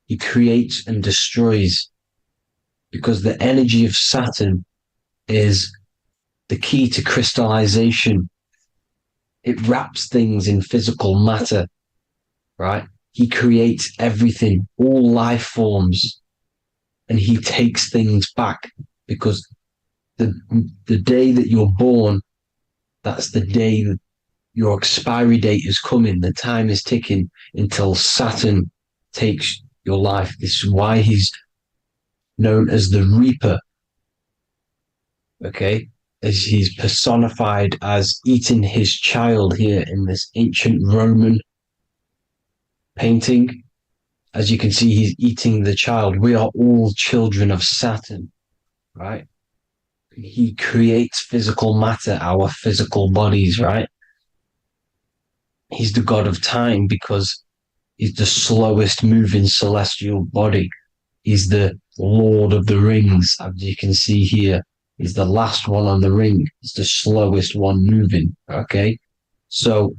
He creates and destroys because the energy of Saturn is the key to crystallization. It wraps things in physical matter, right? He creates everything, all life forms, and he takes things back because the day that you're born, that's the day that your expiry date is coming. The time is ticking until Saturn takes your life. This is why he's known as the Reaper. Okay? As he's personified as eating his child here in this ancient Roman painting. As you can see, he's eating the child. We are all children of Saturn, right? He creates physical matter, our physical bodies, right? He's the god of time because he's the slowest moving celestial body. He's the Lord of the Rings, as you can see here. He's the last one on the ring. He's the slowest one moving, okay? So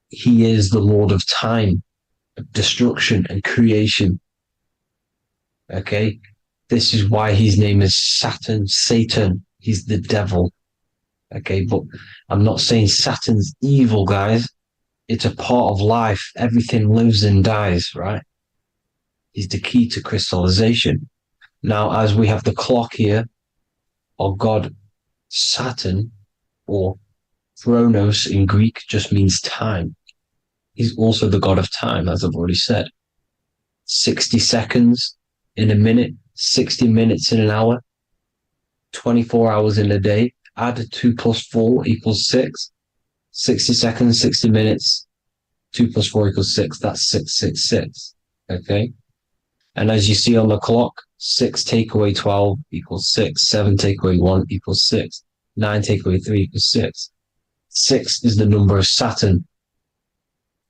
he is the Lord of time, destruction and creation, okay? This is why his name is Saturn, Satan. He's the devil, okay? But I'm not saying Saturn's evil, guys. It's a part of life. Everything lives and dies, right? He's the key to crystallization. Now, as we have the clock here, our god Saturn, or Chronos in Greek, just means time. He's also the god of time, as I've already said. 60 seconds in a minute, 60 minutes in an hour, 24 hours in a day. Add 2 plus 4 equals 6. 60 seconds, 60 minutes, 2 plus 4 equals 6. That's 666. Okay? And as you see on the clock, 6 take away 12 equals 6. 7 take away 1 equals 6. 9 take away 3 equals 6. 6 is the number of Saturn.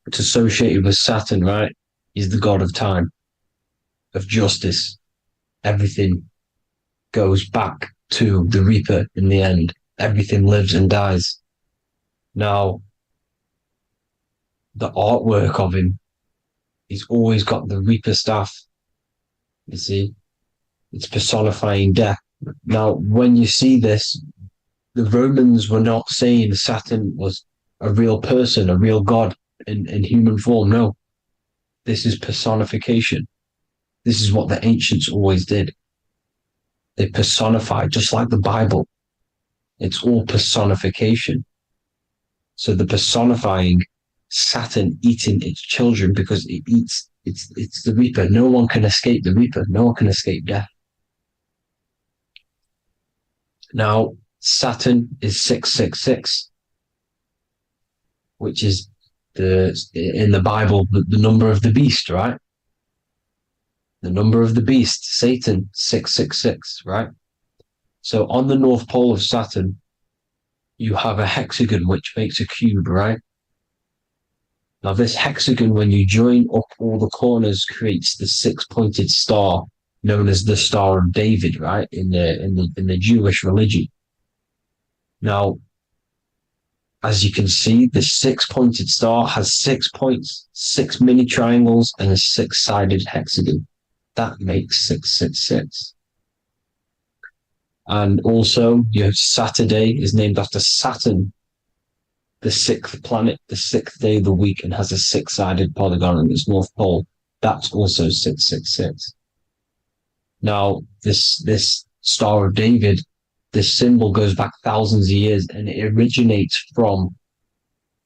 It's associated with Saturn, right? He's the god of time, of justice. Everything goes back to the Reaper in the end. Everything lives and dies. Now, the artwork of him, he's always got the Reaper staff. You see, it's personifying death. Now, when you see this, the Romans were not saying Saturn was a real person, a real god in human form. No, this is personification. This is what the ancients always did. They personified, just like the Bible. It's all personification. So the personifying Saturn eating its children because it eats, it's the Reaper. No one can escape the Reaper. No one can escape death. Now, Saturn is 666, which is in the Bible, the number of the beast, right? The number of the beast, Satan, 666, right? So on the North Pole of Saturn, you have a hexagon which makes a cube, right? Now this hexagon, when you join up all the corners, creates the 6-pointed star known as the Star of David, right? In the Jewish religion. Now, as you can see, the 6-pointed star has 6 points, 6 mini triangles, and a 6-sided hexagon. That makes 666. And also, you have Saturday is named after Saturn, the 6th planet, the 6th day of the week, and has a 6-sided polygon on its north pole. That's also 666. Now, this Star of David, this symbol goes back thousands of years, and it originates from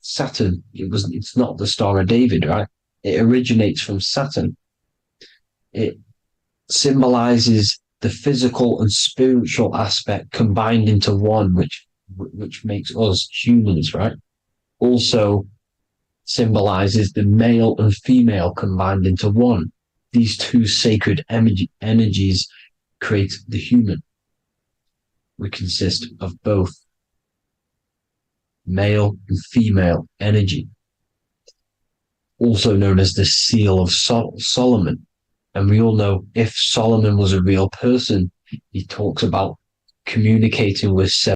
Saturn. It's not the Star of David, right? It originates from Saturn. It symbolizes the physical and spiritual aspect combined into one, which makes us humans, right? Also symbolizes the male and female combined into one. These two sacred energies create the human. we consist of both male and female energy, also known as the seal of Solomon. And we all know if Solomon was a real person, he talks about communicating with